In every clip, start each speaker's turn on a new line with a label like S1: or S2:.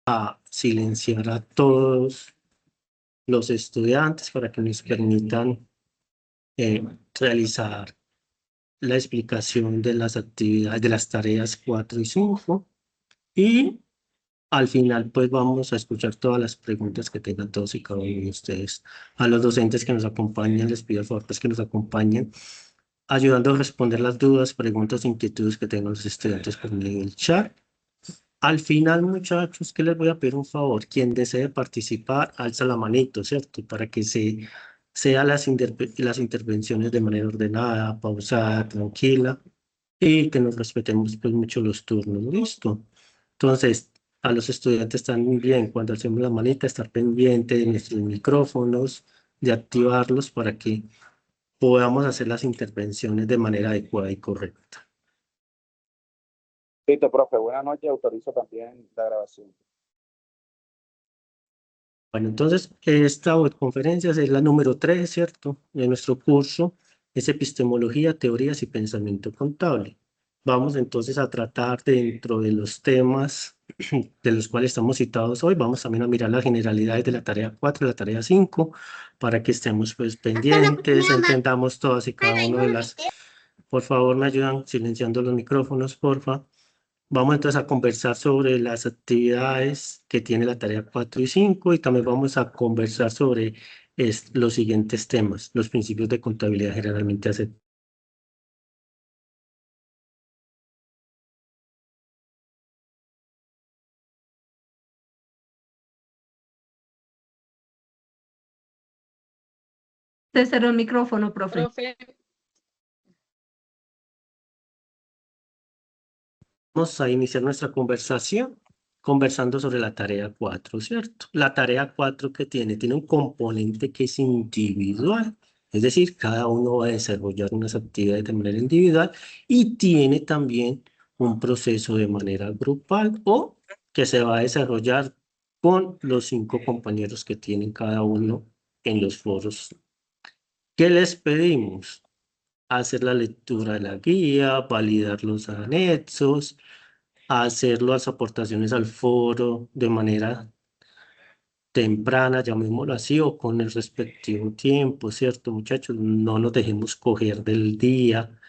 S1: a silenciar a todos los estudiantes para que nos permitan realizar la explicación de las actividades, de las tareas 4 y 5. Y al final, pues vamos a escuchar todas las preguntas que tengan todos y cada uno de ustedes. A los docentes que nos acompañan, les pido por favor pues, que nos acompañen, ayudando a responder las dudas, preguntas, inquietudes que tengan los estudiantes por medio del chat. Al final, muchachos, que les voy a pedir un favor. Quien desee participar, alza la manito, ¿cierto? Para que sea las intervenciones de manera ordenada, pausada, tranquila y que nos respetemos pues mucho los turnos. ¿Listo? Entonces, a los estudiantes también, cuando hacemos la manita, estar pendiente de nuestros micrófonos, de activarlos para que podamos hacer las intervenciones de manera adecuada y correcta.
S2: Listo, profe. Buenas noches. Autorizo también la grabación.
S1: Bueno, entonces, esta conferencia es la número 3, ¿cierto? De nuestro curso es Epistemología, Teorías y Pensamiento Contable. Vamos entonces a tratar dentro de los temas de los cuales estamos citados hoy, vamos también a mirar las generalidades de la tarea 4 y la tarea 5, para que estemos pues pendientes, entendamos todas y cada una de las... Por favor, me ayudan silenciando los micrófonos, porfa. Vamos entonces a conversar sobre las actividades que tiene la tarea 4 y 5 y también vamos a conversar sobre los siguientes temas, los principios de contabilidad generalmente aceptados.
S3: Se cerró el micrófono, profe.
S1: Vamos a iniciar nuestra conversación conversando sobre la tarea 4, ¿cierto? La tarea 4 que tiene un componente que es individual, es decir, cada uno va a desarrollar unas actividades de manera individual y tiene también un proceso de manera grupal o que se va a desarrollar con los 5 compañeros que tienen cada uno en los foros. ¿Qué les pedimos? Hacer la lectura de la guía, validar los anexos, hacer las aportaciones al foro de manera temprana, llamémoslo así, o con el respectivo tiempo, ¿cierto, muchachos? No nos dejemos coger del día,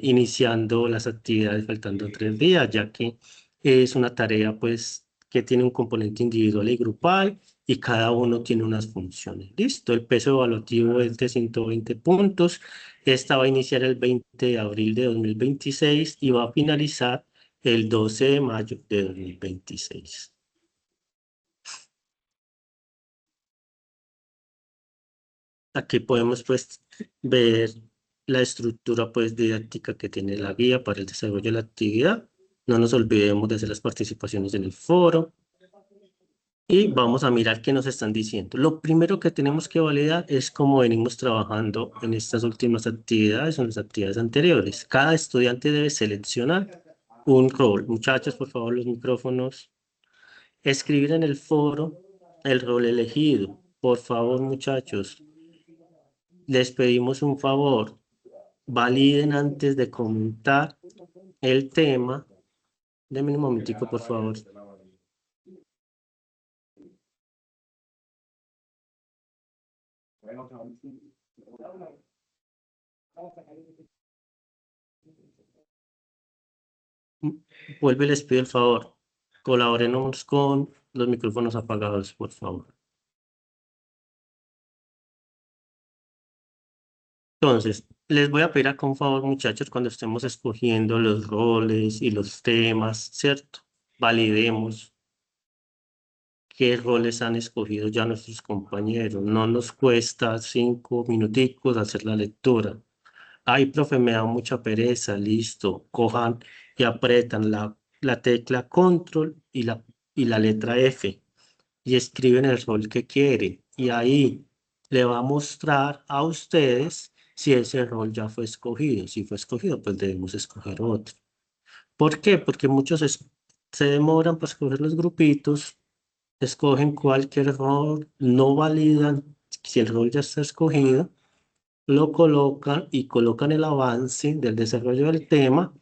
S1: iniciando las actividades faltando 3 días, ya que es una tarea, pues, que tiene un componente individual y grupal, y cada uno tiene unas funciones. Listo, el peso evaluativo es de 120 puntos. Esta va a iniciar el 20 de abril de 2026 y va a finalizar el 12 de mayo de 2026. Aquí podemos pues ver la estructura pues didáctica que tiene la guía para el desarrollo de la actividad. No nos olvidemos de hacer las participaciones en el foro. Y vamos a mirar qué nos están diciendo. Lo primero que tenemos que validar es cómo venimos trabajando en estas últimas actividades o en las actividades anteriores. Cada estudiante debe seleccionar un rol. Muchachos, por favor, los micrófonos. Escribir en el foro el rol elegido. Por favor, muchachos, les pedimos un favor. Validen antes de comentar el tema. Denme un momentico, por favor. Vuelve y les pido el favor. Colaboremos con los micrófonos apagados, por favor. Entonces, les voy a pedir acá un favor, muchachos, cuando estemos escogiendo los roles y los temas, ¿cierto? Validemos qué roles han escogido ya nuestros compañeros. No nos cuesta 5 minuticos hacer la lectura. Ay, profe, me da mucha pereza. Listo. Cojan y apretan la tecla control y la letra F y escriben el rol que quieren. Y ahí le va a mostrar a ustedes si ese rol ya fue escogido. Si fue escogido, pues debemos escoger otro. ¿Por qué? Porque muchos se demoran para escoger los grupitos, escogen cualquier rol, no validan si el rol ya está escogido, lo colocan y colocan el avance del desarrollo del tema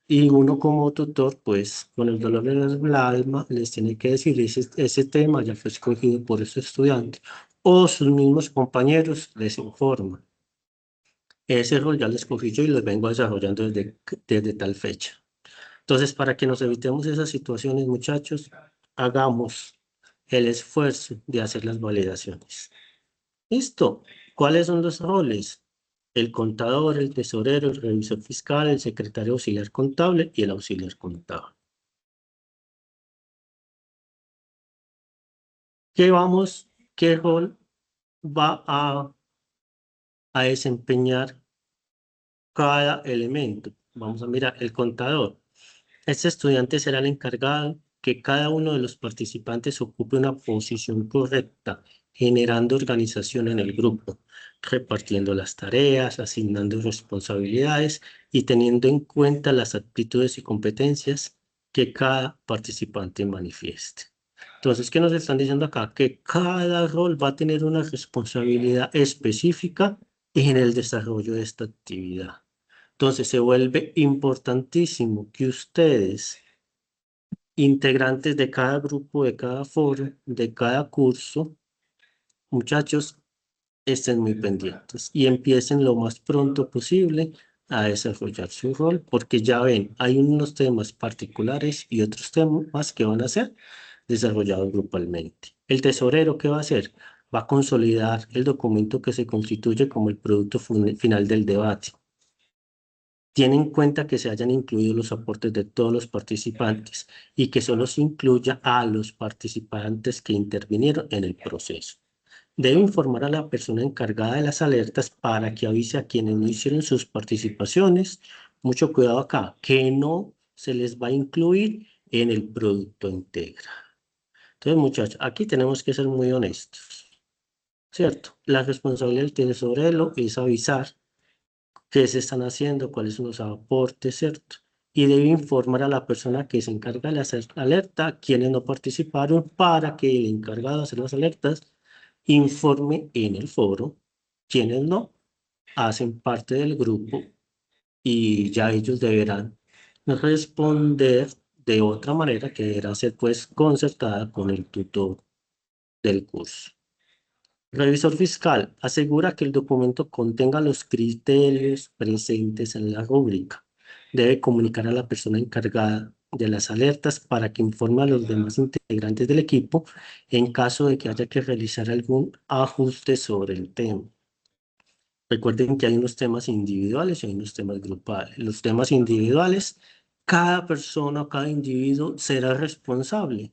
S1: Y uno como tutor, pues con el dolor del alma, les tiene que decir, ese tema ya fue escogido por ese estudiante. O sus mismos compañeros les informan. Ese rol ya lo escogí yo y lo vengo desarrollando desde tal fecha. Entonces, para que nos evitemos esas situaciones, muchachos, hagamos el esfuerzo de hacer las validaciones. ¿Listo? ¿Cuáles son los roles? El contador, el tesorero, el revisor fiscal, el secretario auxiliar contable y el auxiliar contable. ¿Qué rol va a desempeñar cada elemento? Vamos a mirar el contador. Este estudiante será el encargado que cada uno de los participantes ocupe una posición correcta, generando organización en el grupo, repartiendo las tareas, asignando responsabilidades y teniendo en cuenta las aptitudes y competencias que cada participante manifieste. Entonces, ¿qué nos están diciendo acá? Que cada rol va a tener una responsabilidad específica en el desarrollo de esta actividad. Entonces se vuelve importantísimo que ustedes, integrantes de cada grupo, de cada foro, de cada curso, muchachos, estén muy pendientes y empiecen lo más pronto posible a desarrollar su rol, porque ya ven, hay unos temas particulares y otros temas que van a ser desarrollados grupalmente. El tesorero, ¿qué va a hacer? Va a consolidar el documento que se constituye como el producto final del debate. Tiene en cuenta que se hayan incluido los aportes de todos los participantes y que solo se incluya a los participantes que intervinieron en el proceso. Debe informar a la persona encargada de las alertas para que avise a quienes no hicieron sus participaciones. Mucho cuidado acá, que no se les va a incluir en el producto íntegra. Entonces, muchachos, aquí tenemos que ser muy honestos, ¿cierto? La responsabilidad del tesorero es avisar qué se están haciendo, cuáles son los aportes, ¿cierto? Y debe informar a la persona que se encarga de hacer la alerta, quienes no participaron, para que el encargado de hacer las alertas informe en el foro, quienes no hacen parte del grupo y ya ellos deberán responder de otra manera que deberá ser pues concertada con el tutor del curso. Revisor fiscal asegura que el documento contenga los criterios presentes en la rúbrica. Debe comunicar a la persona encargada de las alertas para que informe a los demás integrantes del equipo en caso de que haya que realizar algún ajuste sobre el tema. Recuerden que hay unos temas individuales y hay unos temas grupales. Los temas individuales, cada persona, cada individuo será responsable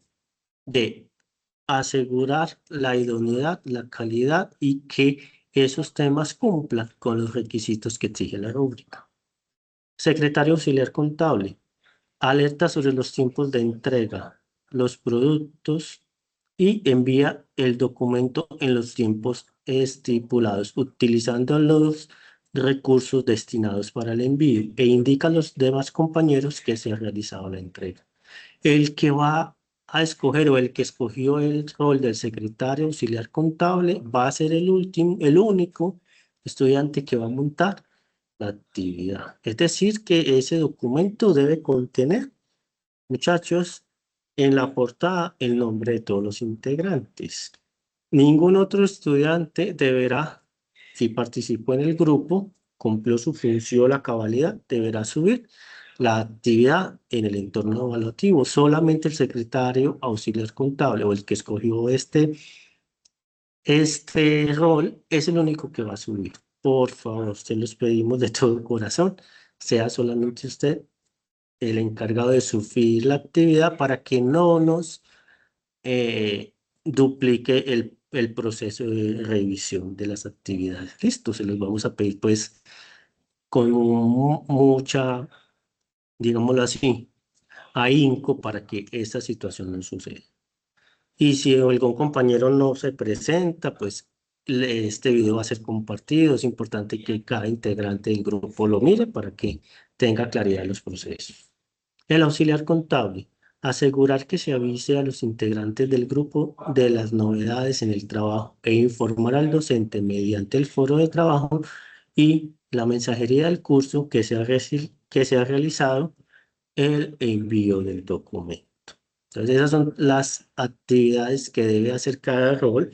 S1: de asegurar la idoneidad, la calidad y que esos temas cumplan con los requisitos que exige la rúbrica. Secretario auxiliar contable, alerta sobre los tiempos de entrega, los productos y envía el documento en los tiempos estipulados, utilizando los recursos destinados para el envío e indica a los demás compañeros que se ha realizado la entrega. El que va a escoger o el que escogió el rol del secretario auxiliar contable va a ser el único estudiante que va a montar la actividad. Es decir, que ese documento debe contener, muchachos, en la portada el nombre de todos los integrantes. Ningún otro estudiante deberá, si participó en el grupo, cumplió su función, la cabalidad, deberá subir la actividad en el entorno evaluativo. Solamente el secretario auxiliar contable o el que escogió este rol es el único que va a subir. Por favor, se los pedimos de todo corazón, sea solamente usted el encargado de subir la actividad para que no nos duplique el proceso de revisión de las actividades. Listo, se los vamos a pedir pues con mucha, digámoslo así, ahínco para que esta situación no suceda. Y si algún compañero no se presenta, pues este video va a ser compartido. Es importante que cada integrante del grupo lo mire para que tenga claridad en los procesos. El auxiliar contable. Asegurar que se avise a los integrantes del grupo de las novedades en el trabajo e informar al docente mediante el foro de trabajo y la mensajería del curso que se ha realizado el envío del documento. Entonces, esas son las actividades que debe hacer cada rol.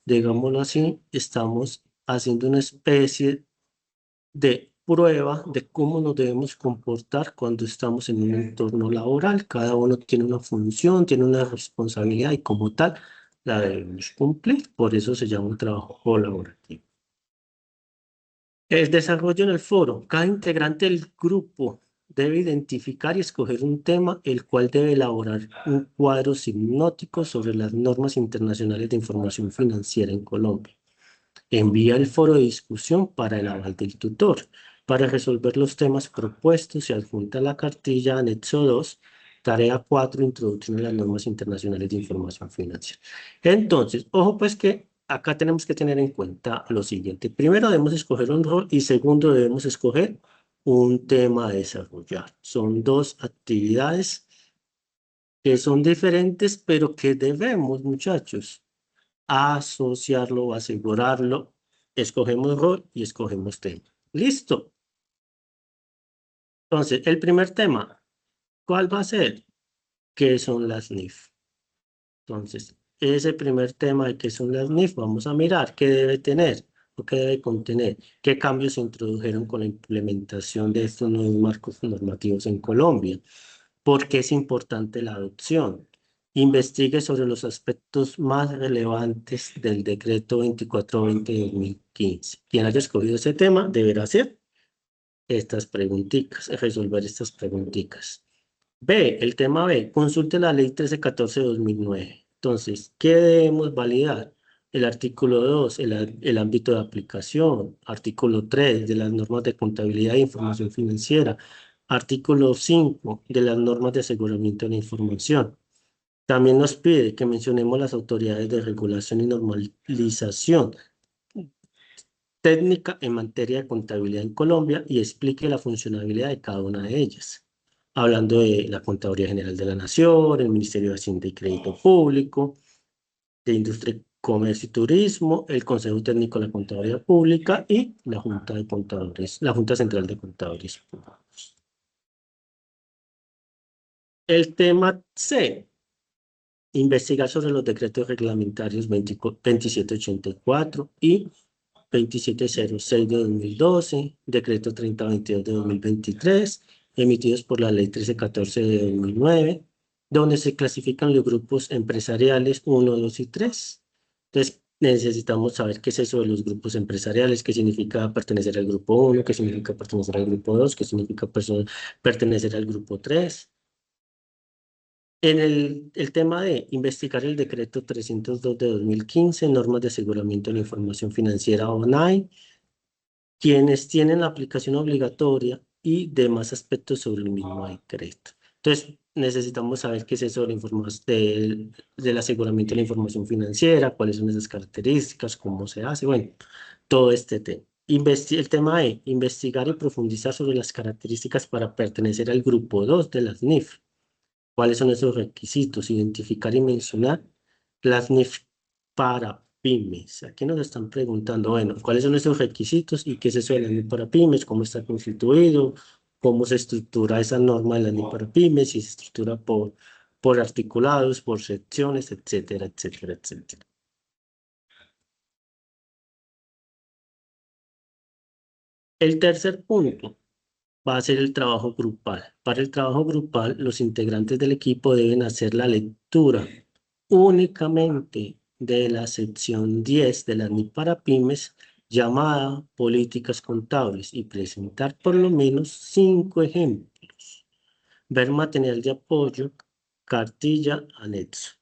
S1: Digámoslo así, estamos haciendo una especie de prueba de cómo nos debemos comportar cuando estamos en un entorno laboral. Cada uno tiene una función, tiene una responsabilidad y como tal la debemos cumplir. Por eso se llama un trabajo colaborativo. El desarrollo en el foro. Cada integrante del grupo debe identificar y escoger un tema, el cual debe elaborar un cuadro sinóptico sobre las normas internacionales de información financiera en Colombia. Envía el foro de discusión para el aval del tutor. Para resolver los temas propuestos se adjunta la cartilla anexo 2, tarea 4, introducción a las normas internacionales de información financiera. Entonces, ojo pues que acá tenemos que tener en cuenta lo siguiente. Primero debemos escoger un rol y segundo debemos escoger un tema a desarrollar. Son dos actividades que son diferentes, pero que debemos, muchachos, asociarlo o asegurarlo. Escogemos rol y escogemos tema. ¿Listo? Entonces, el primer tema, ¿cuál va a ser? ¿Qué son las NIF? Entonces, ese primer tema de qué son las NIF, vamos a mirar qué debe tener o qué debe contener, qué cambios se introdujeron con la implementación de estos nuevos marcos normativos en Colombia, por qué es importante la adopción. Investigue sobre los aspectos más relevantes del decreto 2420 de 2015. Quien haya escogido ese tema deberá hacer estas preguntitas, resolver estas preguntitas. B, el tema B, consulte la ley 1314 de 2009. Entonces, ¿qué debemos validar? El artículo 2, el ámbito de aplicación. Artículo 3, de las normas de contabilidad e información financiera. Artículo 5, de las normas de aseguramiento de la información. También nos pide que mencionemos las autoridades de regulación y normalización técnica en materia de contabilidad en Colombia y explique la funcionalidad de cada una de ellas. Hablando de la Contaduría General de la Nación, el Ministerio de Hacienda y Crédito Público, de Industria, Comercio y Turismo, el Consejo Técnico de la Contaduría Pública y la Junta de Contadores, la Junta Central de Contadores Públicos. El tema C. Investigar sobre los decretos reglamentarios 2784 y 2706 de 2012, decreto 3022 de 2023, emitidos por la ley 1314 de 2009, donde se clasifican los grupos empresariales 1, 2 y 3. Entonces, necesitamos saber qué es eso de los grupos empresariales, qué significa pertenecer al grupo 1, qué significa pertenecer al grupo 2, qué significa pertenecer al grupo 3. En el tema de investigar el decreto 302 de 2015, normas de aseguramiento de la información financiera ONAI, quienes tienen la aplicación obligatoria y demás aspectos sobre el mismo decreto. Entonces, necesitamos saber qué es eso del aseguramiento de la información financiera, cuáles son esas características, cómo se hace, bueno, todo este tema. El tema de investigar y profundizar sobre las características para pertenecer al grupo 2 de las NIF. ¿Cuáles son esos requisitos? Identificar y mencionar las NIF para pymes. Aquí nos están preguntando, bueno, ¿cuáles son esos requisitos y qué es eso de la NIF para pymes? ¿Cómo está constituido? ¿Cómo se estructura esa norma de la NIF para pymes? Si se estructura por articulados, por secciones, etcétera, etcétera, etcétera. El tercer punto va a ser el trabajo grupal. Para el trabajo grupal, los integrantes del equipo deben hacer la lectura únicamente de la sección 10 de la NIF para pymes llamada políticas contables y presentar por lo menos 5 ejemplos. Ver material de apoyo, cartilla, anexo.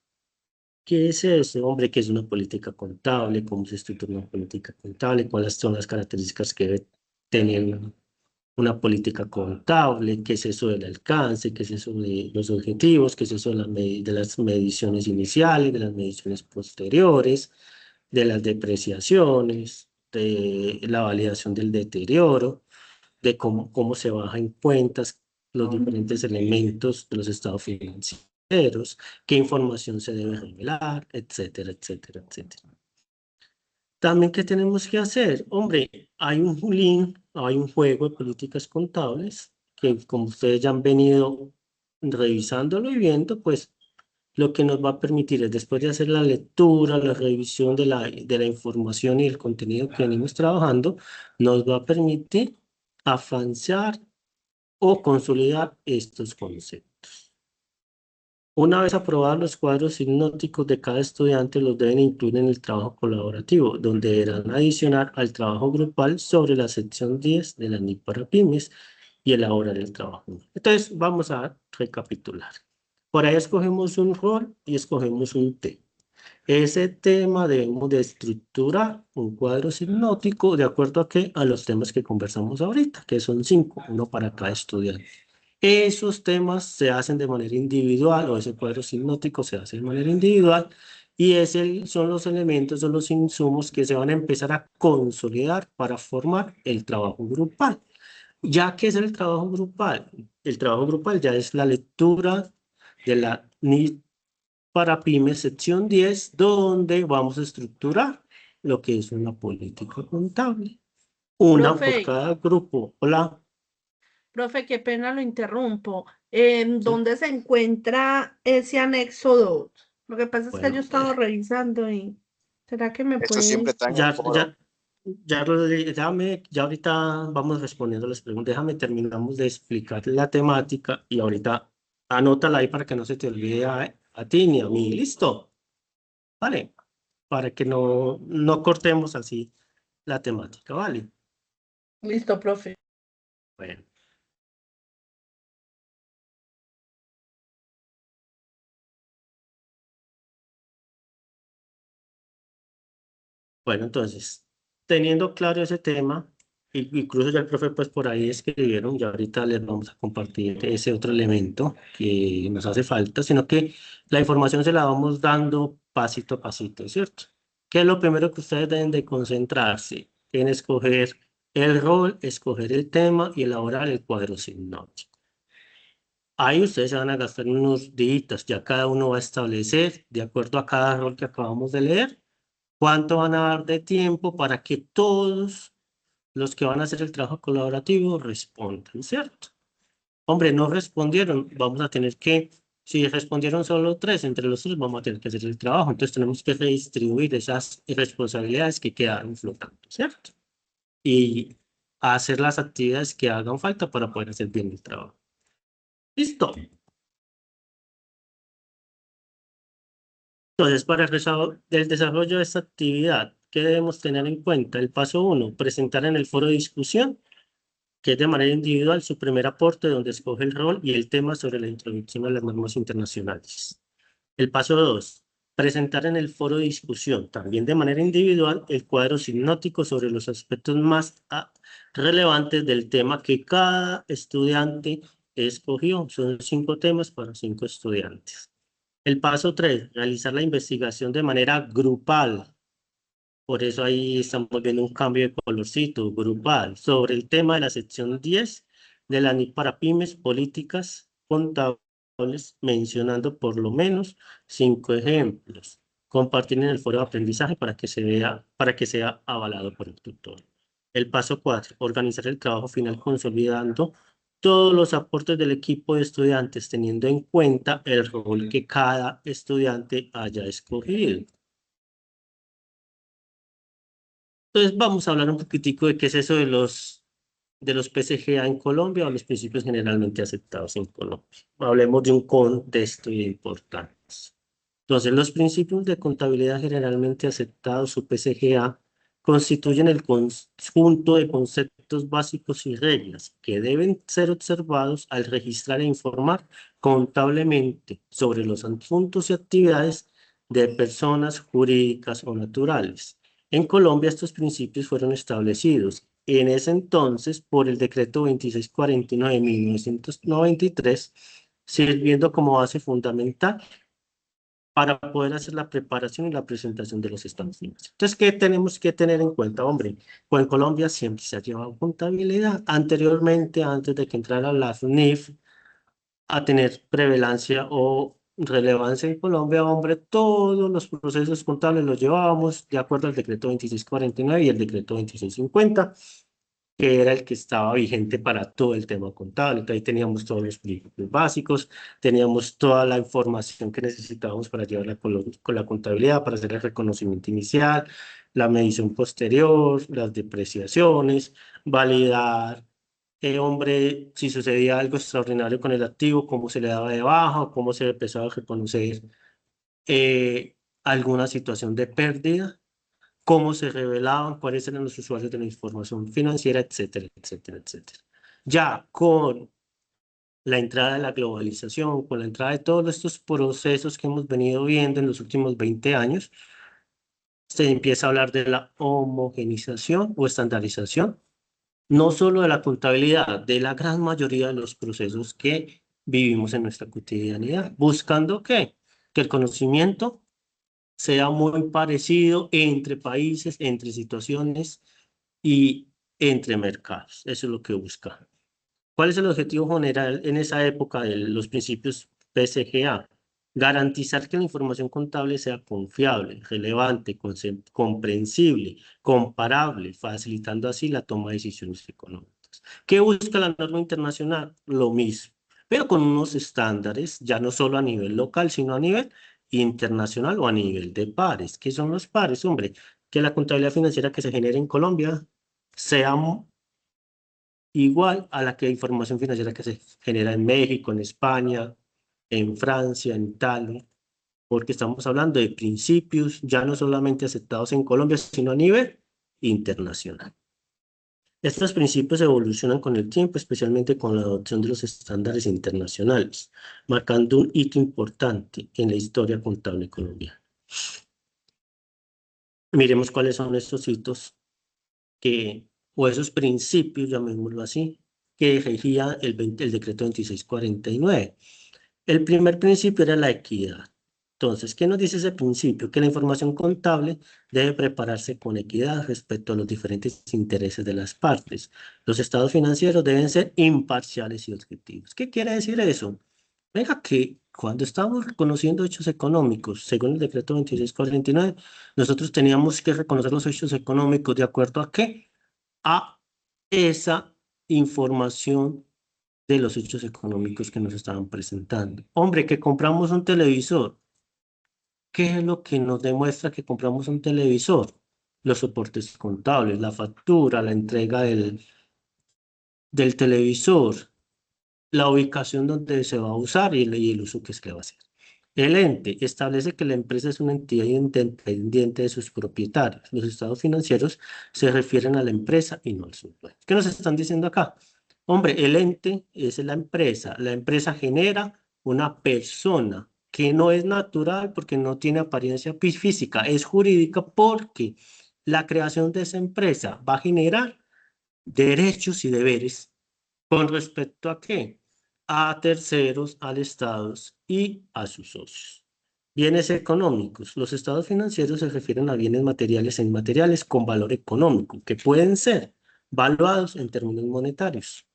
S1: ¿Qué es eso? Hombre, ¿qué es una política contable? ¿Cómo se estructura una política contable? ¿Cuáles son las características que debe tener una política contable? ¿Qué es eso del alcance? ¿Qué es eso de los objetivos? ¿Qué es eso de las mediciones iniciales, de las mediciones posteriores, de las depreciaciones, de la validación del deterioro, de cómo se baja en cuentas los diferentes elementos de los estados financieros, qué información se debe revelar, etcétera, etcétera, etcétera? También, ¿qué tenemos que hacer? Hombre, hay un juego de políticas contables que, como ustedes ya han venido revisándolo y viendo, pues lo que nos va a permitir es, después de hacer la lectura, la revisión de la información y el contenido que venimos trabajando, nos va a permitir afianzar o consolidar estos conceptos. Una vez aprobados los cuadros hipnóticos de cada estudiante, los deben incluir en el trabajo colaborativo, donde deberán adicionar al trabajo grupal sobre la sección 10 de la NIC para pymes y elaborar el trabajo. Entonces, vamos a recapitular. Por ahí escogemos un rol y escogemos un tema. Ese tema debemos de estructurar un cuadro hipnótico de acuerdo a los temas que conversamos ahorita, que son 5, uno para cada estudiante. Esos temas se hacen de manera individual, o ese cuadro hipnótico se hace de manera individual, y son los elementos, son los insumos que se van a empezar a consolidar para formar el trabajo grupal. Ya que es el trabajo grupal ya es la lectura de la NIC para pymes sección 10, donde vamos a estructurar lo que es una política contable. Una por
S4: Profe,
S1: cada grupo. Hola.
S4: profe, qué pena lo interrumpo.
S1: Sí.
S4: ¿Dónde se encuentra ese anexo 2? Lo que pasa es que
S1: Bueno,
S4: yo he estado revisando y ¿será que me
S2: Esto siempre
S4: puede?
S2: está en el foro.
S1: ya ahorita vamos respondiendo las preguntas. Déjame terminamos de explicar la temática y ahorita anótala ahí para que no se te olvide a ti ni a mí. ¿Listo? Vale. Para que no cortemos así la temática, ¿vale?
S4: Listo, profe.
S1: Bueno. Bueno, entonces, teniendo claro ese tema, incluso ya el profe pues por ahí escribieron, ya ahorita les vamos a compartir ese otro elemento que nos hace falta, sino que la información se la vamos dando pasito a pasito, ¿cierto? ¿Qué es lo primero que ustedes deben de concentrarse? En escoger el rol, escoger el tema y elaborar el cuadro hipnótico. Ahí ustedes se van a gastar unos días, ya cada uno va a establecer, de acuerdo a cada rol que acabamos de leer, cuánto van a dar de tiempo para que todos los que van a hacer el trabajo colaborativo respondan, ¿cierto? Hombre, no respondieron, vamos a tener que, si respondieron solo 3, entre los 3 vamos a tener que hacer el trabajo, entonces tenemos que redistribuir esas responsabilidades que quedaron flotando, ¿cierto? Y hacer las actividades que hagan falta para poder hacer bien el trabajo. ¿Listo? Entonces, para el desarrollo de esta actividad, ¿qué debemos tener en cuenta? El paso 1, presentar en el foro de discusión, que es de manera individual su primer aporte, donde escoge el rol y el tema sobre la introducción a las normas internacionales. El paso 2, presentar en el foro de discusión, también de manera individual, el cuadro hipnótico sobre los aspectos más relevantes del tema que cada estudiante escogió. Son 5 temas para 5 estudiantes. El paso 3, realizar la investigación de manera grupal. Por eso ahí estamos viendo un cambio de colorcito, grupal, sobre el tema de la sección 10 de la NIC para pymes, políticas contables, mencionando por lo menos 5 ejemplos. Compartir en el foro de aprendizaje para que sea avalado por el tutor. El paso 4, organizar el trabajo final consolidando todos los aportes del equipo de estudiantes, teniendo en cuenta el rol que cada estudiante haya escogido. Entonces vamos a hablar un poquitico de qué es eso de los PCGA en Colombia o los principios generalmente aceptados en Colombia. Hablemos de un contexto de importancia. Entonces, los principios de contabilidad generalmente aceptados, o PCGA, constituyen el conjunto de conceptos básicos y reglas que deben ser observados al registrar e informar contablemente sobre los asuntos y actividades de personas jurídicas o naturales. En Colombia estos principios fueron establecidos en ese entonces por el decreto 2649 de 1993, sirviendo como base fundamental para poder hacer la preparación y la presentación de los estados financieros. Entonces, ¿qué tenemos que tener en cuenta, hombre? Pues en Colombia siempre se ha llevado contabilidad. Anteriormente, antes de que entrara la FNIF a tener prevalencia o relevancia en Colombia, hombre, todos los procesos contables los llevábamos de acuerdo al decreto 2649 y el decreto 2650. que era el que estaba vigente para todo el tema contable. Entonces, ahí teníamos todos los principios básicos, teníamos toda la información que necesitábamos para llevarla con la contabilidad, para hacer el reconocimiento inicial, la medición posterior, las depreciaciones, validar, hombre, si sucedía algo extraordinario con el activo, cómo se le daba de baja o cómo se le empezaba a reconocer alguna situación de pérdida, cómo se revelaban, cuáles eran los usuarios de la información financiera, etcétera, etcétera, etcétera. Ya con la entrada de la globalización, con la entrada de todos estos procesos que hemos venido viendo en los últimos 20 años, se empieza a hablar de la homogenización o estandarización, no solo de la contabilidad, de la gran mayoría de los procesos que vivimos en nuestra cotidianidad, buscando ¿qué? Que el conocimiento sea muy parecido entre países, entre situaciones y entre mercados. Eso es lo que busca. ¿Cuál es el objetivo general en esa época de los principios PCGA? Garantizar que la información contable sea confiable, relevante, comprensible, comparable, facilitando así la toma de decisiones económicas. ¿Qué busca la norma internacional? Lo mismo, pero con unos estándares, ya no solo a nivel local, sino a nivel internacional o a nivel de pares. ¿Qué son los pares? Hombre, que la contabilidad financiera que se genere en Colombia sea igual a la que información financiera que se genera en México, en España, en Francia, en Italia, porque estamos hablando de principios ya no solamente aceptados en Colombia, sino a nivel internacional. Estos principios evolucionan con el tiempo, especialmente con la adopción de los estándares internacionales, marcando un hito importante en la historia contable colombiana. Miremos cuáles son estos hitos o esos principios, llamémoslo así, que regía el decreto 2649. El primer principio era la equidad. Entonces, ¿qué nos dice ese principio? Que la información contable debe prepararse con equidad respecto a los diferentes intereses de las partes. Los estados financieros deben ser imparciales y objetivos. ¿Qué quiere decir eso? Venga, que cuando estábamos reconociendo hechos económicos, según el decreto 2649, nosotros teníamos que reconocer los hechos económicos de acuerdo a qué? A esa información de los hechos económicos que nos estaban presentando. Hombre, que compramos un televisor. ¿Qué es lo que nos demuestra que compramos un televisor? Los soportes contables, la factura, la entrega del televisor, la ubicación donde se va a usar y el uso que se va a hacer. El ente establece que la empresa es una entidad independiente de sus propietarios. Los estados financieros se refieren a la empresa y no al su dueño. ¿Qué nos están diciendo acá? Hombre, el ente es la empresa. La empresa genera una persona que no es natural porque no tiene apariencia física, es jurídica porque la creación de esa empresa va a generar derechos y deberes con respecto a qué? A terceros, al Estado y a sus socios. Bienes económicos. Los estados financieros se refieren a bienes materiales e inmateriales con valor económico, que pueden ser valuados en términos monetarios.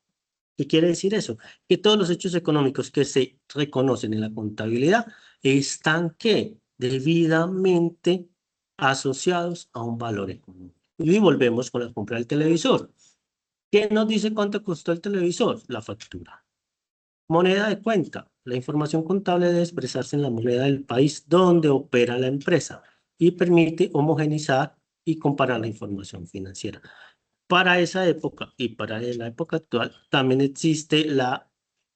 S1: ¿Qué quiere decir eso? Que todos los hechos económicos que se reconocen en la contabilidad están ¿qué? Debidamente asociados a un valor económico. Y volvemos con la compra del televisor. ¿Qué nos dice cuánto costó el televisor? La factura. Moneda de cuenta. La información contable debe expresarse en la moneda del país donde opera la empresa y permite homogenizar y comparar la información financiera. Para esa época y para la época actual también existe la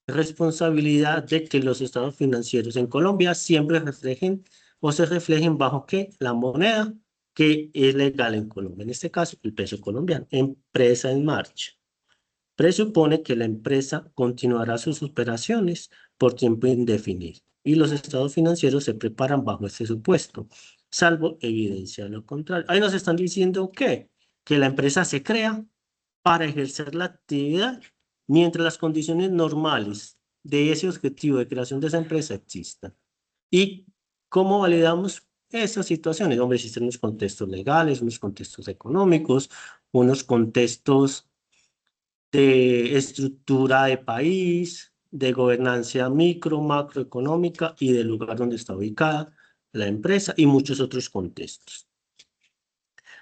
S1: responsabilidad de que los estados financieros en Colombia siempre reflejen o se reflejen bajo ¿qué? La moneda que es legal en Colombia. En este caso, el peso colombiano. Empresa en marcha. Presupone que la empresa continuará sus operaciones por tiempo indefinido y los estados financieros se preparan bajo ese supuesto, salvo evidencia de lo contrario. Ahí nos están diciendo que la empresa se crea para ejercer la actividad mientras las condiciones normales de ese objetivo de creación de esa empresa existan. ¿Y cómo validamos esas situaciones? Hombre, existen unos contextos legales, unos contextos económicos, unos contextos de estructura de país, de gobernanza micro, macroeconómica y del lugar donde está ubicada la empresa y muchos otros contextos.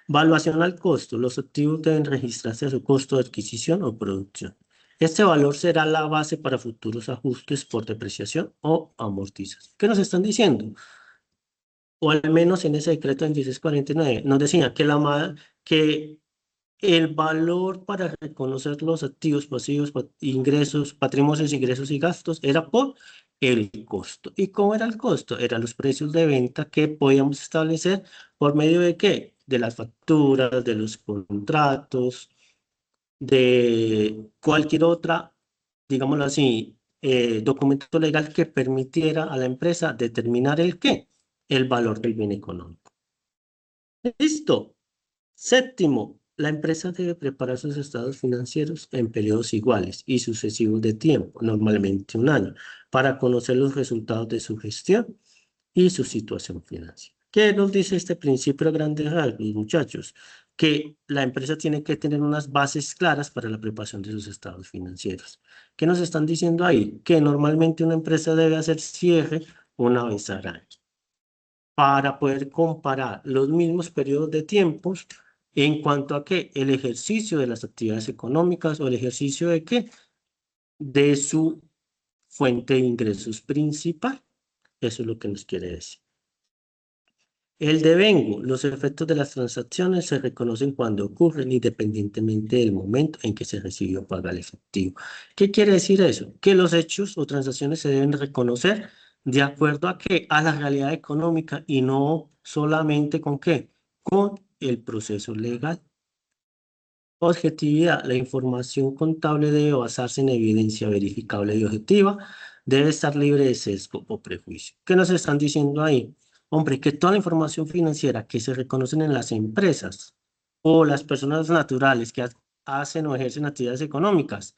S1: Valuación al costo. Los activos deben registrarse a su costo de adquisición o producción. Este valor será la base para futuros ajustes por depreciación o amortización. ¿Qué nos están diciendo? O al menos en ese decreto en 1649 nos decía que el valor para reconocer los activos, pasivos, ingresos, patrimonios, ingresos y gastos era por el costo. ¿Y cómo era el costo? Eran los precios de venta que podíamos establecer por medio de ¿qué? De las facturas, de los contratos, de cualquier otra, digámoslo así, documento legal que permitiera a la empresa determinar el ¿qué? El valor del bien económico. Listo. Séptimo, la empresa debe preparar sus estados financieros en periodos iguales y sucesivos de tiempo, normalmente un año, para conocer los resultados de su gestión y su situación financiera. ¿Qué nos dice este principio a grandes rasgos, muchachos? Que la empresa tiene que tener unas bases claras para la preparación de sus estados financieros. ¿Qué nos están diciendo ahí? Que normalmente una empresa debe hacer cierre una vez al año para poder comparar los mismos periodos de tiempos en cuanto a que el ejercicio de las actividades económicas o el ejercicio de qué, de su fuente de ingresos principal. Eso es lo que nos quiere decir. El devengo, los efectos de las transacciones se reconocen cuando ocurren independientemente del momento en que se recibió paga el efectivo. ¿Qué quiere decir eso? Que los hechos o transacciones se deben reconocer de acuerdo a qué, a la realidad económica y no solamente con qué, con el proceso legal. Objetividad, la información contable debe basarse en evidencia verificable y objetiva, debe estar libre de sesgo o prejuicio. ¿Qué nos están diciendo ahí? Hombre, que toda la información financiera que se reconocen en las empresas o las personas naturales que hacen o ejercen actividades económicas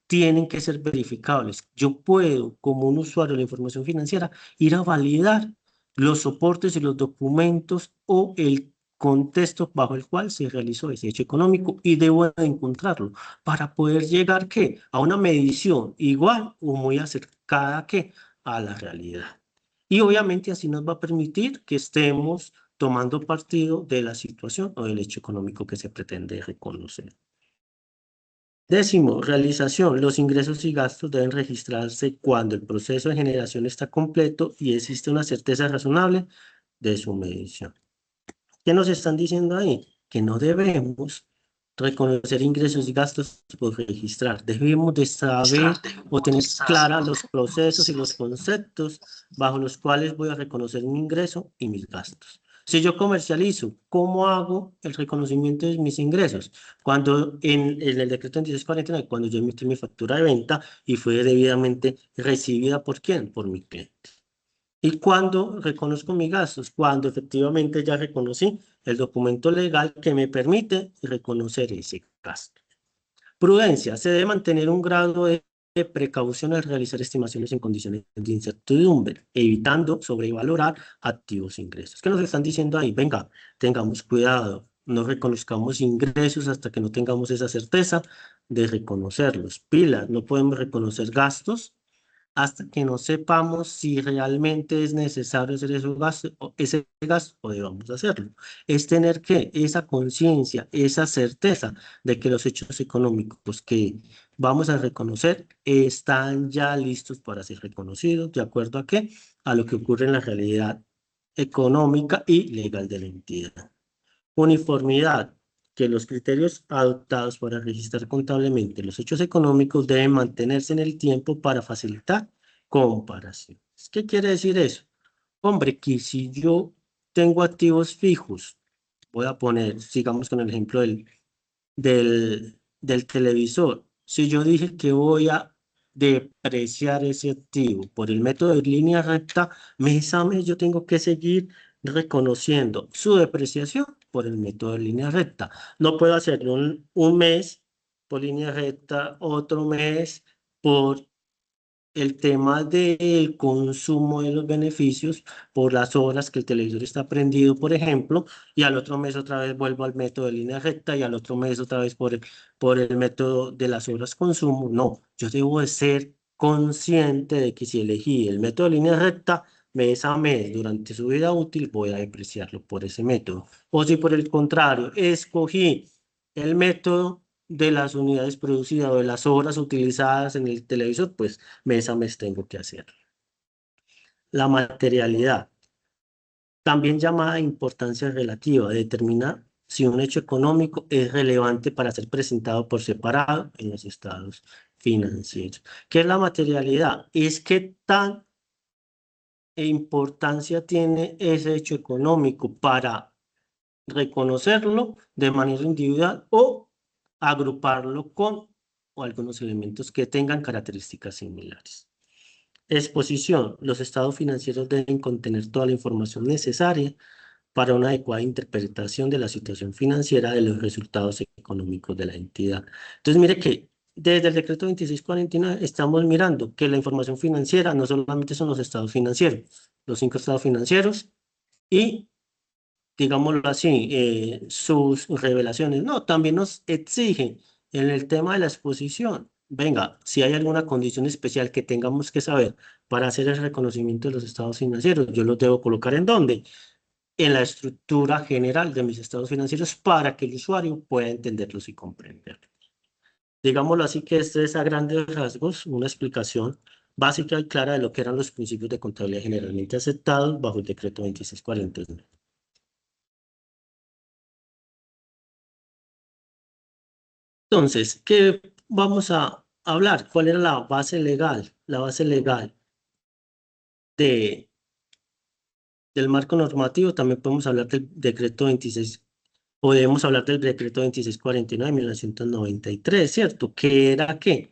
S1: tienen que ser verificables. Yo puedo, como un usuario de la información financiera, ir a validar los soportes y los documentos o el contexto bajo el cual se realizó ese hecho económico y debo de encontrarlo para poder llegar ¿qué? A una medición igual o muy acercada ¿qué? A la realidad. Y obviamente así nos va a permitir que estemos tomando partido de la situación o del hecho económico que se pretende reconocer. Décimo, realización. Los ingresos y gastos deben registrarse cuando el proceso de generación está completo y existe una certeza razonable de su medición. ¿Qué nos están diciendo ahí? Que no debemos reconocer ingresos y gastos por registrar. Debemos de saber o tener claros los procesos y los conceptos bajo los cuales voy a reconocer mi ingreso y mis gastos. Si yo comercializo, ¿cómo hago el reconocimiento de mis ingresos? Cuando en el decreto 1649, cuando yo emití mi factura de venta y fue debidamente recibida ¿por quién? Por mi cliente. ¿Y cuándo reconozco mis gastos? Cuando efectivamente ya reconocí el documento legal que me permite reconocer ese gasto. Prudencia. Se debe mantener un grado de precaución al realizar estimaciones en condiciones de incertidumbre, evitando sobrevalorar activos e ingresos. ¿Qué nos están diciendo ahí? Venga, tengamos cuidado, no reconozcamos ingresos hasta que no tengamos esa certeza de reconocerlos. Pilas, no podemos reconocer gastos hasta que no sepamos si realmente es necesario hacer ese gasto o debamos hacerlo. Es tener que esa conciencia, esa certeza de que los hechos económicos que vamos a reconocer están ya listos para ser reconocidos, ¿de acuerdo a qué? A lo que ocurre en la realidad económica y legal de la entidad. Uniformidad, que los criterios adoptados para registrar contablemente los hechos económicos deben mantenerse en el tiempo para facilitar comparaciones. ¿Qué quiere decir eso? Hombre, que si yo tengo activos fijos, voy a poner, sigamos con el ejemplo del televisor. Si yo dije que voy a depreciar ese activo por el método de línea recta, mes a mes yo tengo que seguir reconociendo su depreciación por el método de línea recta. No puedo hacerlo un mes por línea recta, otro mes por el tema del consumo de los beneficios por las horas que el televisor está prendido, por ejemplo, y al otro mes otra vez vuelvo al método de línea recta y al otro mes otra vez por el método de las horas consumo. No, yo debo de ser consciente de que si elegí el método de línea recta, mes a mes durante su vida útil, voy a depreciarlo por ese método. O si por el contrario, escogí el método de las unidades producidas o de las horas utilizadas en el televisor, pues mes a mes tengo que hacerlo. La materialidad, también llamada importancia relativa, determina si un hecho económico es relevante para ser presentado por separado en los estados financieros. ¿Qué es la materialidad? Es qué tan importancia tiene ese hecho económico para reconocerlo de manera individual o agruparlo con o algunos elementos que tengan características similares. Exposición. Los estados financieros deben contener toda la información necesaria para una adecuada interpretación de la situación financiera de los resultados económicos de la entidad. Entonces, mire que desde el decreto 2649 estamos mirando que la información financiera no solamente son los estados financieros, los 5 estados financieros y, digámoslo así, sus revelaciones. No, también nos exigen en el tema de la exposición. Venga, si hay alguna condición especial que tengamos que saber para hacer el reconocimiento de los estados financieros, yo los debo colocar ¿en dónde? En la estructura general de mis estados financieros para que el usuario pueda entenderlos y comprenderlos. Digámoslo así que esto es a grandes rasgos una explicación básica y clara de lo que eran los principios de contabilidad generalmente aceptados bajo el decreto 2649. Entonces, ¿qué vamos a hablar? ¿Cuál era la base legal? La base legal del marco normativo. También podemos hablar del decreto 26. Podemos hablar del decreto 2649 de 1993, ¿cierto? Que era ¿qué?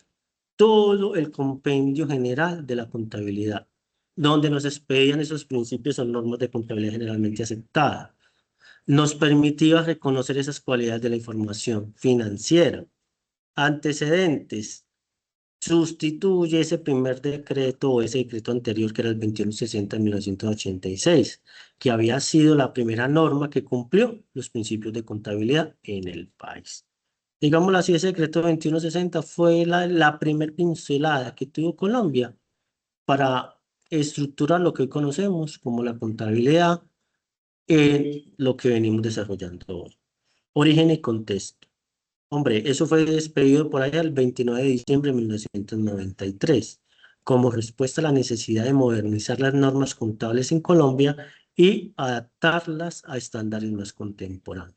S1: Todo el compendio general de la contabilidad, donde nos expedían esos principios o normas de contabilidad generalmente aceptadas. Nos permitía reconocer esas cualidades de la información financiera. Antecedentes. Sustituye ese primer decreto o ese decreto anterior que era el 2160 de 1986, que había sido la primera norma que cumplió los principios de contabilidad en el país. Digámoslo así, ese decreto 2160 fue la primer pincelada que tuvo Colombia para estructurar lo que hoy conocemos como la contabilidad en lo que venimos desarrollando hoy. Origen y contexto. Hombre, eso fue despedido por allá el 29 de diciembre de 1993, como respuesta a la necesidad de modernizar las normas contables en Colombia y adaptarlas a estándares más contemporáneos.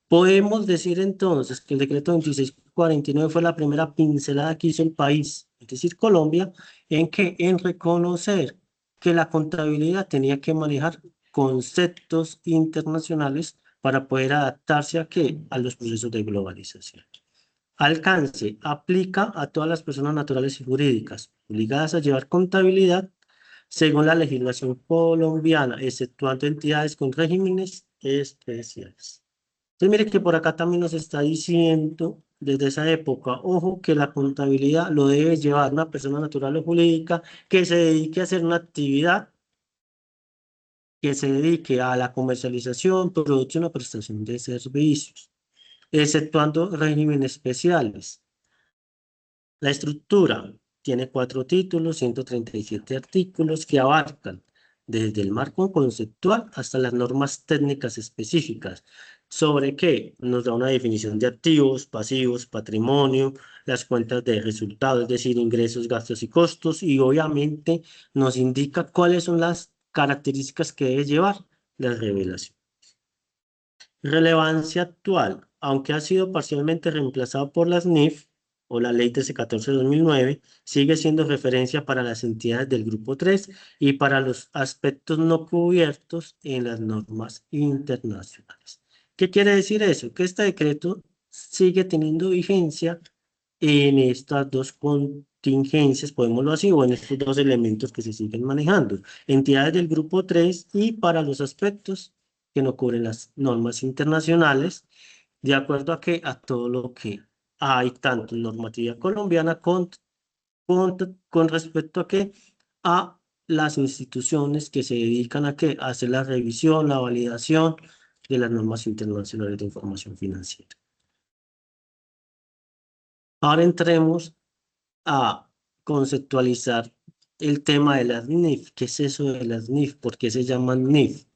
S1: Podemos decir entonces que el decreto 2649 fue la primera pincelada que hizo el país, es decir, Colombia, en reconocer que la contabilidad tenía que manejar conceptos internacionales para poder adaptarse a los procesos de globalización. Alcance, aplica a todas las personas naturales y jurídicas obligadas a llevar contabilidad según la legislación colombiana, exceptuando entidades con regímenes especiales. Entonces, mire que por acá también nos está diciendo desde esa época, ojo, que la contabilidad lo debe llevar una persona natural o jurídica que se dedique a hacer una actividad que se dedique a la comercialización, producción o prestación de servicios, exceptuando regímenes especiales. La estructura tiene 4 títulos, 137 artículos que abarcan desde el marco conceptual hasta las normas técnicas específicas. ¿Sobre qué? Nos da una definición de activos, pasivos, patrimonio, las cuentas de resultados, es decir, ingresos, gastos y costos, y obviamente nos indica cuáles son las características que debe llevar la revelación. Relevancia actual, aunque ha sido parcialmente reemplazado por las NIF o la Ley 1314 de 2009, sigue siendo referencia para las entidades del Grupo 3 y para los aspectos no cubiertos en las normas internacionales. ¿Qué quiere decir eso? Que este decreto sigue teniendo vigencia en estas dos contingencias, podemoslo así, o en estos dos elementos que se siguen manejando. Entidades del Grupo 3 y para los aspectos que no cubren las normas internacionales, de acuerdo a todo lo que hay, tanto en normatividad colombiana con respecto a las instituciones que se dedican a hacer la revisión, la validación de las normas internacionales de información financiera. Ahora entremos a conceptualizar el tema de las NIF. ¿Qué es eso de las NIF? ¿Por qué se llaman NIF?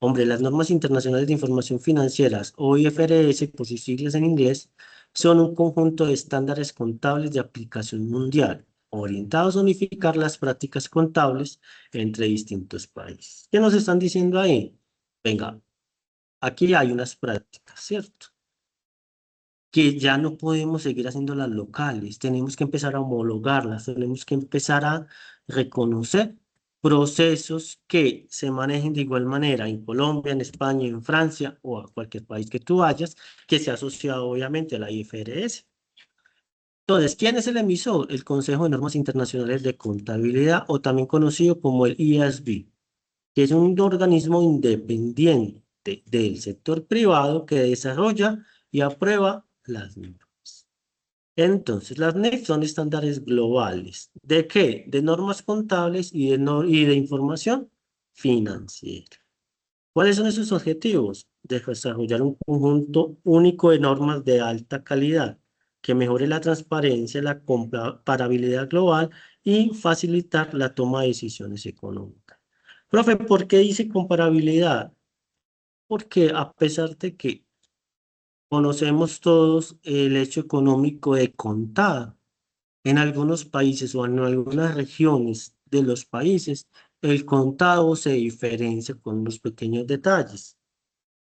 S1: Hombre, las normas internacionales de información financieras, o IFRS por sus siglas en inglés, son un conjunto de estándares contables de aplicación mundial, orientados a unificar las prácticas contables entre distintos países. ¿Qué nos están diciendo ahí? Venga, aquí hay unas prácticas, ¿cierto? Que ya no podemos seguir haciéndolas locales, tenemos que empezar a homologarlas, tenemos que empezar a reconocer procesos que se manejen de igual manera en Colombia, en España, en Francia o a cualquier país que tú vayas, que sea asociado obviamente a la IFRS. Entonces, ¿quién es el emisor? El Consejo de Normas Internacionales de Contabilidad, o también conocido como el IASB, que es un organismo independiente del sector privado que desarrolla y aprueba las normas. Entonces, las NIF son estándares globales. ¿De qué? De normas contables y de información financiera. ¿Cuáles son esos objetivos? Desarrollar un conjunto único de normas de alta calidad que mejore la transparencia, la comparabilidad global y facilitar la toma de decisiones económicas. Profe, ¿por qué dice comparabilidad? Porque a pesar de que conocemos todos el hecho económico de contado, en algunos países o en algunas regiones de los países, el contado se diferencia con unos pequeños detalles.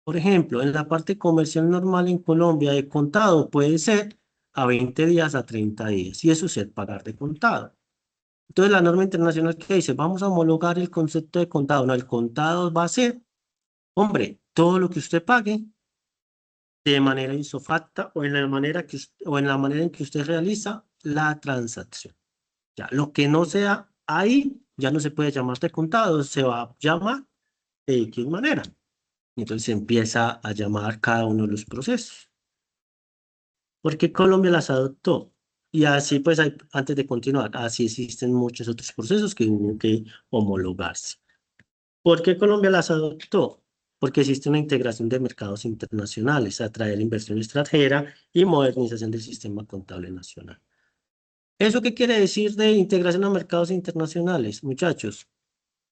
S1: Por ejemplo, en la parte comercial normal en Colombia, el contado puede ser a 20 días a 30 días, y eso es el pagar de contado. Entonces, la norma internacional que dice, vamos a homologar el concepto de contado. No, el contado va a ser, hombre, todo lo que usted pague de manera isofacta o en la manera o en la manera en que usted realiza la transacción. Ya, lo que no sea ahí ya no se puede llamar de contado, se va a llamar de X manera. Entonces se empieza a llamar cada uno de los procesos. ¿Por qué Colombia las adoptó? Y así pues, antes de continuar, así existen muchos otros procesos que hubo que homologarse. ¿Por qué Colombia las adoptó? Porque existe una integración de mercados internacionales, atraer inversión extranjera y modernización del sistema contable nacional. ¿Eso qué quiere decir de integración a mercados internacionales? Muchachos,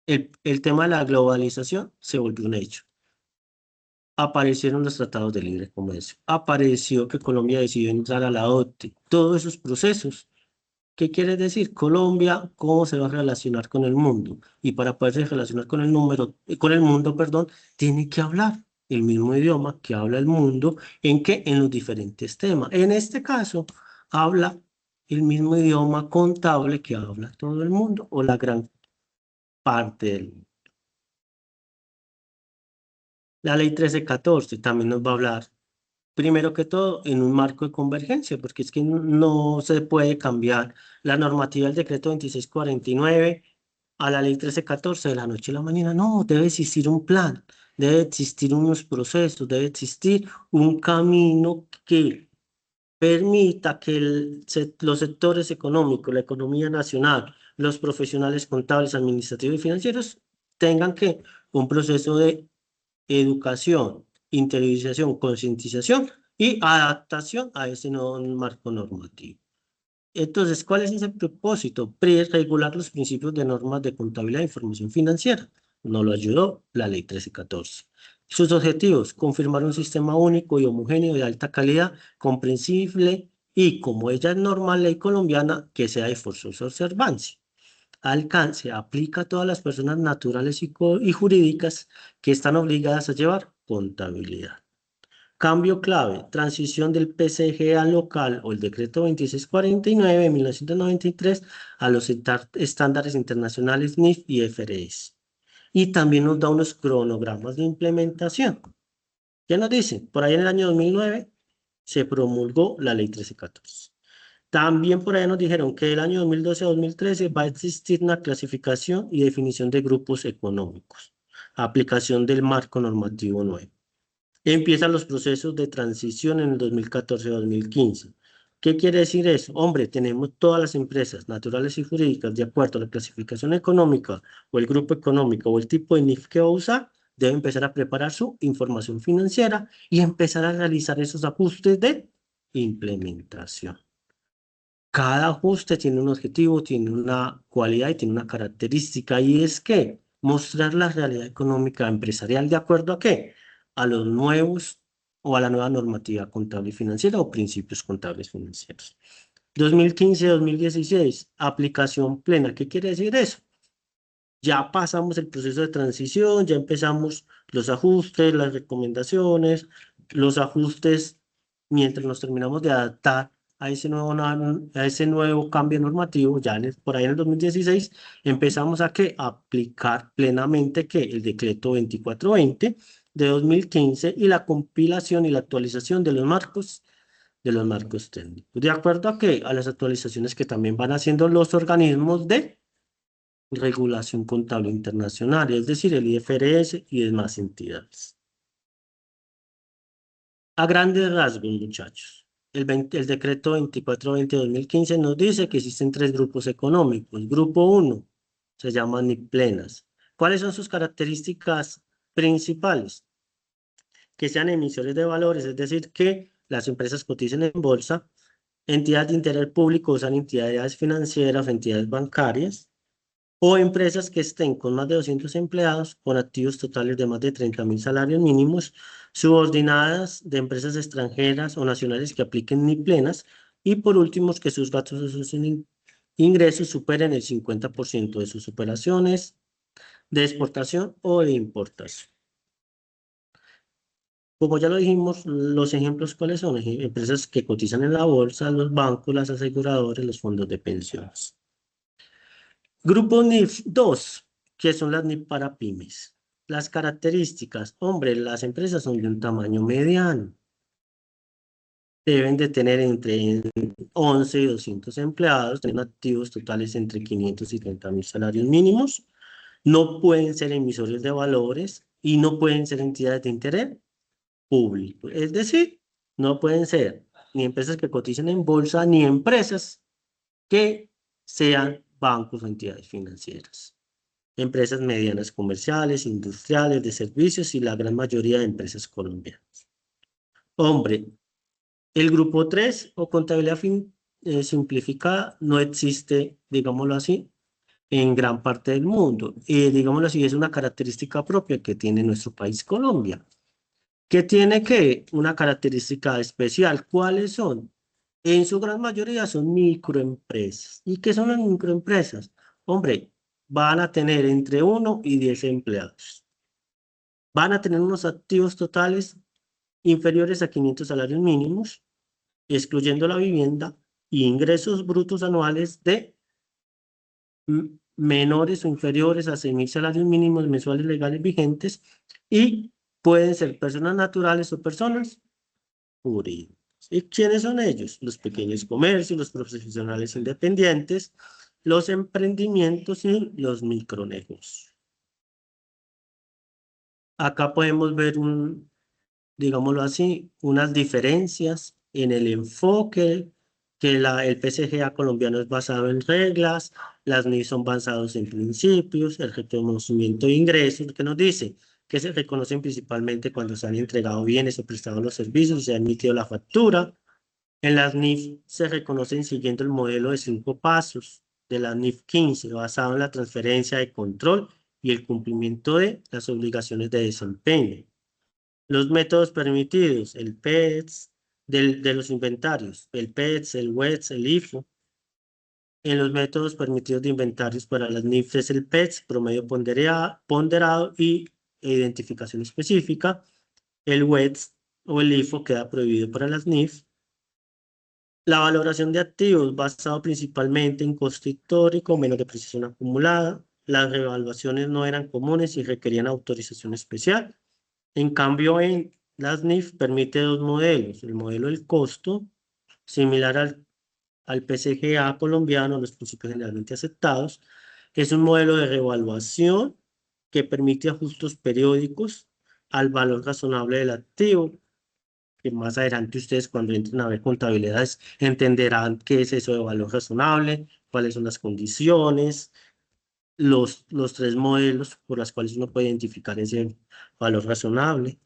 S1: el tema de la globalización se volvió un hecho. Aparecieron los tratados de libre comercio. Apareció que Colombia decidió entrar a la OCDE. Todos esos procesos. ¿Qué quiere decir? Colombia, ¿cómo se va a relacionar con el mundo? Y para poderse relacionar con con el mundo, perdón, tiene que hablar el mismo idioma que habla el mundo. ¿En qué? En los diferentes temas. En este caso, habla el mismo idioma contable que habla todo el mundo o la gran parte del mundo. La ley 1314 también nos va a hablar, primero que todo, en un marco de convergencia, porque es que no se puede cambiar la normativa del decreto 2649 a la ley 1314 de la noche a la mañana. No, debe existir un plan, debe existir unos procesos, debe existir un camino que permita que los sectores económicos, la economía nacional, los profesionales contables, administrativos y financieros tengan que un proceso de educación, interiorización, concientización y adaptación a ese nuevo marco normativo. Entonces, ¿cuál es ese propósito? Regular los principios de normas de contabilidad e información financiera. Nos lo ayudó la ley 1314. Sus objetivos: confirmar un sistema único y homogéneo de alta calidad, comprensible y, como ella es normal, ley colombiana, que sea de forzosa observancia. Alcance: aplica a todas las personas naturales y jurídicas que están obligadas a llevar contabilidad. Cambio clave: transición del PCGA local o el decreto 2649 de 1993 a los estándares internacionales NIF y IFRS. Y también nos da unos cronogramas de implementación. ¿Qué nos dice? Por ahí en el año 2009 se promulgó la ley 1314. También por ahí nos dijeron que del año 2012 a 2013 va a existir una clasificación y definición de grupos económicos. Aplicación del marco normativo nuevo. Empiezan los procesos de transición en el 2014-2015. ¿Qué quiere decir eso? Hombre, tenemos todas las empresas naturales y jurídicas de acuerdo a la clasificación económica o el grupo económico o el tipo de NIF que va a usar, debe empezar a preparar su información financiera y empezar a realizar esos ajustes de implementación. Cada ajuste tiene un objetivo, tiene una cualidad y tiene una característica, y es que mostrar la realidad económica empresarial de acuerdo a qué, a los nuevos o a la nueva normativa contable y financiera o principios contables financieros. 2015-2016, aplicación plena. ¿Qué quiere decir eso? Ya pasamos el proceso de transición, ya empezamos los ajustes, las recomendaciones, los ajustes mientras nos terminamos de adaptar a ese nuevo cambio normativo. Ya por ahí en el 2016 empezamos a aplicar plenamente el decreto 2420 de 2015 y la compilación y la actualización de los marcos técnicos. De acuerdo a las actualizaciones que también van haciendo los organismos de regulación contable internacional, es decir, el IFRS y demás entidades. A grandes rasgos, muchachos, el decreto 2420-2015 nos dice que existen 3 grupos económicos. Grupo 1 se llama NIF plenas. ¿Cuáles son sus características principales? Que sean emisores de valores, es decir, que las empresas coticen en bolsa, entidades de interés público, usan entidades financieras o entidades bancarias, o empresas que estén con más de 200 empleados, con activos totales de más de 30.000 salarios mínimos, subordinadas de empresas extranjeras o nacionales que apliquen NIF plenas, y por último, que sus gastos o sus ingresos superen el 50% de sus operaciones de exportación o de importación. Como ya lo dijimos, los ejemplos ¿cuáles son? Empresas que cotizan en la bolsa, los bancos, las aseguradoras, los fondos de pensiones. Grupo NIF 2, que son las NIF para pymes. Las características, hombre, las empresas son de un tamaño mediano. Deben de tener entre 11 y 200 empleados, tienen activos totales entre 500 y 30.000 salarios mínimos. No pueden ser emisores de valores y no pueden ser entidades de interés público. Es decir, no pueden ser ni empresas que coticen en bolsa, ni empresas que sean bancos o entidades financieras. Empresas medianas comerciales, industriales, de servicios y la gran mayoría de empresas colombianas. Hombre, el grupo 3 o contabilidad simplificada no existe, digámoslo así, en gran parte del mundo. Digámoslo así, es una característica propia que tiene nuestro país Colombia. ¿Qué tiene una característica especial? ¿Cuáles son? En su gran mayoría son microempresas. ¿Y qué son las microempresas? Hombre, van a tener entre 1 y 10 empleados. Van a tener unos activos totales inferiores a 500 salarios mínimos, excluyendo la vivienda, y ingresos brutos anuales de menores o inferiores a 6.000 salarios mínimos mensuales legales vigentes, y pueden ser personas naturales o personas jurídicas. ¿Y quiénes son ellos? Los pequeños comercios, los profesionales independientes, los emprendimientos y los micronegocios. Acá podemos ver digámoslo así, unas diferencias en el enfoque, que el PCGA colombiano es basado en reglas, las NIF son basados en principios, el reconocimiento de ingresos, que nos dice que se reconocen principalmente cuando se han entregado bienes o prestado los servicios y se ha emitido la factura. En las NIF se reconocen siguiendo el modelo de 5 pasos de la NIF 15, basado en la transferencia de control y el cumplimiento de las obligaciones de desempeño. Los métodos permitidos, el PETS de los inventarios, el PETS, el WETS, el IFO. En los métodos permitidos de inventarios para las NIF es el PETS, promedio ponderado e identificación específica. El WETS o el IFO queda prohibido para las NIF. La valoración de activos basado principalmente en costo histórico, menos depreciación acumulada. Las revaluaciones no eran comunes y requerían autorización especial. En cambio, en las NIF permite 2 modelos. El modelo del costo, similar al PCGA colombiano, los principios generalmente aceptados, es un modelo de revaluación que permite ajustes periódicos al valor razonable del activo, que más adelante ustedes cuando entren a ver contabilidades entenderán qué es eso de valor razonable, cuáles son las condiciones, los 3 modelos por los cuales uno puede identificar ese valor razonable.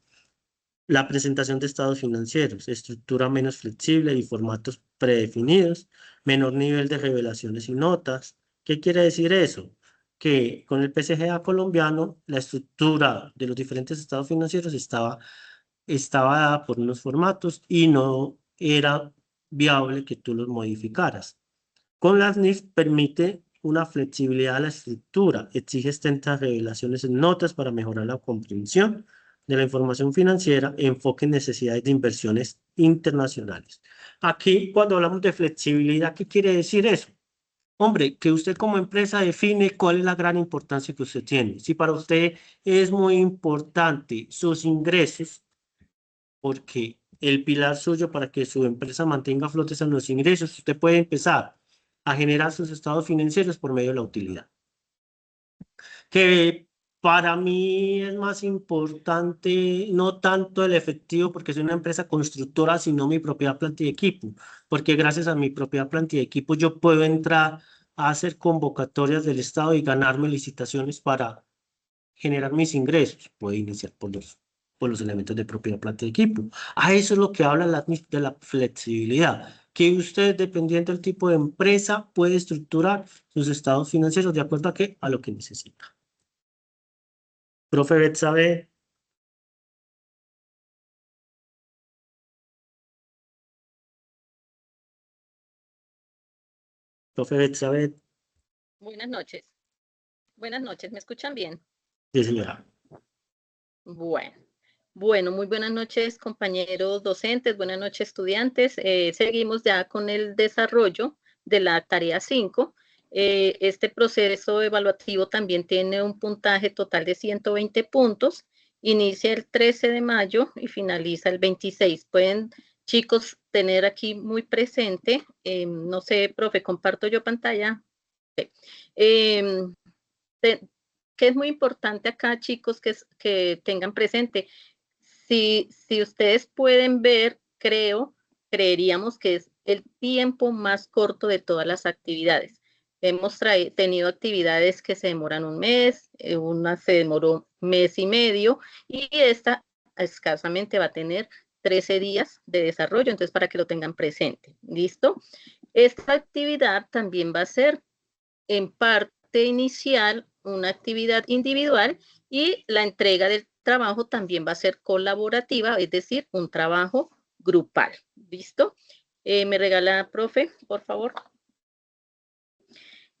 S1: La presentación de estados financieros, estructura menos flexible y formatos predefinidos, menor nivel de revelaciones y notas. ¿Qué quiere decir eso? Que con el PCGA colombiano, la estructura de los diferentes estados financieros estaba dada por unos formatos y no era viable que tú los modificaras. Con las NIF permite una flexibilidad a la estructura, exige extensas revelaciones en notas para mejorar la comprensión de la información financiera, enfoque en necesidades de inversiones internacionales. Aquí, cuando hablamos de flexibilidad, ¿qué quiere decir eso? Hombre, que usted como empresa define cuál es la gran importancia que usted tiene. Si para usted es muy importante sus ingresos, porque el pilar suyo para que su empresa mantenga a flote son los ingresos, usted puede empezar a generar sus estados financieros por medio de la utilidad. Que para mí es más importante, no tanto el efectivo, porque soy una empresa constructora, sino mi propia planta y equipo, porque gracias a mi propia planta y equipo yo puedo entrar a hacer convocatorias del Estado y ganarme licitaciones para generar mis ingresos. Puedo iniciar por los elementos de propiedad, planta y equipo. A eso es lo que habla de la flexibilidad, que usted, dependiendo del tipo de empresa, puede estructurar sus estados financieros de acuerdo a qué, a lo que necesita. Profe Betsabe. Profe Betsabe.
S5: Buenas noches. Buenas noches, ¿me escuchan bien?
S1: Sí, señora.
S5: Bueno, muy buenas noches, compañeros docentes, buenas noches, estudiantes. Seguimos ya con el desarrollo de la tarea 5. Este proceso evaluativo también tiene un puntaje total de 120 puntos. Inicia el 13 de mayo y finaliza el 26. Pueden, chicos, tener aquí muy presente, no sé, profe, comparto yo pantalla. Okay. Que es muy importante acá, chicos, que tengan presente. Si ustedes pueden ver, creeríamos que es el tiempo más corto de todas las actividades. Hemos tenido actividades que se demoran un mes, una se demoró mes y medio, y esta escasamente va a tener 13 días de desarrollo, entonces para que lo tengan presente. ¿Listo? Esta actividad también va a ser en parte inicial una actividad individual y la entrega del trabajo también va a ser colaborativa, es decir, un trabajo grupal. ¿Listo? ¿Me regala, profe, por favor?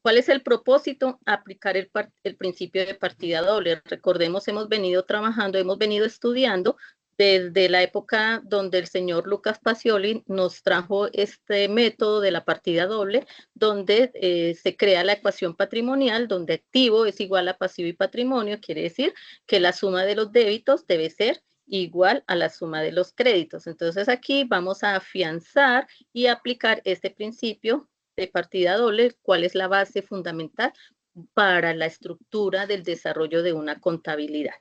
S5: ¿Cuál es el propósito? Aplicar el principio de partida doble. Recordemos, hemos venido trabajando, hemos venido estudiando desde la época donde el señor Lucas Pacioli nos trajo este método de la partida doble, donde se crea la ecuación patrimonial, donde activo es igual a pasivo y patrimonio, quiere decir que la suma de los débitos debe ser igual a la suma de los créditos. Entonces aquí vamos a afianzar y aplicar este principio de partida doble, cuál es la base fundamental para la estructura del desarrollo de una contabilidad.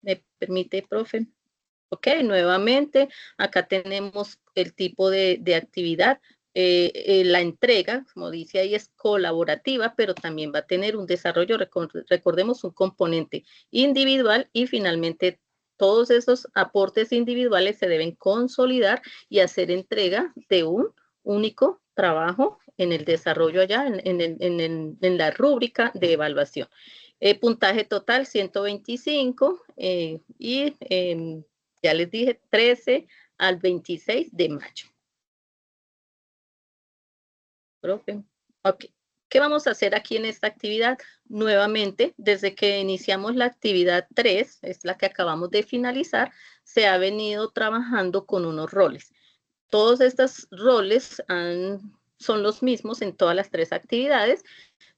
S5: ¿Me permite, profe? Ok, nuevamente, acá tenemos el tipo de actividad. La entrega, como dice ahí, es colaborativa, pero también va a tener un desarrollo, recordemos, un componente individual y finalmente todos esos aportes individuales se deben consolidar y hacer entrega de un único trabajo en el desarrollo allá, en la rúbrica de evaluación. Puntaje total 125 y ya les dije 13 al 26 de mayo. Profe. Ok. ¿Qué vamos a hacer aquí en esta actividad? Nuevamente, desde que iniciamos la actividad 3, es la que acabamos de finalizar, se ha venido trabajando con unos roles. Todos estos roles son los mismos en todas las 3 actividades.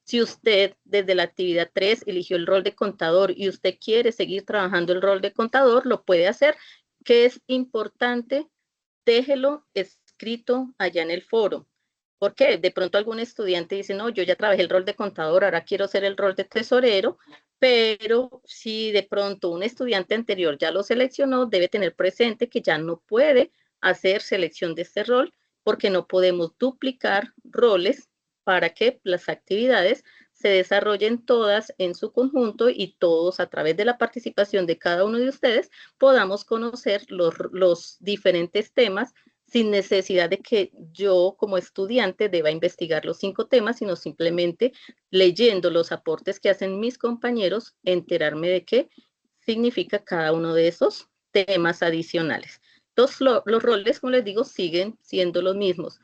S5: Si usted desde la actividad 3 eligió el rol de contador y usted quiere seguir trabajando el rol de contador, lo puede hacer. ¿Qué es importante? Déjelo escrito allá en el foro. ¿Por qué? De pronto algún estudiante dice, no, yo ya trabajé el rol de contador, ahora quiero hacer el rol de tesorero, pero si de pronto un estudiante anterior ya lo seleccionó, debe tener presente que ya no puede hacer selección de este rol porque no podemos duplicar roles para que las actividades se desarrollen todas en su conjunto y todos a través de la participación de cada uno de ustedes podamos conocer los diferentes temas sin necesidad de que yo como estudiante deba investigar los 5 temas, sino simplemente leyendo los aportes que hacen mis compañeros, enterarme de qué significa cada uno de esos temas adicionales. Los roles, como les digo, siguen siendo los mismos.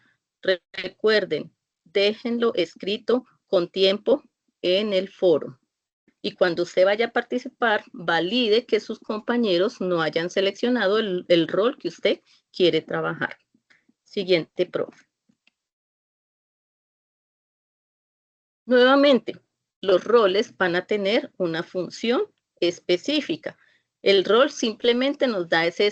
S5: Recuerden, déjenlo escrito con tiempo en el foro. Y cuando usted vaya a participar, valide que sus compañeros no hayan seleccionado el rol que usted quiere trabajar. Siguiente, profe. Nuevamente, los roles van a tener una función específica. El rol simplemente nos da ese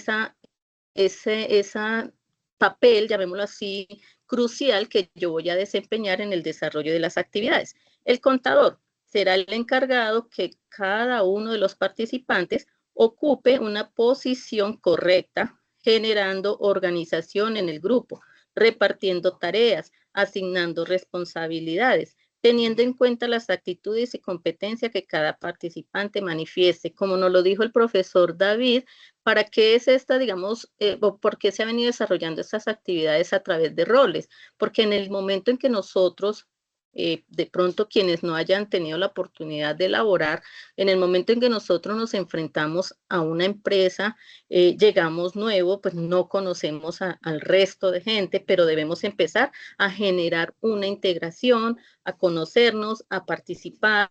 S5: papel, llamémoslo así, crucial que yo voy a desempeñar en el desarrollo de las actividades. El contador será el encargado que cada uno de los participantes ocupe una posición correcta, generando organización en el grupo, repartiendo tareas, asignando responsabilidades, teniendo en cuenta las actitudes y competencias que cada participante manifieste. Como nos lo dijo el profesor David, ¿para qué es esta, digamos, o por qué se han venido desarrollando estas actividades a través de roles? Porque en el momento en que nosotros, de pronto quienes no hayan tenido la oportunidad de elaborar, en el momento en que nosotros nos enfrentamos a una empresa, llegamos nuevo, pues no conocemos al resto de gente, pero debemos empezar a generar una integración, a conocernos, a participar,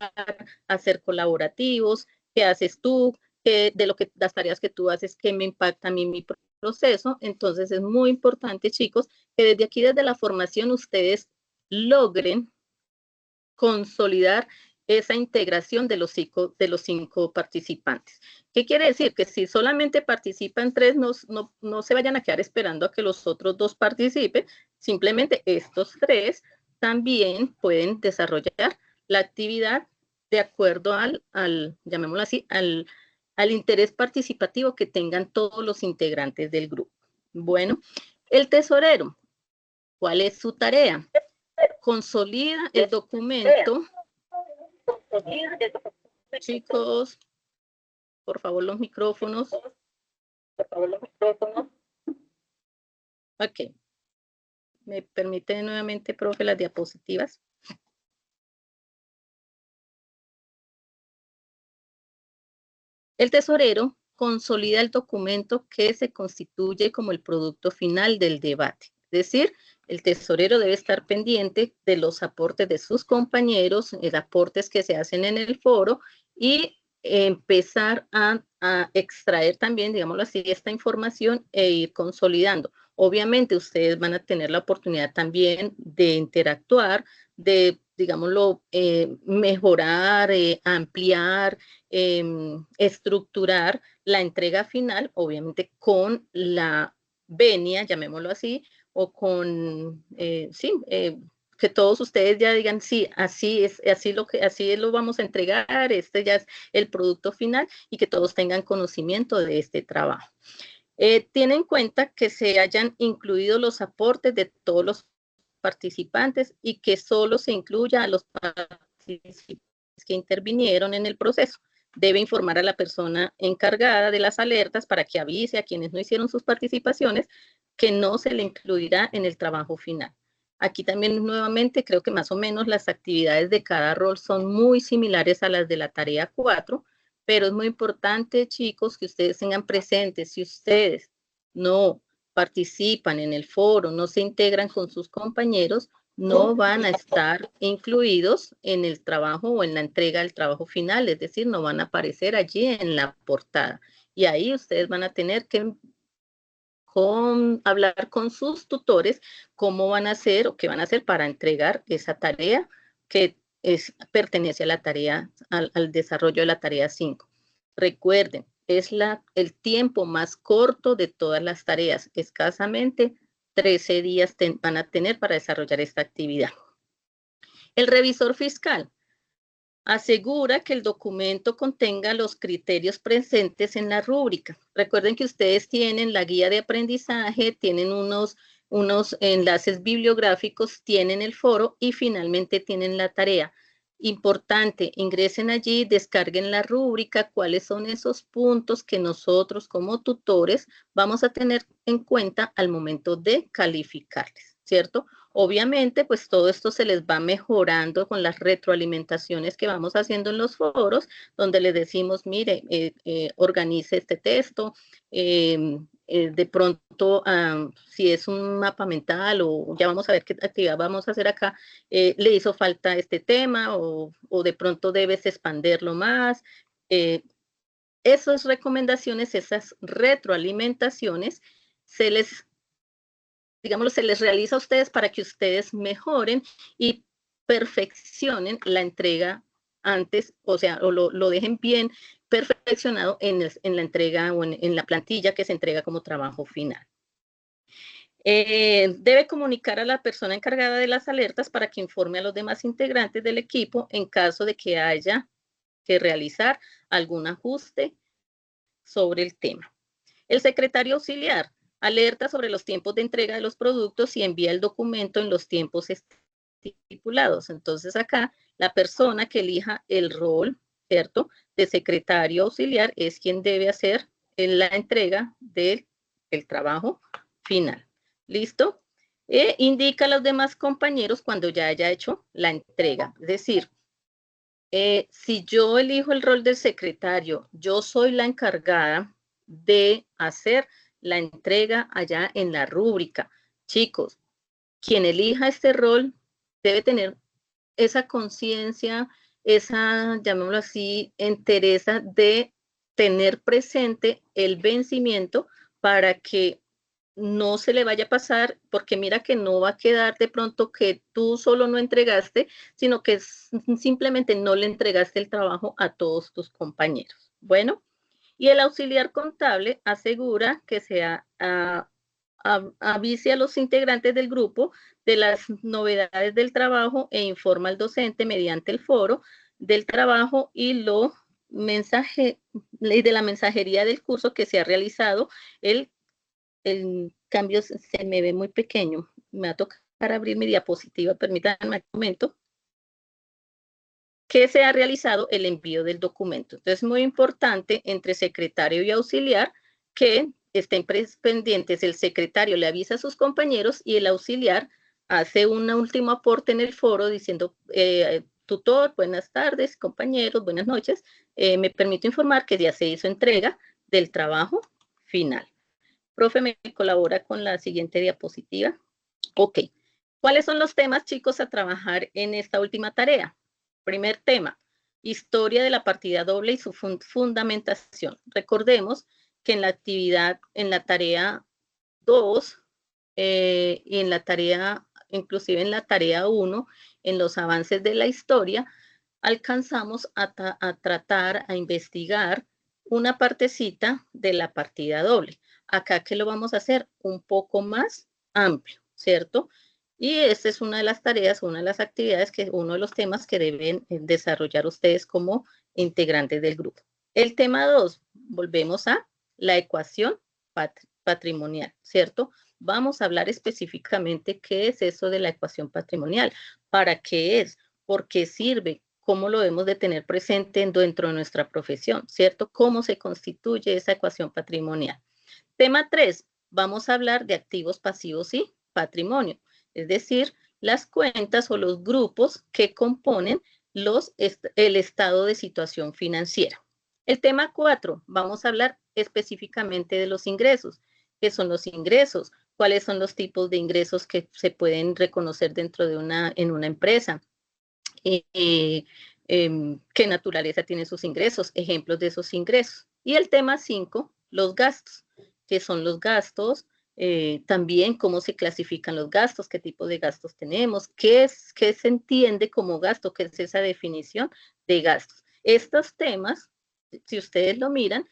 S5: a ser colaborativos. ¿Qué haces tú? De las tareas que tú haces, ¿qué me impacta a mí mi proceso? Entonces es muy importante, chicos, que desde aquí, desde la formación, ustedes logren consolidar esa integración de los 5 participantes. ¿Qué quiere decir? Que si solamente participan 3, no se vayan a quedar esperando a que los otros 2 participen, simplemente estos 3 también pueden desarrollar la actividad de acuerdo llamémoslo así, al interés participativo que tengan todos los integrantes del grupo. Bueno, el tesorero, ¿cuál es su tarea? Consolida el documento. Chicos, por favor, los micrófonos. Ok. ¿Me permite nuevamente, profe, las diapositivas? El tesorero consolida el documento que se constituye como el producto final del debate. Es decir, el tesorero debe estar pendiente de los aportes de sus compañeros, los aportes que se hacen en el foro y empezar a extraer también, digámoslo así, esta información e ir consolidando. Obviamente, ustedes van a tener la oportunidad también de interactuar, de, digámoslo, mejorar, ampliar, estructurar la entrega final, obviamente con la venia, llamémoslo así, o con, que todos ustedes ya digan, sí, así lo vamos a entregar, este ya es el producto final y que todos tengan conocimiento de este trabajo. Tiene en cuenta que se hayan incluido los aportes de todos los participantes y que solo se incluya a los participantes que intervinieron en el proceso. Debe informar a la persona encargada de las alertas para que avise a quienes no hicieron sus participaciones que no se le incluirá en el trabajo final. Aquí también nuevamente creo que más o menos las actividades de cada rol son muy similares a las de la tarea 4, pero es muy importante, chicos, que ustedes tengan presentes, si ustedes no participan en el foro, no se integran con sus compañeros, no van a estar incluidos en el trabajo o en la entrega del trabajo final, es decir, no van a aparecer allí en la portada. Y ahí ustedes van a tener que hablar con sus tutores cómo van a hacer o qué van a hacer para entregar esa tarea que pertenece a la tarea, al desarrollo de la tarea 5. Recuerden, es el tiempo más corto de todas las tareas, escasamente 13 días van a tener para desarrollar esta actividad. El revisor fiscal asegura que el documento contenga los criterios presentes en la rúbrica. Recuerden que ustedes tienen la guía de aprendizaje, tienen unos enlaces bibliográficos, tienen el foro y finalmente tienen la tarea. Importante, ingresen allí, descarguen la rúbrica, cuáles son esos puntos que nosotros como tutores vamos a tener en cuenta al momento de calificarles, ¿cierto? Obviamente, pues todo esto se les va mejorando con las retroalimentaciones que vamos haciendo en los foros, donde les decimos, mire, organice este texto, de pronto, si es un mapa mental o ya vamos a ver qué actividad vamos a hacer acá, le hizo falta este tema o de pronto debes expanderlo más. Esas recomendaciones, esas retroalimentaciones, digámoslo, se les realiza a ustedes para que ustedes mejoren y perfeccionen la entrega antes, o sea, o lo dejen bien perfeccionado en la entrega o en la plantilla que se entrega como trabajo final. Debe comunicar a la persona encargada de las alertas para que informe a los demás integrantes del equipo en caso de que haya que realizar algún ajuste sobre el tema. El secretario auxiliar alerta sobre los tiempos de entrega de los productos y envía el documento en los tiempos estipulados. Entonces acá la persona que elija el rol, ¿cierto?, de secretario auxiliar es quien debe hacer la entrega del trabajo final. ¿Listo? Indica a los demás compañeros cuando ya haya hecho la entrega. Es decir, si yo elijo el rol del secretario, yo soy la encargada de hacer la entrega allá en la rúbrica. Chicos, quien elija este rol debe tener esa conciencia, esa, llamémoslo así, entereza de tener presente el vencimiento para que no se le vaya a pasar, porque mira que no va a quedar de pronto que tú solo no entregaste, sino que simplemente no le entregaste el trabajo a todos tus compañeros. Bueno, y el auxiliar contable asegura que avise a los integrantes del grupo de las novedades del trabajo e informa al docente mediante el foro del trabajo y de la mensajería del curso que se ha realizado. El cambio se me ve muy pequeño. Me va a tocar abrir mi diapositiva, permítanme un momento. Que se ha realizado el envío del documento. Entonces, es muy importante entre secretario y auxiliar que estén pendientes. El secretario le avisa a sus compañeros y el auxiliar hace un último aporte en el foro diciendo, tutor, buenas tardes, compañeros, buenas noches. Me permito informar que ya se hizo entrega del trabajo final. Profe, ¿me colabora con la siguiente diapositiva? Ok. ¿Cuáles son los temas, chicos, a trabajar en esta última tarea? Primer tema, historia de la partida doble y su fundamentación. Recordemos que en la actividad, en la tarea 2 y en la tarea, inclusive en la tarea 1, en los avances de la historia, alcanzamos a tratar, a investigar una partecita de la partida doble. Acá, ¿qué lo vamos a hacer? Un poco más amplio, ¿cierto? Y esta es una de las tareas, una de las actividades, uno de los temas que deben desarrollar ustedes como integrantes del grupo. El tema 2, volvemos a la ecuación patrimonial, ¿cierto? Vamos a hablar específicamente qué es eso de la ecuación patrimonial, para qué es, por qué sirve, cómo lo debemos de tener presente dentro de nuestra profesión, ¿cierto? Cómo se constituye esa ecuación patrimonial. Tema 3, vamos a hablar de activos pasivos y patrimonio. Es decir, las cuentas o los grupos que componen el estado de situación financiera. El tema 4, vamos a hablar específicamente de los ingresos. ¿Qué son los ingresos? ¿Cuáles son los tipos de ingresos que se pueden reconocer en una empresa? ¿Qué naturaleza tienen sus ingresos? Ejemplos de esos ingresos. Y el tema 5, los gastos. ¿Qué son los gastos? También cómo se clasifican los gastos, qué tipo de gastos tenemos, qué se entiende como gasto, qué es esa definición de gastos. Estos temas, si ustedes lo miran,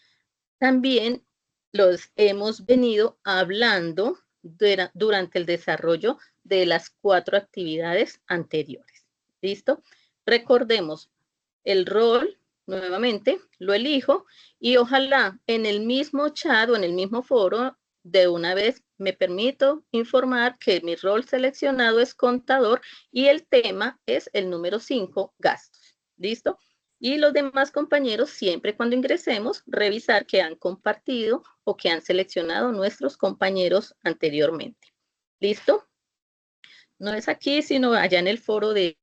S5: también los hemos venido hablando durante el desarrollo de las 4 actividades anteriores. ¿Listo? Recordemos, el rol, nuevamente, lo elijo y ojalá en el mismo chat o en el mismo foro de una vez me permito informar que mi rol seleccionado es contador y el tema es el número 5, gastos. ¿Listo? Y los demás compañeros, siempre cuando ingresemos, revisar que han compartido o que han seleccionado nuestros compañeros anteriormente. ¿Listo? No es aquí, sino allá en el foro de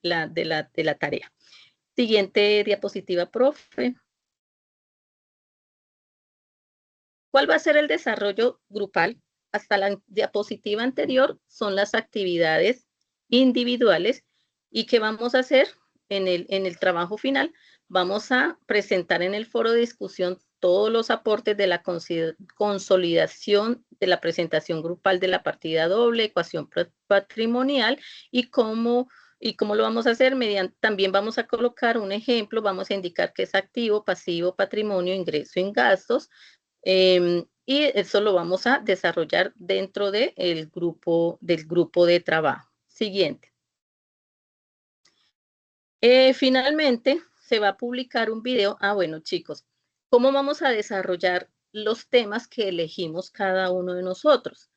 S5: la tarea. Siguiente diapositiva, profe. ¿Cuál va a ser el desarrollo grupal? Hasta la diapositiva anterior son las actividades individuales y ¿qué vamos a hacer en el trabajo final? Vamos a presentar en el foro de discusión todos los aportes de la consolidación de la presentación grupal de la partida doble, ecuación patrimonial y cómo lo vamos a hacer. También vamos a colocar un ejemplo, vamos a indicar qué es activo, pasivo, patrimonio, ingreso y gastos. Y eso lo vamos a desarrollar dentro del grupo de trabajo. Siguiente. Finalmente, se va a publicar un video. Bueno, chicos, ¿cómo vamos a desarrollar los temas que elegimos cada uno de nosotros?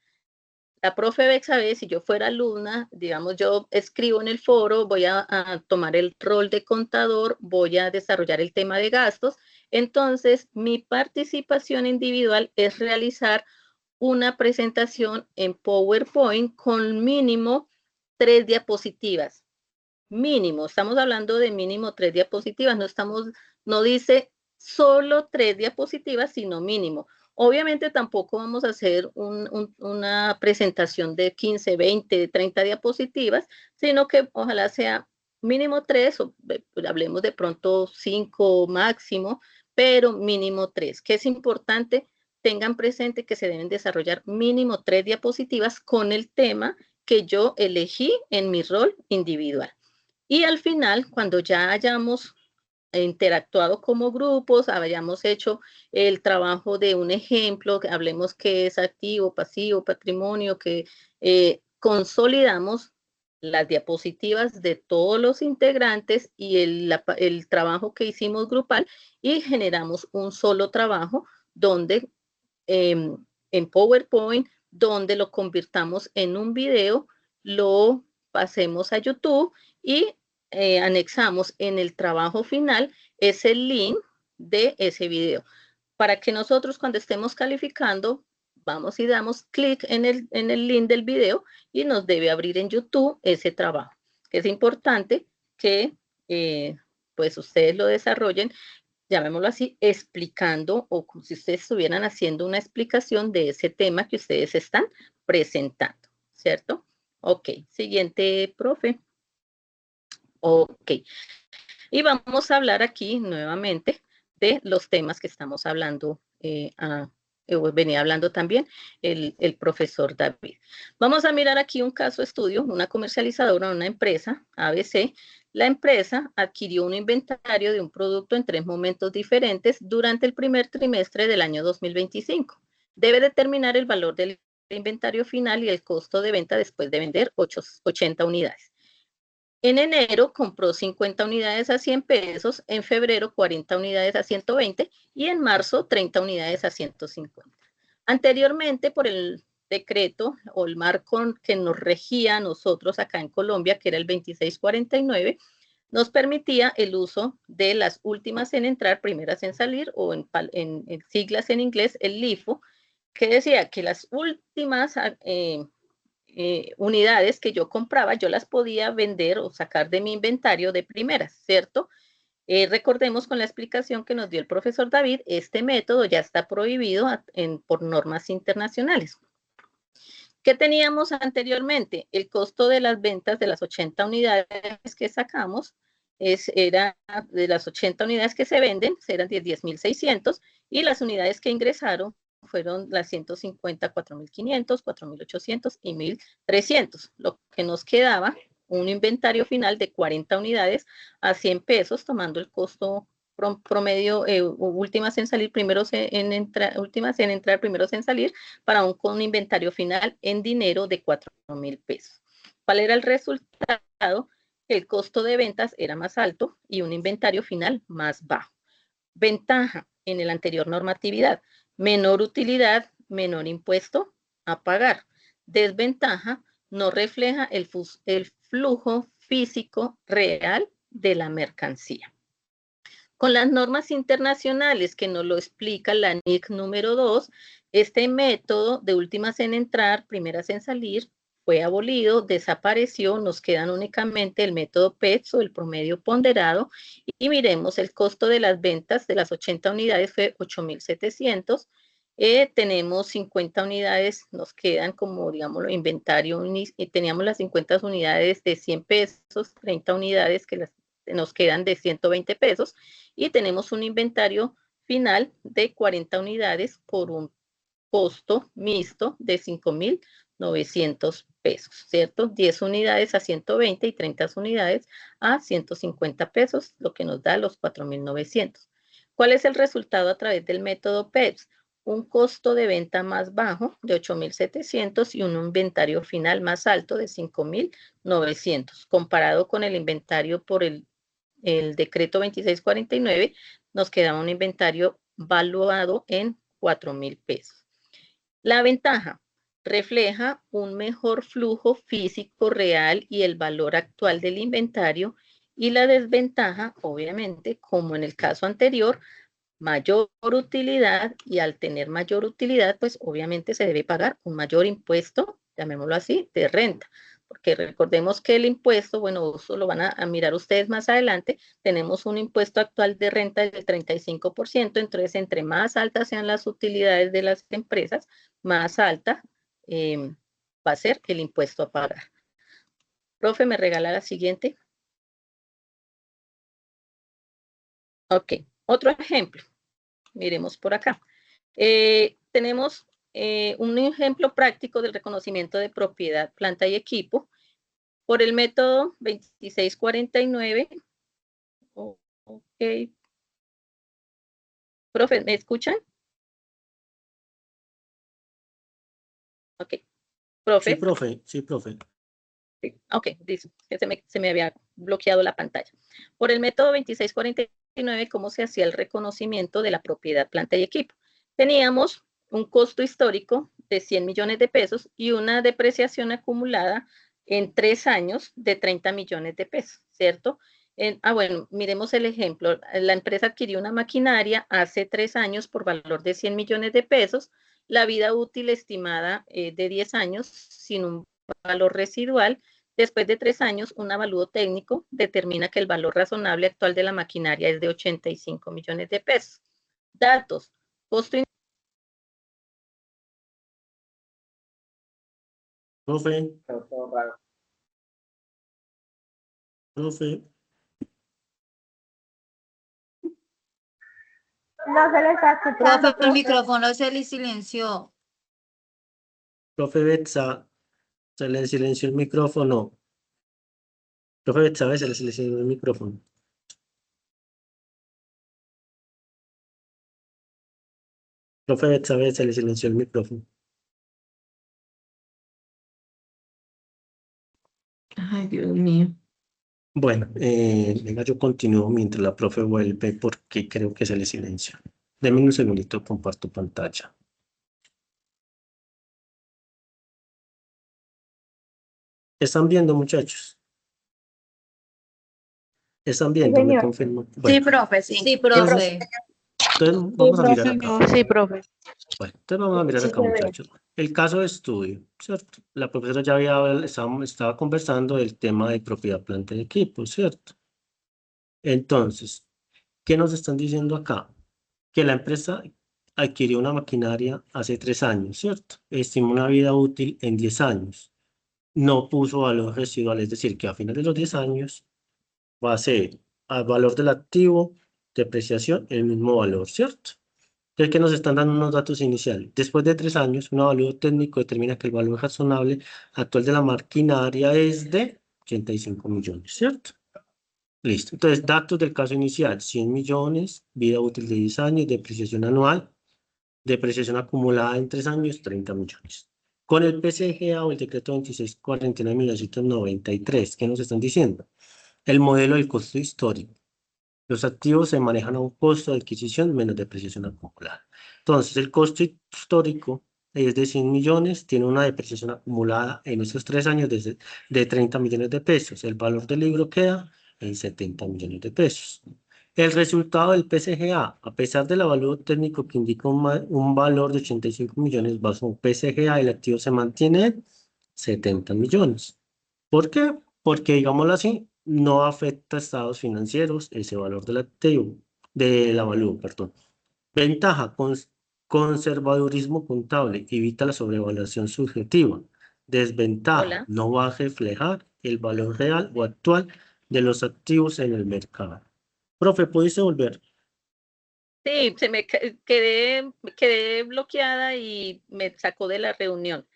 S5: La profe Beck sabe, si yo fuera alumna, digamos, yo escribo en el foro, voy a tomar el rol de contador, voy a desarrollar el tema de gastos. Entonces, mi participación individual es realizar una presentación en PowerPoint con mínimo 3 diapositivas. Mínimo, estamos hablando de mínimo 3 diapositivas, no dice solo 3 diapositivas, sino mínimo. Obviamente tampoco vamos a hacer una presentación de 15, 20, 30 diapositivas, sino que ojalá sea mínimo 3, o hablemos de pronto 5 máximo, pero mínimo 3. Que es importante, tengan presente que se deben desarrollar mínimo 3 diapositivas con el tema que yo elegí en mi rol individual. Y al final, cuando ya hayamos interactuado como grupos, hayamos hecho el trabajo de un ejemplo, que hablemos qué es activo, pasivo, patrimonio, que consolidamos las diapositivas de todos los integrantes y el trabajo que hicimos grupal y generamos un solo trabajo donde en PowerPoint, donde lo convirtamos en un video, lo pasemos a YouTube y anexamos en el trabajo final ese link de ese video. Para que nosotros cuando estemos calificando, vamos y damos clic en el link del video y nos debe abrir en YouTube ese trabajo. Es importante que pues ustedes lo desarrollen, llamémoslo así, explicando o como si ustedes estuvieran haciendo una explicación de ese tema que ustedes están presentando, ¿cierto? Ok, siguiente, profe. Ok, y vamos a hablar aquí nuevamente de los temas que estamos hablando, venía hablando también el profesor David. Vamos a mirar aquí un caso estudio, una comercializadora, una empresa, ABC. La empresa adquirió un inventario de un producto en 3 momentos diferentes durante el primer trimestre del año 2025. Debe determinar el valor del inventario final y el costo de venta después de vender 80 unidades. En enero compró 50 unidades a 100 pesos, en febrero 40 unidades a 120 y en marzo 30 unidades a 150. Anteriormente, por el decreto o el marco que nos regía a nosotros acá en Colombia, que era el 2649, nos permitía el uso de las últimas en entrar, primeras en salir, o en siglas en inglés, el LIFO, que decía que las últimas unidades que yo compraba, yo las podía vender o sacar de mi inventario de primeras, ¿cierto? Recordemos con la explicación que nos dio el profesor David, este método ya está prohibido por normas internacionales. ¿Qué teníamos anteriormente? El costo de las ventas de las 80 unidades que sacamos era de las 80 unidades que se venden, eran 10.600 y las unidades que ingresaron fueron las 150, 4.500, 4.800 y 1.300, lo que nos quedaba un inventario final de 40 unidades a 100 pesos, tomando el costo promedio, últimas en salir, últimas en entrar, primeros en salir, para con un inventario final en dinero de 4.000 pesos. ¿Cuál era el resultado? El costo de ventas era más alto y un inventario final más bajo. Ventaja en la anterior normatividad, menor utilidad menor impuesto a pagar. Desventaja, no refleja el flujo físico real de la mercancía. Con las normas internacionales que nos lo explica la NIC número 2, este método de últimas en entrar, primeras en salir, fue abolido, desapareció, nos quedan únicamente el método PETS o el promedio ponderado, y miremos el costo de las ventas de las 80 unidades fue 8.700, tenemos 50 unidades, nos quedan como, digamos, inventario, y teníamos las 50 unidades de 100 pesos, 30 unidades que nos quedan de 120 pesos, y tenemos un inventario final de 40 unidades por un costo mixto de 5.900 pesos, ¿cierto? 10 unidades a 120 y 30 unidades a 150 pesos, lo que nos da los 4.900. ¿Cuál es el resultado a través del método PEPS? Un costo de venta más bajo de 8.700 y un inventario final más alto de 5.900. Comparado con el inventario por el decreto 2649, nos queda un inventario valuado en 4.000 pesos. La ventaja refleja un mejor flujo físico real y el valor actual del inventario, y la desventaja, obviamente, como en el caso anterior, mayor utilidad, y al tener mayor utilidad, pues obviamente se debe pagar un mayor impuesto, llamémoslo así, de renta, porque recordemos que el impuesto, bueno, eso lo van a mirar ustedes más adelante, tenemos un impuesto actual de renta del 35%, entonces entre más altas sean las utilidades de las empresas, más alta va a ser el impuesto a pagar. Profe, ¿me regala la siguiente? Ok, otro ejemplo. Miremos por acá. Tenemos un ejemplo práctico del reconocimiento de propiedad, planta y equipo por el método 2649. Ok. Profe, ¿me escuchan? Ok. Profe.
S1: Sí, profe, sí, profe.
S5: Ok, dice que se me había bloqueado la pantalla. Por el método 2649, ¿cómo se hacía el reconocimiento de la propiedad, planta y equipo? Teníamos un costo histórico de 100 millones de pesos y una depreciación acumulada en 3 años de 30 millones de pesos, ¿cierto? Bueno, miremos el ejemplo. La empresa adquirió una maquinaria hace 3 años por valor de 100 millones de pesos, la vida útil estimada de 10 años sin un valor residual. Después de 3 años, un avalúo técnico determina que el valor razonable actual de la maquinaria es de 85 millones de pesos. Datos. Costo.
S1: Profe, profe,
S4: No se le está escuchando.
S6: Profe, el micrófono se le silenció.
S1: profe Betsa, se le silenció el micrófono. Profe Betsa, se le silenció el micrófono. Profe Betsa, se le silenció el micrófono.
S3: Ay, Dios mío.
S1: Bueno, venga, yo continúo mientras la profe vuelve porque creo que se le silenció. Deme un segundito, comparto pantalla. ¿Están viendo, muchachos? ¿Están viendo? Me confirman.
S6: Sí,
S1: Bueno,
S6: profe, sí. Sí, profe.
S1: entonces vamos a mirar acá.
S4: Sí, profe.
S1: Bueno, entonces vamos a mirar acá, muchachos. El caso de estudio, ¿cierto? La profesora ya estaba conversando del tema de propiedad, planta y equipo, ¿cierto? Entonces, ¿qué nos están diciendo acá? Que la empresa adquirió una maquinaria hace 3 años, ¿cierto? Estimó una vida útil en 10 años. No puso valor residual, es decir, que a final de los 10 años va a ser al valor del activo, depreciación, el mismo valor, ¿cierto? Entonces, que nos están dando unos datos iniciales. Después de 3 años, un avalúo técnico determina que el valor razonable actual de la maquinaria es de 85 millones, ¿cierto? Listo. Entonces, datos del caso inicial, 100 millones, vida útil de 10 años, depreciación anual, depreciación acumulada en 3 años, 30 millones. Con el PCGA o el decreto 2649/1993, ¿qué nos están diciendo? El modelo del costo histórico. Los activos se manejan a un costo de adquisición menos depreciación acumulada. Entonces, el costo histórico es de 100 millones, tiene una depreciación acumulada en esos 3 años de 30 millones de pesos. El valor del libro queda en 70 millones de pesos. El resultado del PCGA, a pesar del avalúo técnico que indica un valor de 85 millones bajo PCGA, el activo se mantiene en 70 millones. ¿Por qué? Porque, digámoslo así, no afecta a estados financieros ese valor del activo, del avalúo, perdón. Ventaja, conservadurismo contable, evita la sobrevaluación subjetiva. Desventaja,
S5: Hola.
S1: no va a reflejar el valor real o actual de los activos en el mercado. Profe, ¿puedes volver?
S5: Sí, quedé bloqueada y me sacó de la reunión.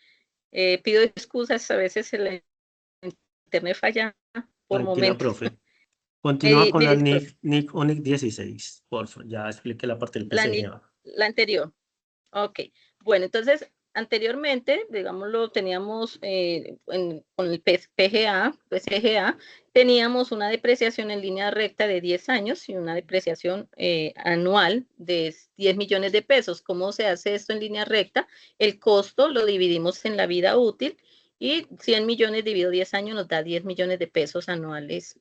S5: Pido excusas, a veces el internet falla por
S1: Tranquila,
S5: momentos.
S1: profe. Continúa con la
S5: Disculpe,
S1: NIC ONIC 16, por favor. Ya expliqué la parte del PCGA.
S5: la anterior. Ok, bueno, entonces anteriormente, digámoslo, teníamos con el PCGA, teníamos una depreciación en línea recta de 10 años y una depreciación anual de 10 millones de pesos. ¿Cómo se hace esto en línea recta? El costo lo dividimos en la vida útil y 100 millones dividido 10 años nos da 10 millones de pesos anuales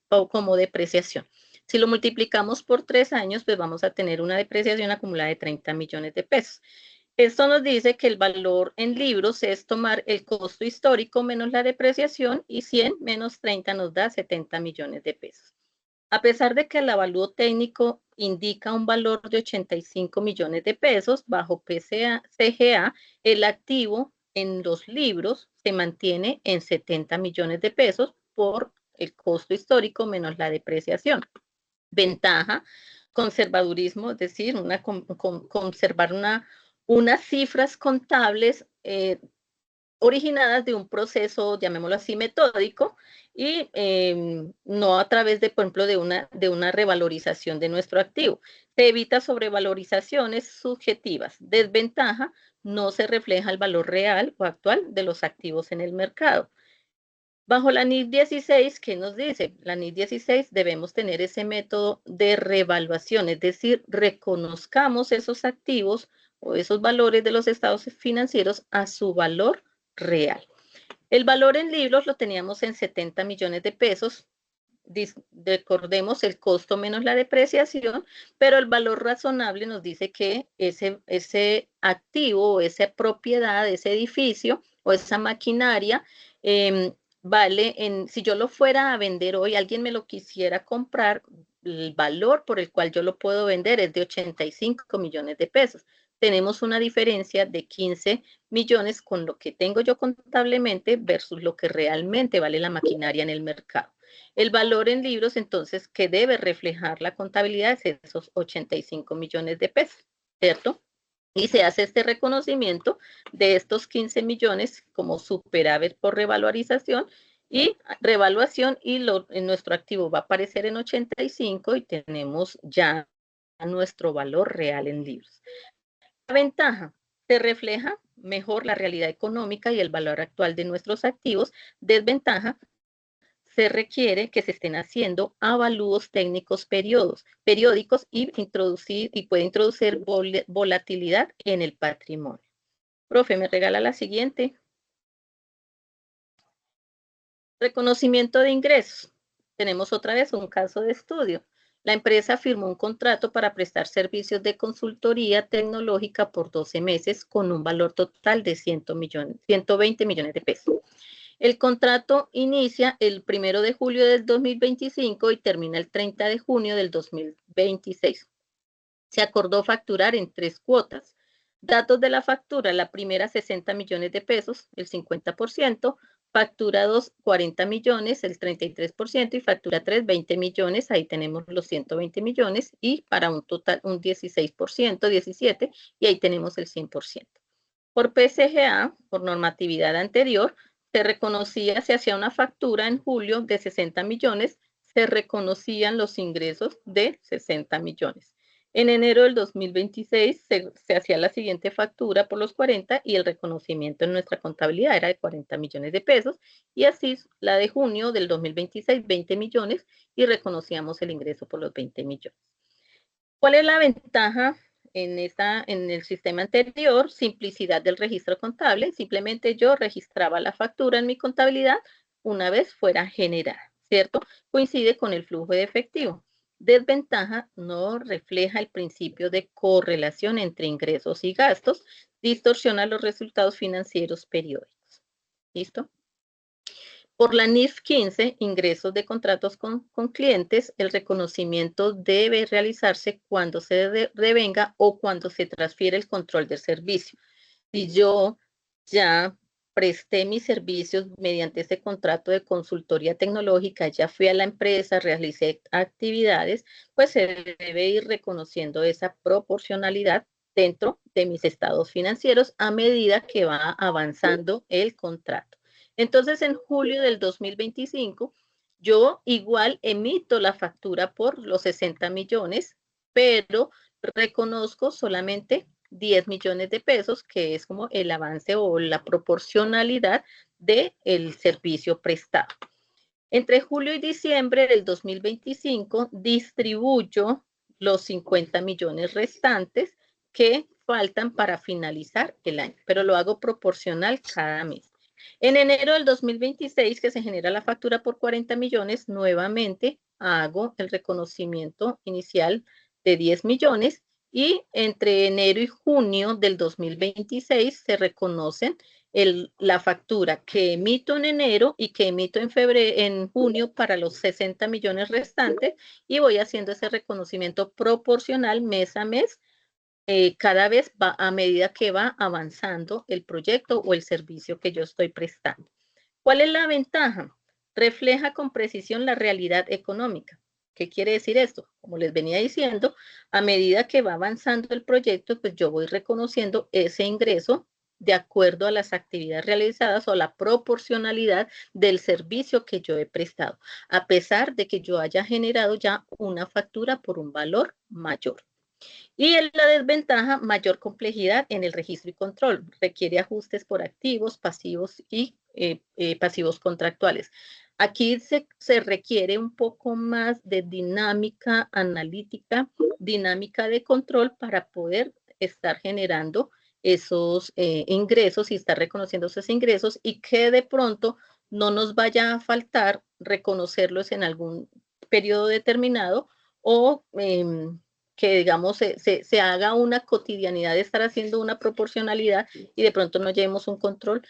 S5: como depreciación. Si lo multiplicamos por 3 años, pues vamos a tener una depreciación acumulada de 30 millones de pesos. Esto nos dice que el valor en libros es tomar el costo histórico menos la depreciación y 100 menos 30 nos da 70 millones de pesos. A pesar de que el avalúo técnico indica un valor de 85 millones de pesos bajo PCGA, el activo en los libros se mantiene en 70 millones de pesos por el costo histórico menos la depreciación. Ventaja, conservadurismo, es decir, conservar unas cifras contables originadas de un proceso, llamémoslo así, metódico, y no a través de, por ejemplo, de una revalorización de nuestro activo. Se evita sobrevalorizaciones subjetivas. Desventaja, no se refleja el valor real o actual de los activos en el mercado. Bajo la NIC 16, ¿qué nos dice? La NIC 16 debemos tener ese método de revaluación, es decir, reconozcamos esos activos o esos valores de los estados financieros a su valor real. El valor en libros lo teníamos en 70 millones de pesos. Recordemos el costo menos la depreciación, pero el valor razonable nos dice que ese activo, esa propiedad, ese edificio o esa maquinaria vale, si yo lo fuera a vender hoy, alguien me lo quisiera comprar, el valor por el cual yo lo puedo vender es de 85 millones de pesos. Tenemos una diferencia de 15 millones con lo que tengo yo contablemente versus lo que realmente vale la maquinaria en el mercado. El valor en libros, entonces, que debe reflejar la contabilidad es esos 85 millones de pesos, ¿cierto? Y se hace este reconocimiento de estos 15 millones como superávit por revalorización y revaluación y en nuestro activo va a aparecer en 85 y tenemos ya nuestro valor real en libros. La ventaja, se refleja mejor la realidad económica y el valor actual de nuestros activos. Desventaja, se requiere que se estén haciendo avalúos técnicos periódicos y puede introducir volatilidad en el patrimonio. Profe, me regala la siguiente. Reconocimiento de ingresos. Tenemos otra vez un caso de estudio. La empresa firmó un contrato para prestar servicios de consultoría tecnológica por 12 meses con un valor total de 120 millones de pesos. El contrato inicia el 1 de julio del 2025 y termina el 30 de junio del 2026. Se acordó facturar en 3 cuotas. Datos de la factura, la primera 60 millones de pesos, el 50%, factura 2, 40 millones, el 33%, y factura 3, 20 millones, ahí tenemos los 120 millones, y para un total, un 16%, 17%, y ahí tenemos el 100%. Por PCGA, por normatividad anterior, se hacía una factura en julio de 60 millones, se reconocían los ingresos de 60 millones. En enero del 2026 se hacía la siguiente factura por los 40 y el reconocimiento en nuestra contabilidad era de 40 millones de pesos y así la de junio del 2026, 20 millones y reconocíamos el ingreso por los 20 millones. ¿Cuál es la ventaja en el sistema anterior, simplicidad del registro contable. Simplemente yo registraba la factura en mi contabilidad una vez fuera generada, ¿cierto? Coincide con el flujo de efectivo. Desventaja, no refleja el principio de correlación entre ingresos y gastos, distorsiona los resultados financieros periódicos. ¿Listo? Por la NIF 15, ingresos de contratos con clientes, el reconocimiento debe realizarse cuando se devenga o cuando se transfiere el control del servicio. Si yo ya presté mis servicios mediante este contrato de consultoría tecnológica, ya fui a la empresa, realicé actividades, pues se debe ir reconociendo esa proporcionalidad dentro de mis estados financieros a medida que va avanzando el contrato. Entonces, en julio del 2025, yo igual emito la factura por los 60 millones, pero reconozco solamente 10 millones de pesos, que es como el avance o la proporcionalidad del servicio prestado. Entre julio y diciembre del 2025, distribuyo los 50 millones restantes que faltan para finalizar el año, pero lo hago proporcional cada mes. En enero del 2026, que se genera la factura por 40 millones, nuevamente hago el reconocimiento inicial de 10 millones y entre enero y junio del 2026 se reconocen la factura que emito en enero y que emito en junio para los 60 millones restantes y voy haciendo ese reconocimiento proporcional mes a mes. Cada vez va a medida que va avanzando el proyecto o el servicio que yo estoy prestando. ¿Cuál es la ventaja? Refleja con precisión la realidad económica. ¿Qué quiere decir esto? Como les venía diciendo, a medida que va avanzando el proyecto, pues yo voy reconociendo ese ingreso de acuerdo a las actividades realizadas o la proporcionalidad del servicio que yo he prestado, a pesar de que yo haya generado ya una factura por un valor mayor. Y en la desventaja, mayor complejidad en el registro y control. Requiere ajustes por activos, pasivos y pasivos contractuales. Aquí se requiere un poco más de dinámica analítica, dinámica de control para poder estar generando esos ingresos y estar reconociendo esos ingresos y que de pronto no nos vaya a faltar reconocerlos en algún periodo determinado o que digamos se haga una cotidianidad de estar haciendo una proporcionalidad y de pronto no llevemos un control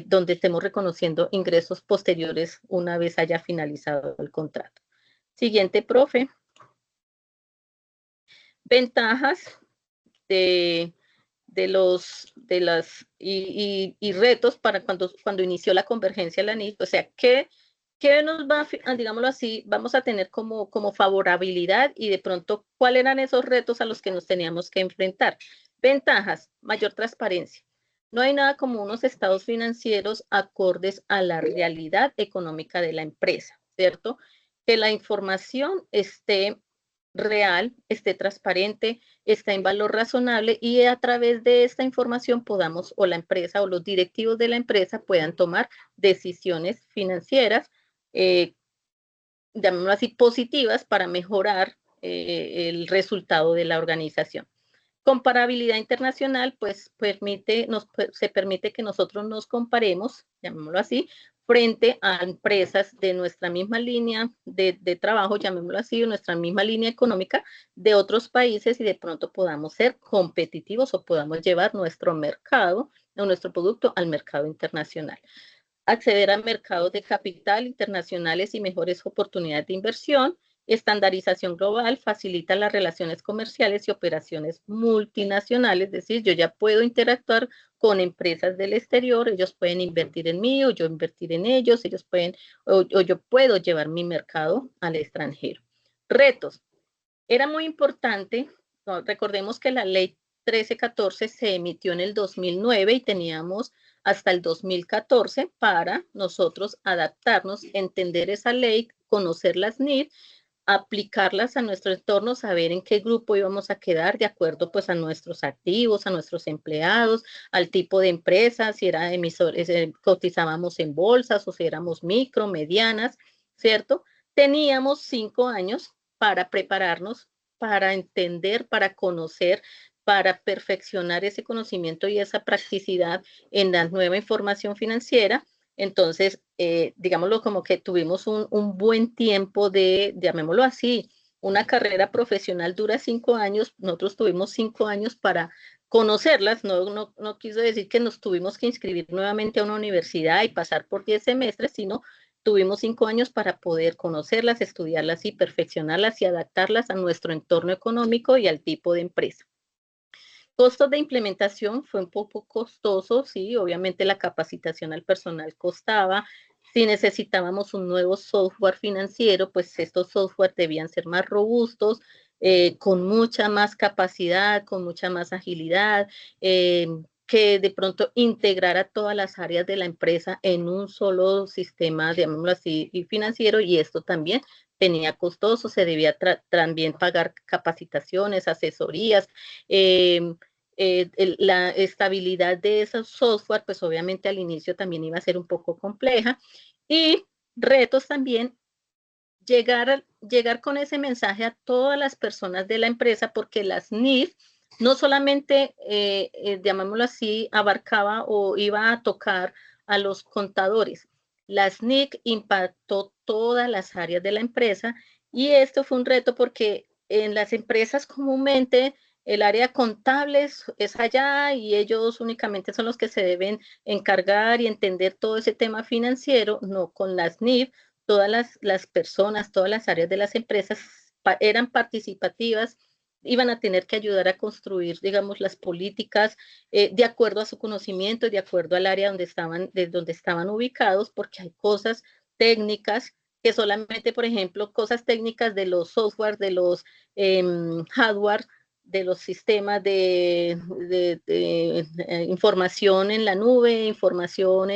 S5: donde estemos reconociendo ingresos posteriores una vez haya finalizado el contrato. Siguiente, profe. Ventajas de las y retos para cuando inició la convergencia de la NIF, o sea, ¿qué nos va, digámoslo así, vamos a tener como favorabilidad y de pronto cuáles eran esos retos a los que nos teníamos que enfrentar? Ventajas, mayor transparencia. No hay nada como unos estados financieros acordes a la realidad económica de la empresa, ¿cierto? Que la información esté real, esté transparente, está en valor razonable y a través de esta información podamos, o la empresa o los directivos de la empresa puedan tomar decisiones financieras, llamémoslo así, positivas para mejorar el resultado de la organización. Comparabilidad internacional, pues se permite que nosotros nos comparemos, llamémoslo así, frente a empresas de nuestra misma línea de trabajo, llamémoslo así, de nuestra misma línea económica de otros países y de pronto podamos ser competitivos o podamos llevar nuestro mercado o nuestro producto al mercado internacional. Acceder a mercados de capital internacionales y mejores oportunidades de inversión. Estandarización global facilita las relaciones comerciales y operaciones multinacionales, es decir, yo ya puedo interactuar con empresas del exterior, ellos pueden invertir en mí o yo invertir en ellos, ellos pueden, o yo puedo llevar mi mercado al extranjero. Retos. Era muy importante, recordemos que la ley 1314 se emitió en el 2009 y teníamos hasta el 2014 para nosotros adaptarnos, entender esa ley, conocer las NIF, aplicarlas a nuestro entorno, saber en qué grupo íbamos a quedar de acuerdo pues a nuestros activos, a nuestros empleados, al tipo de empresa, si era emisores, cotizábamos en bolsas o si éramos micro, medianas, ¿cierto? Teníamos 5 años para prepararnos, para entender, para conocer para perfeccionar ese conocimiento y esa practicidad en la nueva información financiera. Entonces, digámoslo como que tuvimos un buen tiempo llamémoslo así, una carrera profesional dura 5 años, nosotros tuvimos 5 años para conocerlas, no quiso decir que nos tuvimos que inscribir nuevamente a una universidad y pasar por 10 semestres, sino tuvimos 5 años para poder conocerlas, estudiarlas y perfeccionarlas y adaptarlas a nuestro entorno económico y al tipo de empresa. Costos de implementación fue un poco costoso, sí, obviamente la capacitación al personal costaba. Si necesitábamos un nuevo software financiero, pues estos software debían ser más robustos, con mucha más capacidad, con mucha más agilidad, que de pronto integrara todas las áreas de la empresa en un solo sistema, llamémoslo así, financiero, y esto también tenía costoso, se debía también pagar capacitaciones, asesorías, la estabilidad de esos software, pues obviamente al inicio también iba a ser un poco compleja, y retos también llegar con ese mensaje a todas las personas de la empresa, porque las NIF no solamente, llamémoslo así, abarcaba o iba a tocar a los contadores. Las NIC impactó todas las áreas de la empresa, y esto fue un reto porque en las empresas comúnmente el área contable es allá y ellos únicamente son los que se deben encargar y entender todo ese tema financiero. No, con las NIF todas las personas, todas las áreas de las empresas eran participativas, iban a tener que ayudar a construir, digamos, las políticas de acuerdo a su conocimiento, de acuerdo al área de donde estaban ubicados, porque hay cosas técnicas que solamente, por ejemplo, cosas técnicas de los software, de los hardware, de los sistemas de información en la nube, información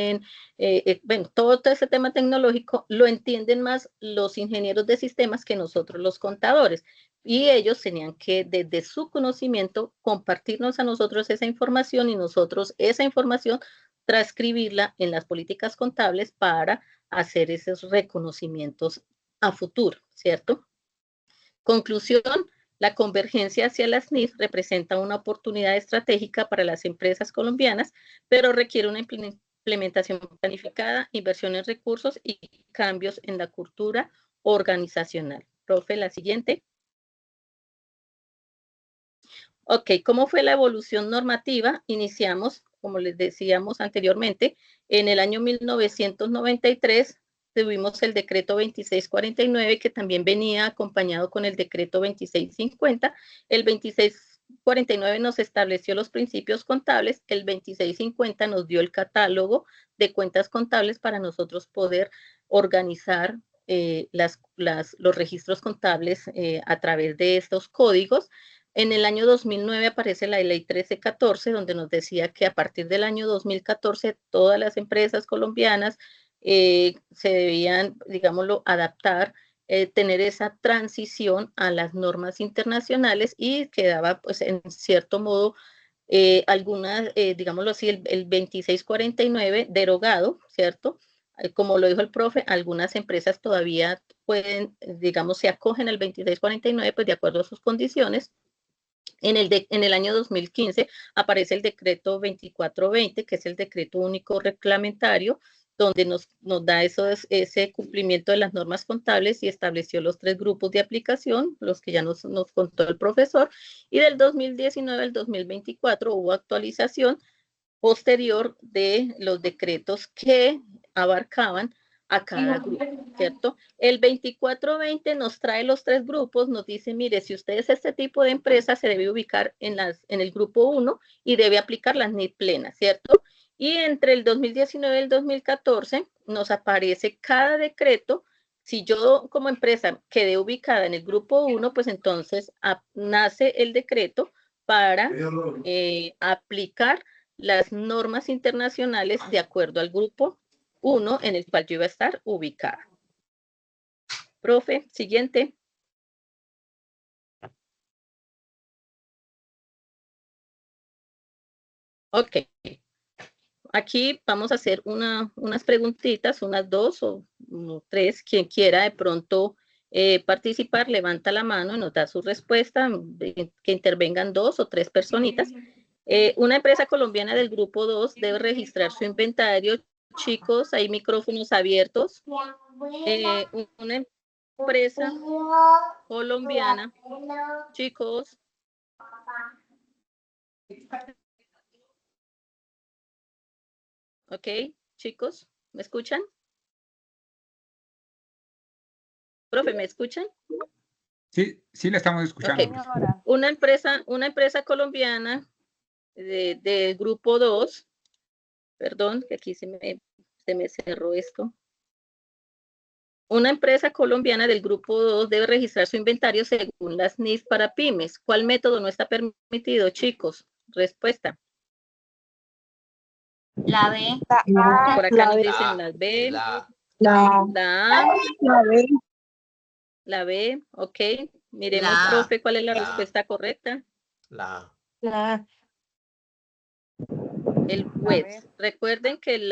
S5: bueno, todo ese tema tecnológico lo entienden más los ingenieros de sistemas que nosotros los contadores. Y ellos tenían que, desde su conocimiento, compartirnos a nosotros esa información y nosotros esa información transcribirla en las políticas contables para hacer esos reconocimientos a futuro, ¿cierto? Conclusión, la convergencia hacia las NIF representa una oportunidad estratégica para las empresas colombianas, pero requiere una implementación planificada, inversión en recursos y cambios en la cultura organizacional. Profe, la siguiente. Ok, ¿cómo fue la evolución normativa? Iniciamos, como les decíamos anteriormente, en el año 1993 tuvimos el decreto 2649, que también venía acompañado con el decreto 2650. El 2649 nos estableció los principios contables, el 2650 nos dio el catálogo de cuentas contables para nosotros poder organizar los registros contables a través de estos códigos. En el año 2009 aparece la ley 1314, donde nos decía que a partir del año 2014 todas las empresas colombianas se debían, digámoslo, adaptar, tener esa transición a las normas internacionales, y quedaba, pues, en cierto modo, algunas, digámoslo así, el 2649 derogado, ¿cierto? Como lo dijo el profe, algunas empresas todavía pueden, digamos, se acogen al 2649, pues de acuerdo a sus condiciones. En el año 2015 aparece el decreto 2420, que es el decreto único reglamentario, donde nos da ese cumplimiento de las normas contables y estableció los 3 grupos de aplicación, los que ya nos contó el profesor, y del 2019 al 2024 hubo actualización posterior de los decretos que abarcaban a cada grupo, ¿cierto? El 2420 nos trae los 3 grupos, nos dice, mire, si usted es este tipo de empresa, se debe ubicar en el grupo 1 y debe aplicar las NIF plenas, ¿cierto? Y entre el 2019 y el 2014 nos aparece cada decreto. Si yo como empresa quedé ubicada en el grupo 1, pues entonces nace el decreto para aplicar las normas internacionales de acuerdo al grupo 1 en el cual yo iba a estar ubicada. Profe, siguiente. Ok. Aquí vamos a hacer unas preguntitas, unas 2 o 3, quien quiera de pronto participar, levanta la mano y nos da su respuesta, que intervengan 2 o 3 personitas. Una empresa colombiana del grupo 2 debe registrar su inventario. Chicos, hay micrófonos abiertos. Una empresa colombiana, chicos. Ok, chicos, ¿me escuchan? Profe, ¿me escuchan?
S7: Sí, sí la estamos escuchando.
S5: Okay. Una empresa colombiana del grupo 2, perdón, que aquí se me cerró esto. Una empresa colombiana del grupo 2 debe registrar su inventario según las NIF para pymes. ¿Cuál método no está permitido, chicos? Respuesta.
S6: La B.
S5: Por acá nos dicen las B, la A, la B, ok. Miremos,
S6: La A.
S5: profe, cuál es la respuesta correcta.
S8: La
S5: El WEBS. Recuerden que el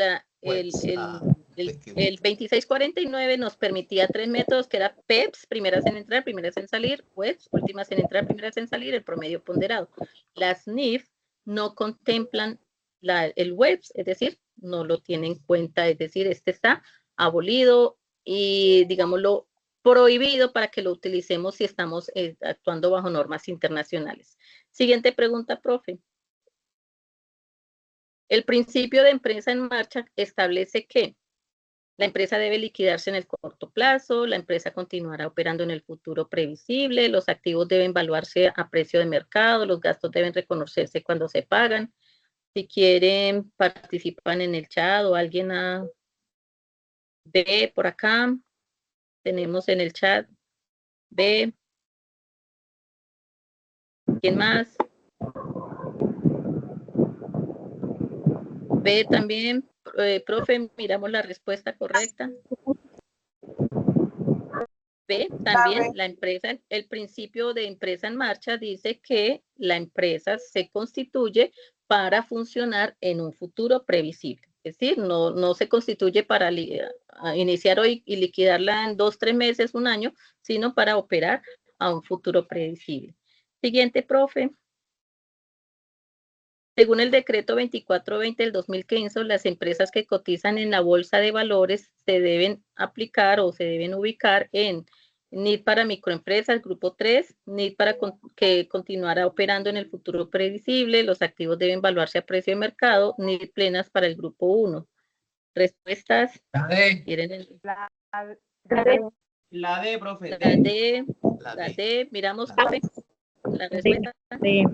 S5: 2649 nos permitía 3 métodos, que era PEPS, primeras en entrar, primeras en salir, WEBS, últimas en entrar, primeras en salir, el promedio ponderado. Las NIF no contemplan el WEBS, es decir, no lo tienen en cuenta, es decir, este está abolido y, digámoslo, prohibido para que lo utilicemos si estamos actuando bajo normas internacionales. Siguiente pregunta, profe. El principio de empresa en marcha establece que la empresa debe liquidarse en el corto plazo, la empresa continuará operando en el futuro previsible, los activos deben valuarse a precio de mercado, los gastos deben reconocerse cuando se pagan. Si quieren, participan en el chat o alguien ve por acá. Tenemos en el chat B. ¿Quién más? B también. Profe, miramos la respuesta correcta. B, también la empresa, el principio de empresa en marcha dice que la empresa se constituye para funcionar en un futuro previsible. Es decir, no se constituye para iniciar hoy y liquidarla en 2, 3 meses, un año, sino para operar a un futuro previsible. Siguiente, profe. Según el decreto 2420 del 2015, las empresas que cotizan en la bolsa de valores se deben aplicar o se deben ubicar en NIF para microempresas, grupo 3, NIF para que continuará operando en el futuro previsible, los activos deben valuarse a precio de mercado, NIF plenas para el grupo 1. Respuestas.
S8: La D.
S9: La D, profe.
S5: La D. Miramos, profe. La respuesta. NIF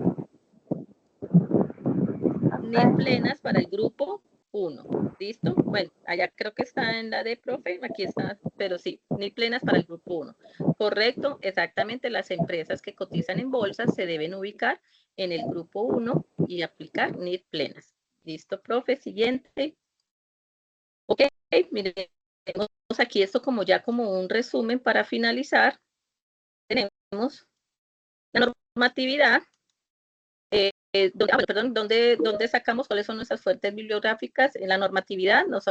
S5: plenas para el grupo 1. ¿Listo? Bueno, allá creo que está en la D, profe. Aquí está, pero sí, NIF plenas para el grupo 1. Correcto, exactamente. Las empresas que cotizan en bolsa se deben ubicar en el grupo 1 y aplicar NIF plenas. ¿Listo, profe? Siguiente. Ok, miremos aquí esto como ya como un resumen para finalizar. Tenemos la normatividad. ¿Dónde sacamos cuáles son nuestras fuentes bibliográficas? En la normatividad nos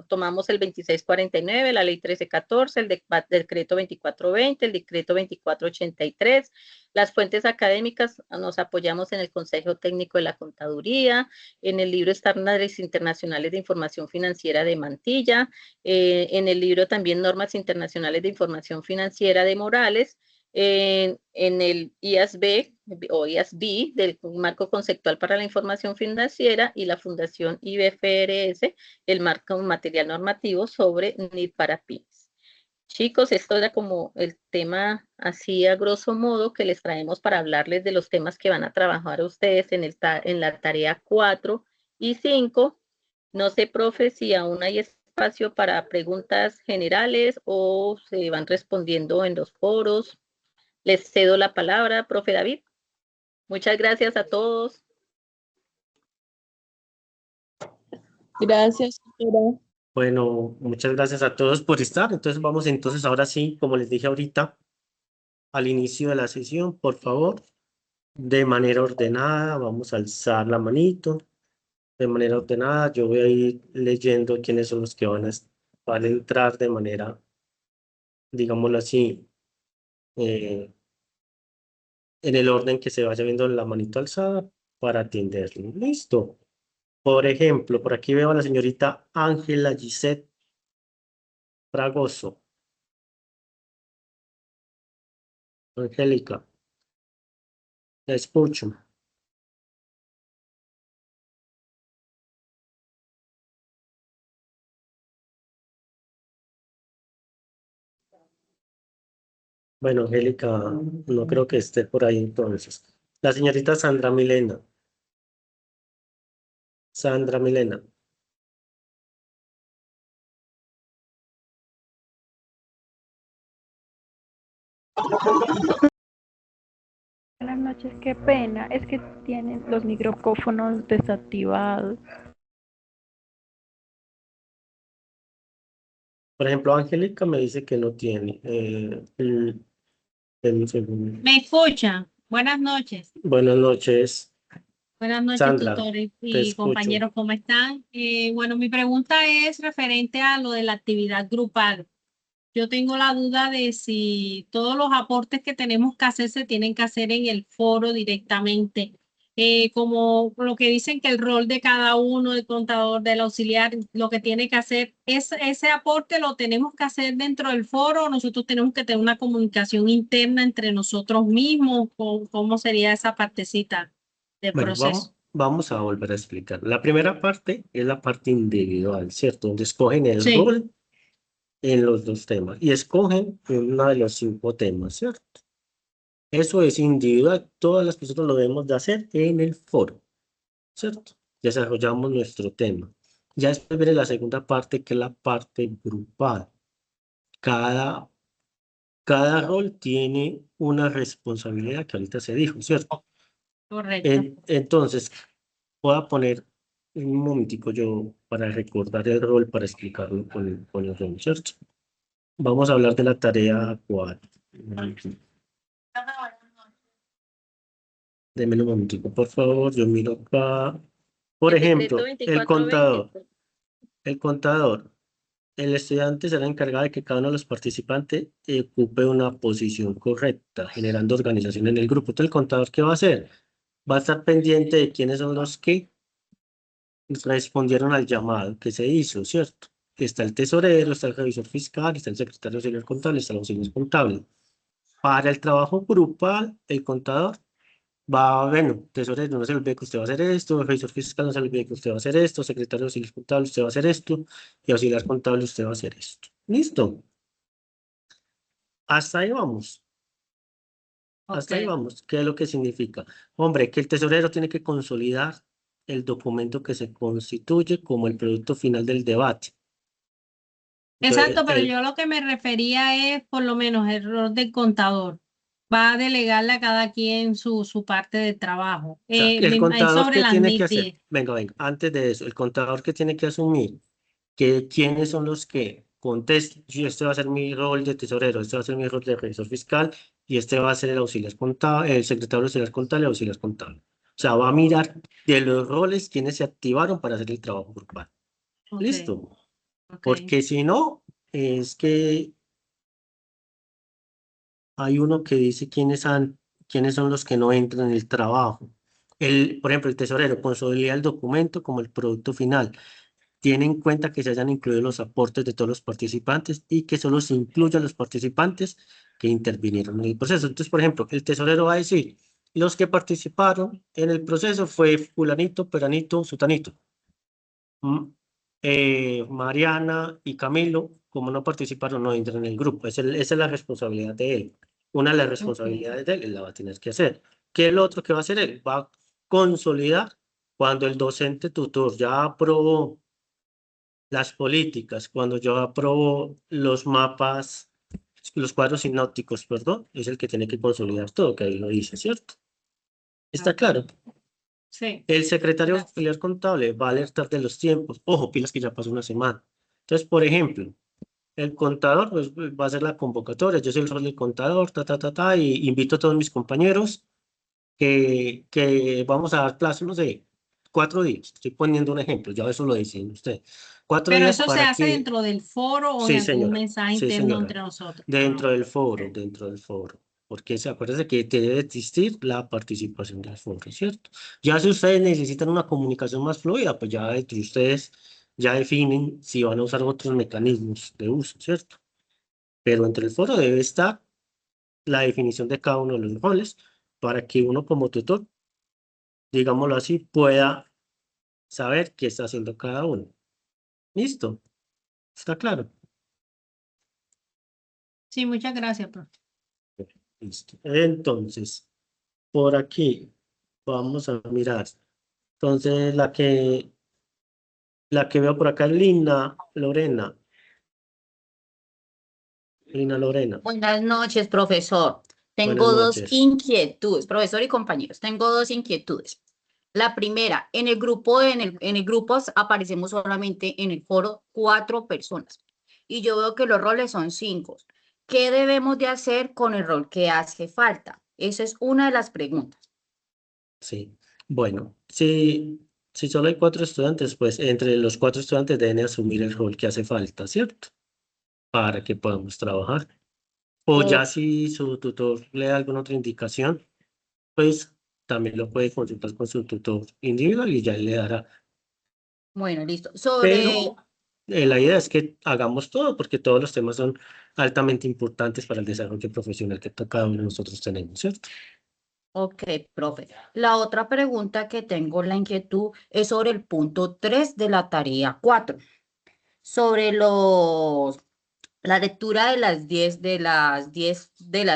S5: tomamos el 2649, la ley 1314, el decreto 2420, el decreto 2483. Las fuentes académicas nos apoyamos en el Consejo Técnico de la Contaduría, en el libro Estándares Internacionales de Información Financiera de Mantilla, en el libro también Normas Internacionales de Información Financiera de Morales, en el IASB o IASB del marco conceptual para la información financiera y la Fundación IBFRS, el marco material normativo sobre NIF para pymes. Chicos, esto era como el tema así a grosso modo que les traemos para hablarles de los temas que van a trabajar ustedes en la tarea 4 y 5. No sé, profe, si aún hay espacio para preguntas generales o se van respondiendo en los foros. Les cedo la palabra, profe David. Muchas gracias a todos.
S3: Gracias, doctora.
S1: Bueno, muchas gracias a todos por estar. Entonces vamos entonces ahora sí, como les dije ahorita, al inicio de la sesión, por favor, de manera ordenada, vamos a alzar la manito. De manera ordenada, yo voy a ir leyendo quiénes son los que van a entrar de manera, digámoslo así, en el orden que se vaya viendo la manito alzada para atenderlo. Listo. Por ejemplo, por aquí veo a la señorita Ángela Gisette Fragoso. Angélica, la escucho. Bueno, Angélica, no creo que esté por ahí entonces. La señorita Sandra Milena. Sandra Milena.
S8: Buenas noches, qué pena, es que tienen los micrófonos desactivados.
S1: Por ejemplo, Angélica me dice que no tiene. Un segundo.
S9: ¿Me escuchan? Buenas noches.
S1: Buenas noches,
S9: Buenas noches,
S1: Sandra.
S9: tutores
S1: Te
S9: y
S1: escucho.
S9: compañeros, ¿cómo están? Bueno, mi pregunta es referente a lo de la actividad grupal. Yo tengo la duda de si todos los aportes que tenemos que hacer se tienen que hacer en el foro directamente. Como lo que dicen que el rol de cada uno, del contador, del auxiliar, lo que tiene que hacer, ese aporte lo tenemos que hacer dentro del foro, o nosotros tenemos que tener una comunicación interna entre nosotros mismos. ¿Cómo sería esa partecita del
S1: Bueno,
S9: proceso?
S1: vamos a volver a explicar. La primera parte es la parte individual, ¿cierto? Donde escogen el
S9: Sí.
S1: rol en los dos temas y escogen uno de los 5 temas, ¿cierto? Eso es individual, todas las personas lo debemos de hacer en el foro, ¿cierto? Desarrollamos nuestro tema. Ya después viene la segunda parte, que es la parte grupal. Cada rol tiene una responsabilidad que ahorita se dijo, ¿cierto?
S9: Correcto.
S1: Entonces, voy a poner un momentico yo para recordar el rol, para explicarlo con el rol, ¿cierto? Vamos a hablar de la tarea 4. Deme un momentico, por favor, yo miro acá. Por
S5: El
S1: ejemplo,
S5: decreto
S1: el
S5: 2420.
S1: contador. El estudiante será encargado de que cada uno de los participantes ocupe una posición correcta, generando organización en el grupo. Entonces, el contador, ¿qué va a hacer? Va a estar pendiente de quiénes son los que respondieron al llamado que se hizo, ¿cierto? Está el tesorero, está el revisor fiscal, está el secretario auxiliar contable, está el auxiliar contable. Para el trabajo grupal, el contador va, bueno, tesorero, no se le olvide que usted va a hacer esto, revisor fiscal, no se le olvide que usted va a hacer esto, secretario auxiliar contable, usted va a hacer esto, y auxiliar contable, usted va a hacer esto. ¿Listo? Hasta ahí vamos. Hasta ahí
S9: Ok.
S1: vamos. ¿Qué es lo que significa? Hombre, que el tesorero tiene que consolidar el documento que se constituye como el producto final del debate. Entonces,
S9: Exacto, pero yo lo que me refería es por lo menos el rol del contador. Va a delegarle a cada quien su parte de trabajo.
S1: o sea, el
S9: Es
S1: contador,
S9: sobre
S1: ¿qué
S9: las
S1: tiene
S9: NIT
S1: que hacer?
S9: 10.
S1: Venga, antes de eso, el contador que tiene que asumir que quiénes son los que contesten. Este va a ser mi rol de tesorero, este va a ser mi rol de revisor fiscal y este va a ser el auxiliar contable, el secretario auxiliar contable, auxiliar contable. O sea, va a mirar de los roles quienes se activaron para hacer el trabajo grupal.
S9: Ok,
S1: ¿Listo?
S9: ok.
S1: Porque si no, es que hay uno que dice quiénes son los que no entran en el trabajo. Por ejemplo, el tesorero consolida el documento como el producto final. Tiene en cuenta que se hayan incluido los aportes de todos los participantes y que solo se incluyan los participantes que intervinieron en el proceso. Entonces, por ejemplo, el tesorero va a decir, los que participaron en el proceso fue fulanito, peranito, sutanito. Mariana y Camilo, como no participaron, no entran en el grupo. Esa es la responsabilidad de él. Una de las responsabilidades de él la va a tener que hacer. ¿Qué es lo otro que va a hacer él? Va a consolidar cuando el docente tutor ya aprobó las políticas, cuando yo apruebo los mapas, los cuadros sinópticos, perdón, es el que tiene que consolidar todo, que ahí lo dice, ¿cierto? ¿Está claro?
S9: Sí.
S1: El secretario auxiliar contable va a alertar de los tiempos. Ojo, pilas que ya pasó una semana. Entonces, por ejemplo, el contador pues, va a hacer la convocatoria. Yo soy el rol del contador, y invito a todos mis compañeros que vamos a dar plazo, no sé, 4 días. Estoy poniendo un ejemplo, ya eso lo dicen ustedes. 4
S9: Pero
S1: días
S9: eso se
S1: para
S9: hace
S1: que...
S9: dentro del foro o en
S1: Sí,
S9: algún
S1: señora.
S9: mensaje
S1: Sí,
S9: interno
S1: señora.
S9: entre nosotros.
S1: Dentro
S9: Ah,
S1: del foro,
S9: ok.
S1: dentro del foro. porque se acuérdense que debe existir la participación del foro, ¿cierto? Ya si ustedes necesitan una comunicación más fluida, pues ya entre ustedes ya definen si van a usar otros mecanismos de uso, ¿cierto? Pero entre el foro debe estar la definición de cada uno de los roles para que uno como tutor, digámoslo así, pueda saber qué está haciendo cada uno. ¿Listo? ¿Está claro?
S9: Sí, muchas gracias, profe.
S1: Listo. Entonces, por aquí vamos a mirar. Entonces, la que veo por acá es Lina Lorena. Lina Lorena.
S6: Buenas noches, profesor.
S1: Buenas
S6: Tengo dos
S1: noches.
S6: inquietudes, profesor y compañeros. Tengo dos inquietudes. La primera, en el grupo aparecemos solamente en el foro 4 personas y yo veo que los roles son 5. ¿Qué debemos de hacer con el rol que hace falta? Esa es una de las preguntas.
S1: Sí. Bueno, si solo hay 4 estudiantes, pues entre los 4 estudiantes deben asumir el rol que hace falta, ¿cierto? Para que podamos trabajar. O ya si su tutor le da alguna otra indicación, pues también lo puede consultar con su tutor individual y ya él le dará.
S6: Bueno, listo.
S1: Pero la idea es que hagamos todo porque todos los temas son altamente importantes para el desarrollo profesional que cada uno de nosotros tenemos, ¿cierto?
S6: Ok, profe. La otra pregunta que tengo, la inquietud, es sobre el punto 3 de la tarea 4, sobre la lectura de las 10 de las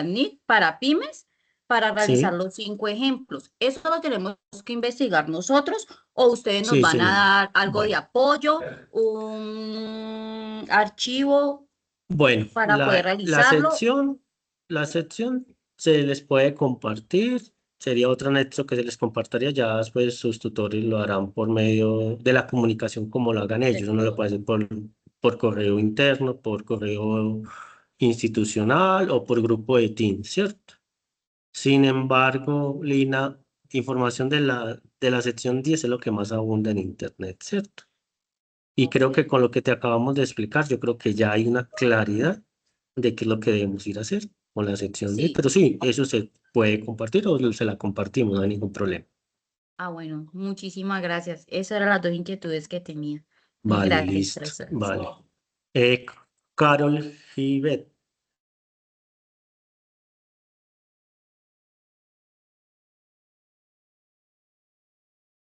S6: NIC para pymes para realizar
S1: Sí,
S6: los 5 ejemplos. ¿Eso lo tenemos que investigar nosotros o ustedes nos
S1: sí,
S6: van a
S1: señor.
S6: dar algo de
S1: Bueno,
S6: apoyo, un archivo
S1: bueno,
S6: para poder
S1: la
S6: realizarlo?
S1: sección, la sección se les puede compartir. Sería otro anexo que se les compartiría, ya después sus tutores lo harán por medio de la comunicación como lo hagan ellos. Uno lo puede hacer por correo interno, por correo institucional o por grupo de Teams, ¿cierto? Sin embargo, Lina, información de la sección 10 es lo que más abunda en Internet, ¿cierto? Y creo que con lo que te acabamos de explicar, yo creo que ya hay una claridad de qué es lo que debemos ir a hacer con la sección 10.
S6: Sí.
S1: Pero sí, eso se puede compartir o se la compartimos, no hay ningún problema.
S6: Ah, bueno, muchísimas gracias. Esas eran las dos inquietudes que tenía. Mil
S1: Vale,
S6: gracias,
S1: listo.
S6: profesor.
S1: Vale. Eh, Carol Givet.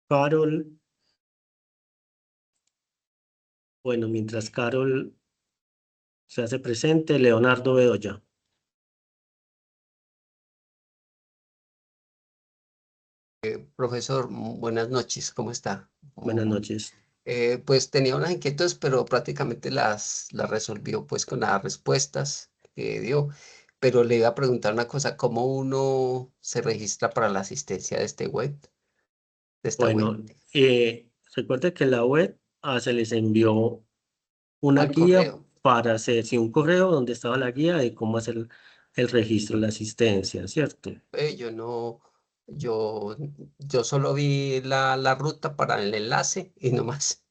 S1: Carol. Bueno, mientras Carol se hace presente, Leonardo Bedoya.
S10: Profesor, buenas noches, ¿cómo está?
S1: Buenas noches.
S10: Pues tenía unas inquietudes, pero prácticamente las resolvió pues con las respuestas que dio. Pero le iba a preguntar una cosa, ¿cómo uno se registra para la asistencia de esta web?
S1: Bueno, recuerde que la web se les envió una
S10: Al
S1: guía
S10: correo.
S1: para hacer, sí, un correo donde estaba la guía de cómo hacer el registro de la asistencia, ¿cierto?
S10: Yo no, yo solo vi la ruta para el enlace y no más.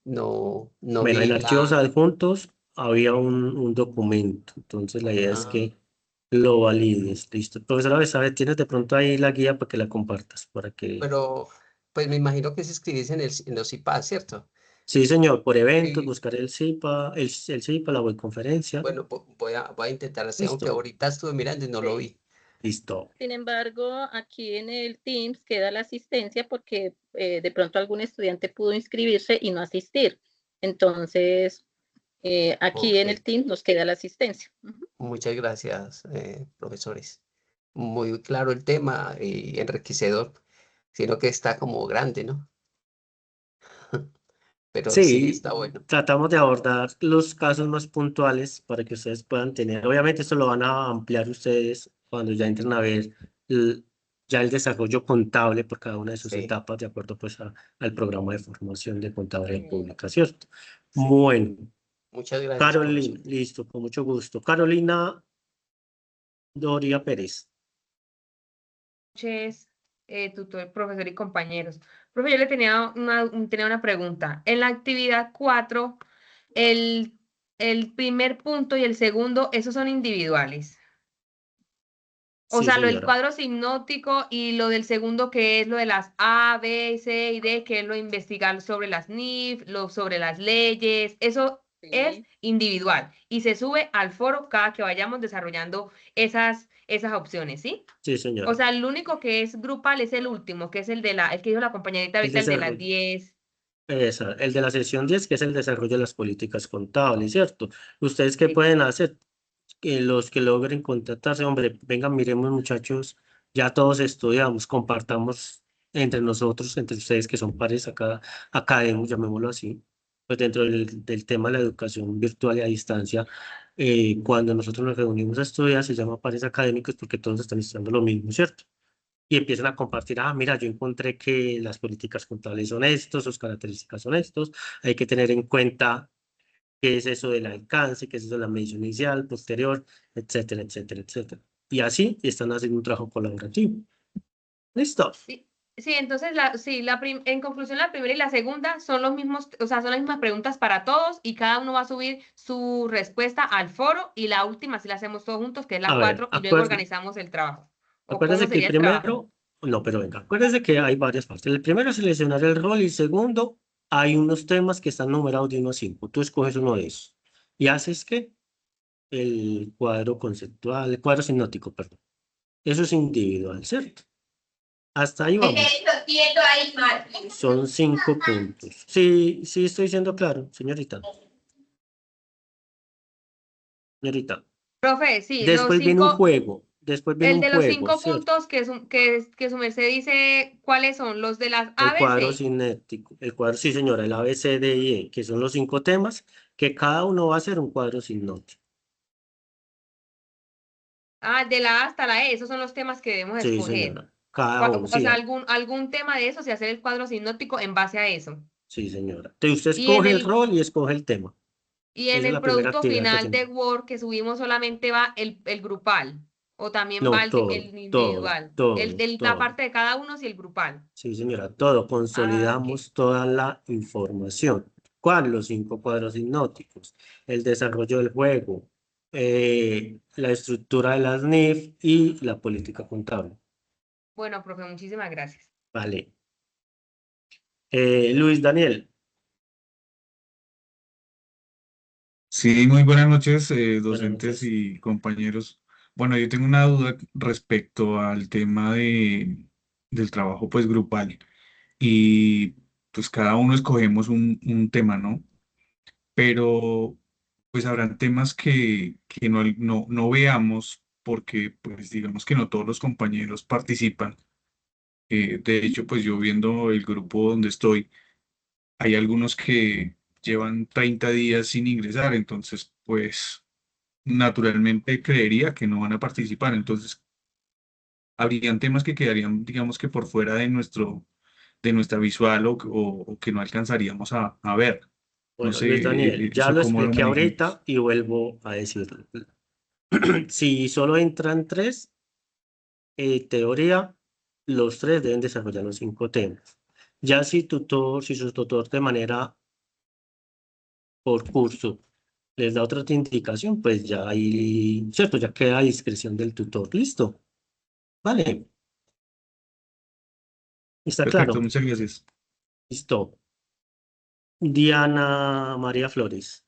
S10: No
S1: Bueno, en
S10: vi
S1: archivos adjuntos había un documento, entonces la idea es que lo valides, listo. Profesora Besabet, tienes de pronto ahí la guía para que la compartas, para que...
S10: pero pues me imagino que se escribís en los iPads, ¿cierto?
S1: Sí, señor, por eventos,
S10: Y
S1: buscar el CIPA, el CIPA, la web conferencia,
S10: bueno, voy a intentar hacer, aunque
S1: listo,
S10: ahorita estuve mirando y no lo vi.
S1: listo.
S5: Sin embargo, aquí en el Teams queda la asistencia porque de pronto algún estudiante pudo inscribirse y no asistir. Entonces, aquí en el
S10: Ok,
S5: Teams nos queda la asistencia.
S10: muchas gracias, profesores. Muy claro el tema y enriquecedor, sino que está como grande, ¿no? Pero sí,
S1: Sí,
S10: está bueno.
S1: tratamos de abordar los casos más puntuales para que ustedes puedan tener. Obviamente, esto lo van a ampliar ustedes cuando ya entren a ver el- ya el desarrollo contable por cada una de sus
S10: Sí,
S1: etapas, de acuerdo pues al programa de formación de contabilidad
S10: sí,
S1: pública, ¿cierto?
S10: sí.
S1: Bueno,
S10: Muchas gracias,
S1: Carolina,
S10: profesor.
S1: listo, con mucho gusto. Carolina Doria Pérez.
S11: Noches, tutor, profesor y compañeros. Profe, yo le tenía una pregunta. En la actividad 4, el, el primer punto y el segundo, esos son individuales. O
S1: Sí,
S11: sea, lo del
S1: señora.
S11: cuadro sinóptico y lo del segundo que es lo de las A, B, C y D, que es lo de investigar sobre las NIF, sobre las leyes, eso es
S5: Sí.
S11: individual y se sube al foro cada que vayamos desarrollando esas opciones, ¿sí?
S1: Sí,
S11: O
S1: señora.
S11: sea, el único que es grupal es el último, que es el que dijo la compañerita
S1: El
S11: ahorita, el de las
S1: desarrollo.
S11: 10.
S1: El de la sesión 10, que es el desarrollo de las políticas contables, ¿cierto? ¿Ustedes qué
S11: Sí.
S1: pueden hacer? Que los que logren contactarse, hombre, vengan, miremos muchachos, ya todos estudiamos, compartamos entre nosotros, entre ustedes que son pares académicos, llamémoslo así, pues dentro del tema de la educación virtual y a distancia, cuando nosotros nos reunimos a estudiar, se llama pares académicos porque todos están estudiando lo mismo, ¿cierto? Y empiezan a compartir, mira, yo encontré que las políticas contables son estos, sus características son estos, hay que tener en cuenta qué es eso del alcance, qué es eso de la medición inicial, posterior, etcétera, etcétera, etcétera. Y así están haciendo un trabajo colaborativo. ¿Listo?
S11: Sí, sí, entonces en conclusión la primera y la segunda son los mismos, o sea, son las mismas preguntas para todos y cada uno va a subir su respuesta al foro y la última sí la hacemos todos juntos, que es la
S1: A ver,
S11: 4 y luego organizamos el trabajo. ¿O cómo
S1: acuérdense que el
S11: sería el trabajo?
S1: primero, no, pero venga, acuérdense que hay varias partes. El primero es seleccionar el rol y el segundo, hay unos temas que están numerados de 1 a 5. Tú escoges uno de esos y haces ¿qué? El cuadro conceptual, el cuadro sinóptico, perdón. Eso es individual, ¿cierto? Hasta ahí vamos. Son 5 puntos. Sí, sí estoy siendo claro, señorita. Señorita.
S11: Profe, sí,
S1: Después viene un juego. Después viene
S11: el
S1: un
S11: de los
S1: juego,
S11: 5
S1: ¿cierto?
S11: puntos que su merced dice cuáles son, los de las
S1: El cuadro
S11: ABC.
S1: cinético. El cuadro, sí, señora, el A, B, C, D y E, que son los 5 temas, que cada uno va a ser un cuadro sinóptico.
S11: De la A hasta la E, esos son los temas que debemos
S1: Sí,
S11: escoger.
S1: señora. Cada uno,
S11: O
S1: sí,
S11: sea, algún tema de esos y hacer el cuadro sinóptico en base a eso.
S1: sí, señora. Entonces usted
S11: Y en
S1: escoge el
S11: el
S1: rol y escoge el tema.
S11: Y en
S1: Esa es
S11: el
S1: la primera
S11: producto
S1: actividad que
S11: final de
S1: hacemos.
S11: Word que subimos solamente va el grupal o también va
S1: No,
S11: el
S1: todo, todo,
S11: individual.
S1: todo,
S11: La
S1: todo.
S11: parte de cada uno y el grupal.
S1: Sí, señora, todo.
S11: Ok.
S1: Consolidamos toda la información. ¿Cuál? Los 5 cuadros hipnóticos, el desarrollo del juego, la estructura de las NIF y la política contable.
S11: Bueno, profe, muchísimas gracias.
S1: Vale. Luis Daniel.
S12: Sí, muy buenas noches,
S1: Buenas
S12: docentes
S1: noches.
S12: y compañeros. Bueno, yo tengo una duda respecto al tema del trabajo pues grupal y pues cada uno escogemos un tema, ¿no? Pero pues habrán temas que no veamos porque pues digamos que no todos los compañeros participan. De hecho, pues yo viendo el grupo donde estoy, hay algunos que llevan 30 días sin ingresar, entonces pues naturalmente creería que no van a participar. Entonces, habrían temas que quedarían, digamos que por fuera de nuestra visual o que no alcanzaríamos a ver. No
S1: Bueno,
S12: sé,
S1: Luis Daniel, ya
S12: eso
S1: lo
S12: cómo lo
S1: expliqué
S12: manejemos.
S1: ahorita y vuelvo a decirlo. Si solo entran 3, teoría, los 3 deben desarrollar los 5 temas. Ya si su tutor de manera por curso les da otra indicación, pues ya ahí, ¿cierto? Ya queda a discreción del tutor. ¿Listo? Vale. ¿Está
S12: Perfecto,
S1: claro?
S12: muchas gracias.
S1: Listo. Diana María Flores.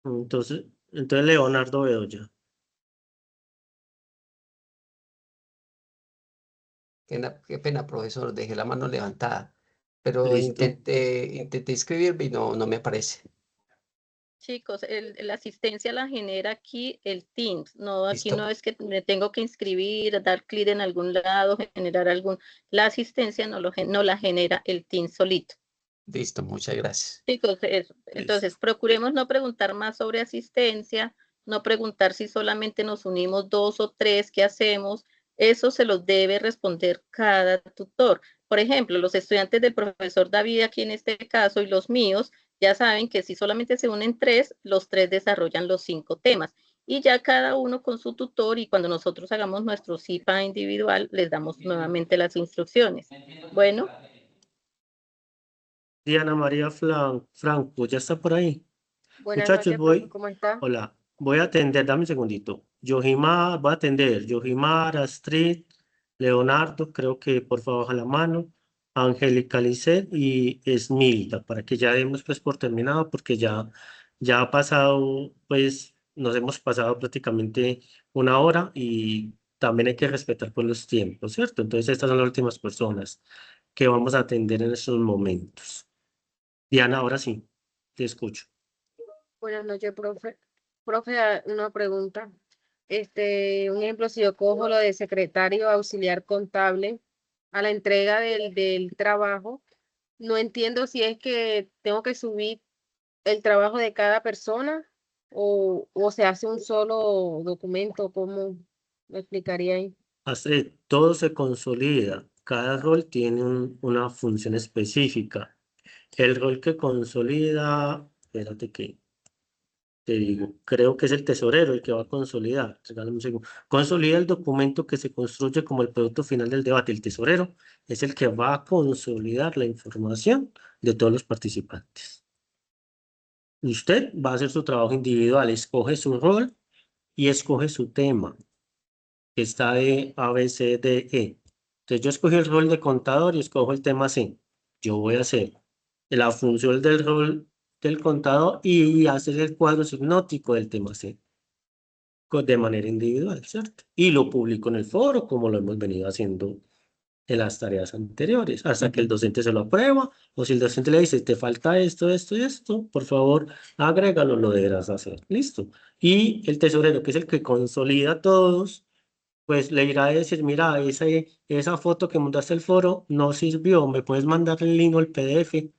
S1: Entonces Leonardo Bedoya.
S10: Qué pena, profesor, dejé la mano levantada, pero
S1: Listo.
S10: intenté inscribirme y no me aparece.
S5: Chicos, la asistencia la genera aquí el Teams, no, aquí
S10: Listo.
S5: no es que me tengo que inscribir, dar clic en algún lado, generar la asistencia no la genera el Teams solito.
S10: Listo, muchas gracias.
S5: Chicos, entonces procuremos no preguntar más sobre asistencia, no preguntar si solamente nos unimos 2 o 3, ¿qué hacemos? Eso se los debe responder cada tutor. Por ejemplo, los estudiantes del profesor David, aquí en este caso, y los míos, ya saben que si solamente se unen 3, los 3 desarrollan los 5 temas. Y ya cada uno con su tutor, y cuando nosotros hagamos nuestro CIPA individual, les damos nuevamente las instrucciones. Bueno.
S1: Diana María Franco, ¿ya está por ahí?
S13: Buenas
S1: Muchachos,
S13: noches, profe,
S1: voy.
S13: ¿cómo está?
S1: Hola, voy a atender, dame un segundito. Voy a atender. Yojimar, Astrid, Leonardo, creo que por favor baja la mano. Angélica Lisset y Esmilda, para que ya demos pues por terminado, porque ya ha pasado, pues nos hemos pasado prácticamente una hora y también hay que respetar pues los tiempos, ¿cierto? Entonces estas son las últimas personas que vamos a atender en estos momentos. Diana, ahora sí, te escucho.
S13: Buenas noches, profe. Profe, una pregunta. Un ejemplo, si yo cojo lo de secretario auxiliar contable a la entrega del trabajo, no entiendo si es que tengo que subir el trabajo de cada persona o se hace un solo documento, ¿cómo me explicaría ahí?
S1: Todo se consolida, cada rol tiene una función específica. El rol que consolida, espérate que te digo, creo que es el tesorero el que va a consolidar. Regálame un segundo. Consolida el documento que se construye como el producto final del debate. El tesorero es el que va a consolidar la información de todos los participantes. Usted va a hacer su trabajo individual, escoge su rol y escoge su tema, que está de A, B, C, D, E. Entonces yo escogí el rol de contador y escojo el tema C. Yo voy a hacer la función del rol del contador y hacer el cuadro sinóptico del tema C de manera individual, ¿cierto? Y lo publico en el foro como lo hemos venido haciendo en las tareas anteriores, hasta que el docente se lo aprueba, o si el docente le dice, te falta esto, esto y esto, por favor, agrégalo, lo deberás hacer. Listo. Y el tesorero, que es el que consolida a todos, pues le irá a decir, mira, esa foto que mandaste al foro no sirvió, me puedes mandar el link o el PDF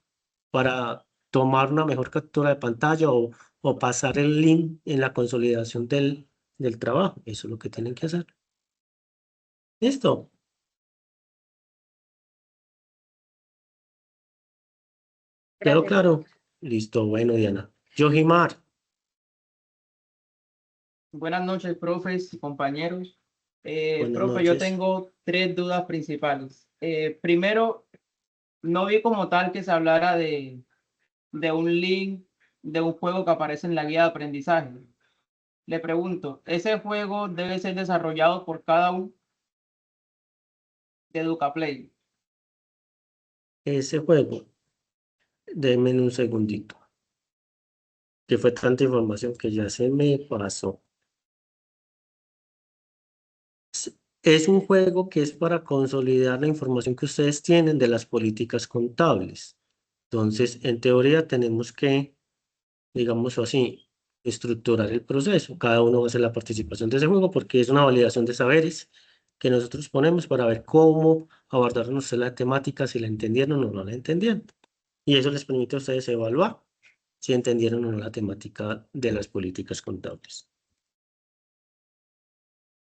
S1: para tomar una mejor captura de pantalla o pasar el link en la consolidación del trabajo. Eso es lo que tienen que hacer. ¿Listo? ¿Quedó
S13: Gracias.
S1: claro? Listo, bueno, Diana. Yojimar,
S14: Buenas noches, profes y compañeros.
S1: buenas
S14: Profe, yo
S1: noches.
S14: tengo 3 dudas principales. Primero, no vi como tal que se hablara de un link de un juego que aparece en la guía de aprendizaje. Le pregunto, ¿ese juego debe ser desarrollado por cada uno de EducaPlay?
S1: Ese juego, denme un segundito, que fue tanta información que ya se me pasó. Es un juego que es para consolidar la información que ustedes tienen de las políticas contables. Entonces, en teoría tenemos que, digamos así, estructurar el proceso. Cada uno va a hacer la participación de ese juego porque es una validación de saberes que nosotros ponemos para ver cómo abordaron ustedes la temática, si la entendieron o no la entendieron. Y eso les permite a ustedes evaluar si entendieron o no la temática de las políticas contables.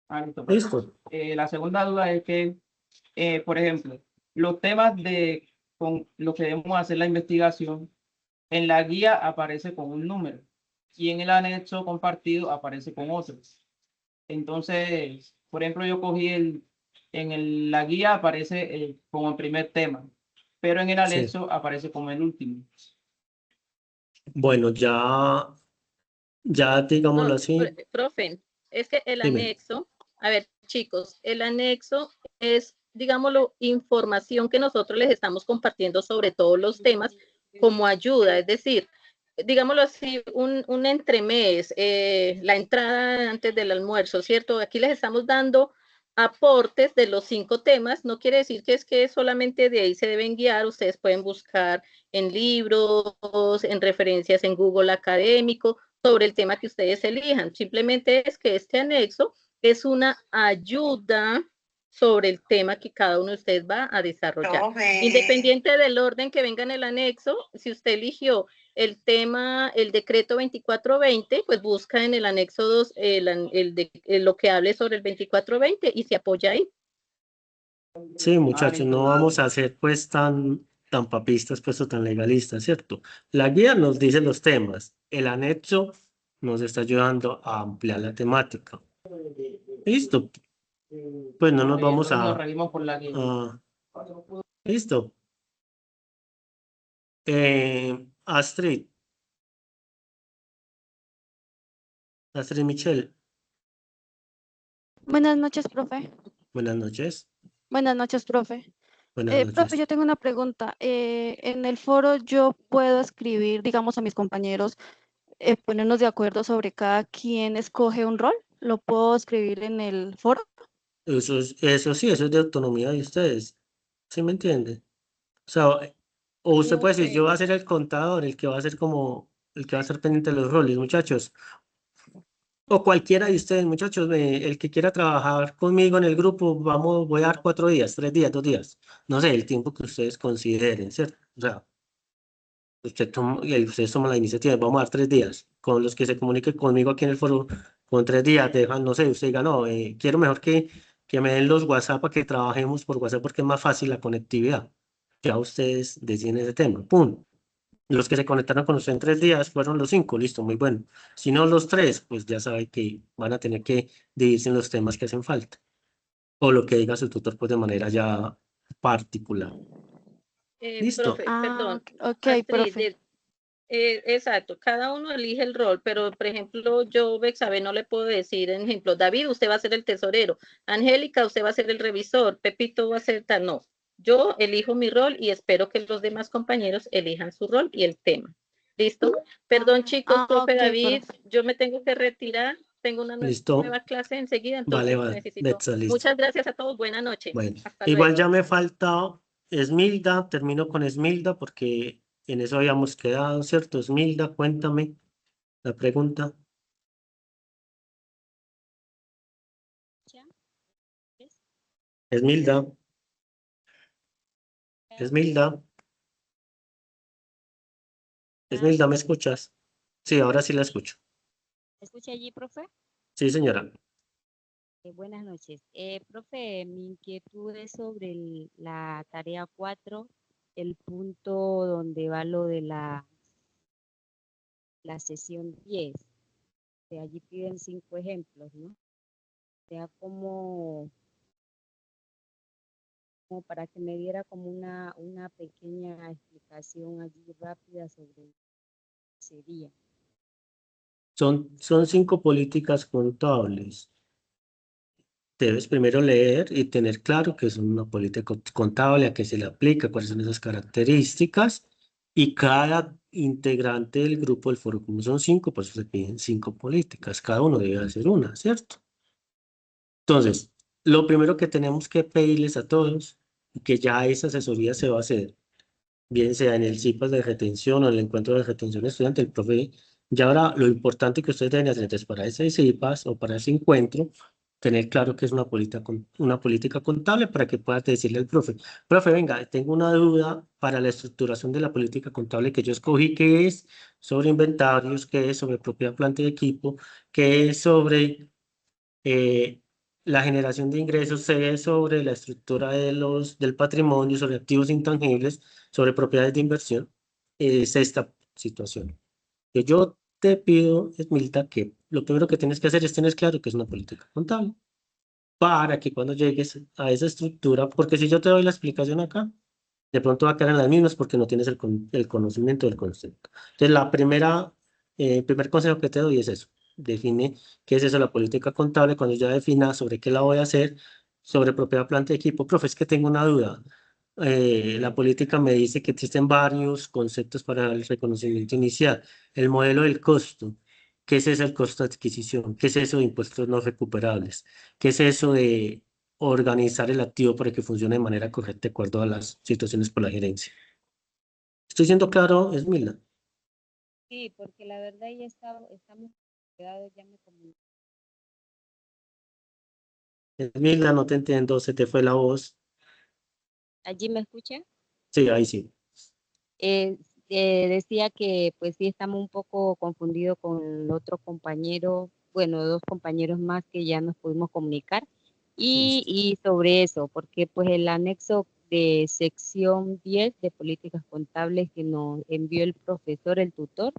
S14: Listo.
S1: ¿Listo?
S14: La segunda duda es que, por ejemplo, los temas con los que debemos hacer la investigación, en la guía aparece con un número y en el anexo compartido aparece con otro. Entonces, por ejemplo, yo cogí la guía aparece como el primer tema, pero en el
S1: Sí.
S14: anexo aparece como el último.
S1: Bueno, ya digámoslo
S5: No,
S1: así.
S5: profe, es que el
S1: Dime.
S5: anexo, a ver, chicos, el anexo es, digámoslo, información que nosotros les estamos compartiendo sobre todos los temas como ayuda, es decir, digámoslo así, un entremés, la entrada antes del almuerzo, ¿cierto? Aquí les estamos dando aportes de los 5 temas, no quiere decir que es que solamente de ahí se deben guiar, ustedes pueden buscar en libros, en referencias en Google académico, sobre el tema que ustedes elijan. Simplemente es que este anexo es una ayuda sobre el tema que cada uno de ustedes va a desarrollar. Independiente del orden que venga en el anexo, si usted eligió el tema, el decreto 2420, pues busca en el anexo 2 lo que hable sobre el 2420 y se apoya ahí.
S1: Sí, muchachos, no vamos a ser pues tan papistas, pues o tan legalistas, ¿cierto? La guía nos dice los temas, el anexo nos está ayudando a ampliar la temática. Listo. Pues no nos vamos
S14: Entonces nos regimos por la guía.
S1: Listo. Astrid Michelle,
S15: Buenas noches, profe.
S1: buenas noches.
S15: Buenas noches, profe.
S1: Buenas
S15: Profe,
S1: noches.
S15: yo tengo una pregunta. En el foro yo puedo escribir, digamos, a mis compañeros, ponernos de acuerdo sobre cada quien escoge un rol. ¿Lo puedo escribir en el foro?
S1: Eso sí, eso es de autonomía de ustedes. ¿Sí me entiende? O sea, o usted
S5: No
S1: puede decir, yo
S5: sé.
S1: voy a ser el contador, el que va a ser como, el que va a estar pendiente de los roles, muchachos. O cualquiera de ustedes, muchachos, el que quiera trabajar conmigo en el grupo, voy a dar 4 días, 3 días, 2 días. No sé, el tiempo que ustedes consideren, ¿cierto? O sea, ustedes toman la iniciativa, vamos a dar 3 días. Con los que se comuniquen conmigo aquí en el foro, con 3 días, dejan, no sé, usted diga, no, quiero mejor que me den los WhatsApp para que trabajemos por WhatsApp porque es más fácil la conectividad. Ya ustedes deciden ese tema, ¡pum! Los que se conectaron con usted en 3 días fueron los 5, listo, muy bueno. Si no los 3, pues ya sabe que van a tener que dividirse en los temas que hacen falta. O lo que diga su tutor, pues de manera ya particular. Listo.
S5: Profe,
S15: Ah,
S5: perdón.
S15: ok,
S5: Astrid,
S15: profe.
S5: exacto, cada uno elige el rol, pero por ejemplo, yo, Bexabe, no le puedo decir, en ejemplo, David, usted va a ser el tesorero, Angélica, usted va a ser el revisor, Pepito va a ser tal, no. Yo elijo mi rol y espero que los demás compañeros elijan su rol y el tema. ¿Listo? Perdón, chicos, profe
S15: ok,
S5: David,
S15: profe.
S5: yo me tengo que retirar, tengo una
S1: Listo.
S5: nueva clase enseguida,
S1: Vale,
S5: entonces
S1: vale.
S5: necesito.
S1: Betsa, listo.
S5: Muchas gracias a todos, buena noche.
S1: Bueno,
S5: Hasta
S1: igual
S5: luego.
S1: ya me falta Esmilda, termino con Esmilda porque en eso habíamos quedado, ¿cierto? Esmilda, cuéntame la pregunta. Esmilda, Esmilda, Esmilda, ¿me escuchas? Sí, ahora sí la escucho.
S16: ¿Me escucha allí, profe?
S1: Sí, señora.
S16: Buenas noches. Profe, mi inquietud es sobre la tarea 4, el punto donde va lo de la sesión 10. De allí piden 5 ejemplos, ¿no? O sea, como para que me diera como una pequeña explicación allí rápida sobre qué sería.
S1: Son 5 políticas contables. Debes primero leer y tener claro que es una política contable, a qué se le aplica, cuáles son esas características, y cada integrante del grupo del foro, como son 5, pues se piden 5 políticas, cada uno debe hacer una, ¿cierto? Entonces, lo primero que tenemos que pedirles a todos, que ya esa asesoría se va a hacer, bien sea en el CIPAS de retención o en el encuentro de retención estudiante, el profe, ya ahora lo importante que ustedes deben hacer es para ese CIPAS o para ese encuentro, tener claro que es una política contable para que puedas decirle al profe, venga, tengo una duda para la estructuración de la política contable que yo escogí, que es sobre inventarios, que es sobre propiedad, planta y equipo, que es sobre la generación de ingresos, que es sobre la estructura del patrimonio, sobre activos intangibles, sobre propiedades de inversión. Es esta situación. Que yo te pido, Esmilta, que lo primero que tienes que hacer es tener claro que es una política contable, para que cuando llegues a esa estructura, porque si yo te doy la explicación acá, de pronto va a quedar en las mismas porque no tienes el conocimiento del concepto. Entonces, el primer consejo que te doy es eso. Define qué es eso, la política contable. Cuando ya defina sobre qué la voy a hacer, sobre propiedad, planta y equipo, profe, es que tengo una duda. La política me dice que existen varios conceptos para el reconocimiento inicial. El modelo del costo. ¿Qué es eso el costo de adquisición? ¿Qué es eso de impuestos no recuperables? ¿Qué es eso de organizar el activo para que funcione de manera correcta de acuerdo a las situaciones por la gerencia? ¿Estoy siendo claro, Esmilda?
S16: Sí, porque la verdad ya estamos quedados, ya me comuniqué.
S1: Esmilda, no te entiendo, se te fue la voz.
S16: ¿Allí me escucha?
S1: Sí, ahí sí.
S16: Decía que pues sí estamos un poco confundidos con el otro compañero, bueno, 2 compañeros más que ya nos pudimos comunicar y sobre eso, porque pues el anexo de sección 10 de políticas contables que nos envió el profesor, el tutor,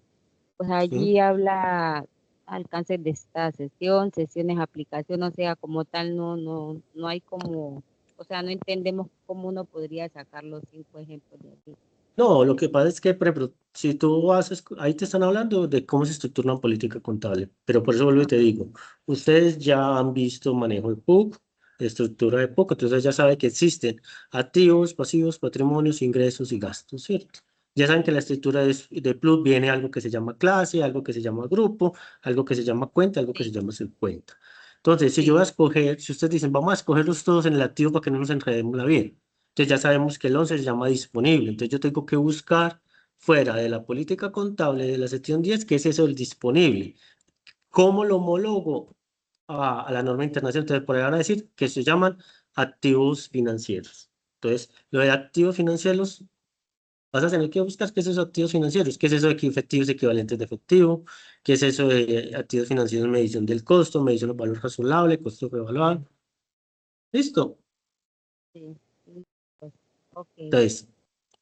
S16: pues allí habla alcances de esta sesión, sesiones, aplicación, o sea, como tal no hay como, o sea, no entendemos cómo uno podría sacar los 5 ejemplos de aquí.
S1: No, lo que pasa es que, por ejemplo, si tú haces, ahí te están hablando de cómo se estructura una política contable, pero por eso vuelvo y te digo, ustedes ya han visto manejo de PUC, estructura de PUC, entonces ya saben que existen activos, pasivos, patrimonios, ingresos y gastos, ¿cierto? Ya saben que la estructura de PLUS viene algo que se llama clase, algo que se llama grupo, algo que se llama cuenta, algo que se llama subcuenta. Entonces, si yo voy a escoger, si ustedes dicen, vamos a escogerlos todos en el activo para que no nos enredemos la vida. Entonces ya sabemos que el 11 se llama disponible. Entonces yo tengo que buscar fuera de la política contable de la sección 10, ¿qué es eso del disponible? ¿Cómo lo homologo a la norma internacional? Entonces por ahí van a decir que se llaman activos financieros. Entonces, lo de activos financieros, vas a tener que buscar qué es eso de activos financieros, qué es eso de efectivos equivalentes de efectivo, qué es eso de activos financieros, medición del costo, medición del valor razonable, costo revaluado. ¿Listo?
S16: Sí, sí, pues, ok.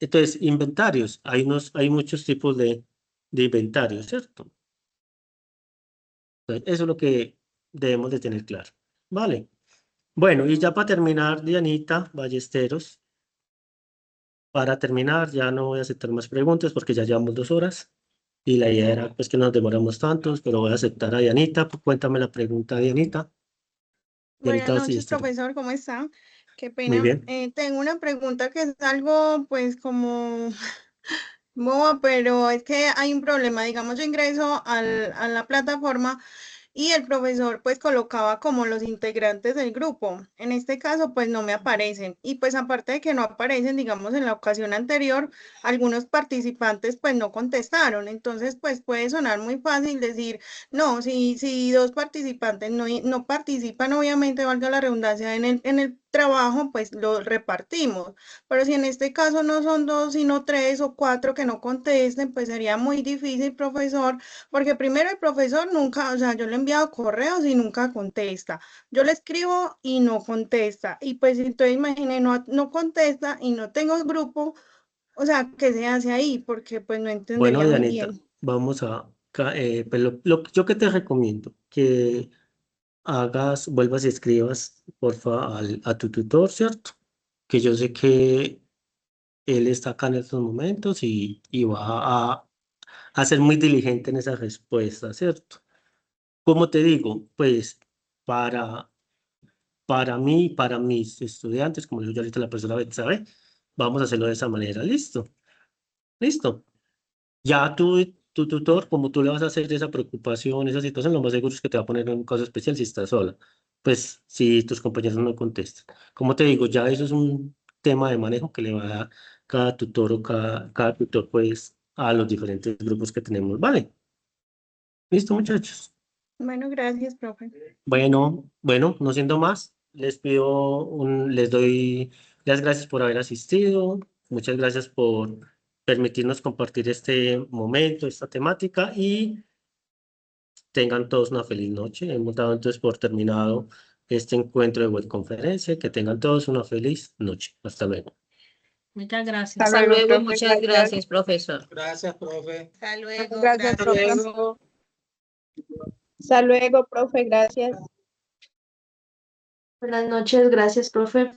S1: Entonces, inventarios. Hay muchos tipos de inventarios, ¿cierto? Entonces, eso es lo que debemos de tener claro. Vale. Bueno, y ya para terminar, Dianita Ballesteros, para terminar, ya no voy a aceptar más preguntas porque ya llevamos 2 horas y la idea era pues que no nos demoramos tantos, pero voy a aceptar a Dianita. Pues, cuéntame la pregunta, Dianita.
S17: Buenas
S1: Dianita
S17: noches,
S1: Ballesteros.
S17: profesor, ¿cómo está? Qué
S1: Muy
S17: pena.
S1: bien.
S17: Tengo una pregunta que es algo, pues, como boba, pero es que hay un problema. Digamos, yo ingreso a la plataforma y el profesor pues colocaba como los integrantes del grupo. En este caso pues no me aparecen y pues aparte de que no aparecen, digamos en la ocasión anterior, algunos participantes pues no contestaron. Entonces pues puede sonar muy fácil decir, no, si 2 participantes no participan, obviamente valga la redundancia en el trabajo, pues lo repartimos. Pero si en este caso no son 2, sino 3 o 4 que no contesten, pues sería muy difícil, profesor, porque primero el profesor nunca, o sea, yo le he enviado correos y nunca contesta. Yo le escribo y no contesta. Y pues entonces imagine, no contesta y no tengo grupo, o sea, ¿qué se hace ahí? Porque pues no
S1: Bueno,
S17: entendería muy
S1: Dianita,
S17: bien.
S1: vamos pues yo que te recomiendo que vuelvas y escribas, porfa, a tu tutor, ¿cierto? Que yo sé que él está acá en estos momentos y va a ser muy diligente en esa respuesta, ¿cierto? Como te digo, pues para, para mí y para mis estudiantes, como yo ya ahorita la profesora sabe, vamos a hacerlo de esa manera, ¿listo? ¿Listo? Ya tu tutor, como tú le vas a hacer esa preocupación, esa situación, lo más seguro es que te va a poner en un caso especial si estás sola. Pues si tus compañeros no contestan. Como te digo, ya eso es un tema de manejo que le va a dar cada tutor o cada tutor, pues, a los diferentes grupos que tenemos. Vale. Listo, muchachos.
S17: Bueno, gracias, profe.
S1: Bueno, no siendo más, les doy las gracias por haber asistido. Muchas gracias por permitirnos compartir este momento, esta temática y tengan todos una feliz noche. Hemos dado entonces por terminado este encuentro de webconferencia. Que tengan todos una feliz noche. Hasta luego.
S9: Muchas gracias.
S6: Hasta luego y muchas gracias, profesor.
S10: Gracias, profe.
S17: Hasta luego.
S18: Gracias, profe. Hasta luego, profe. Gracias.
S15: Buenas noches, gracias, profe.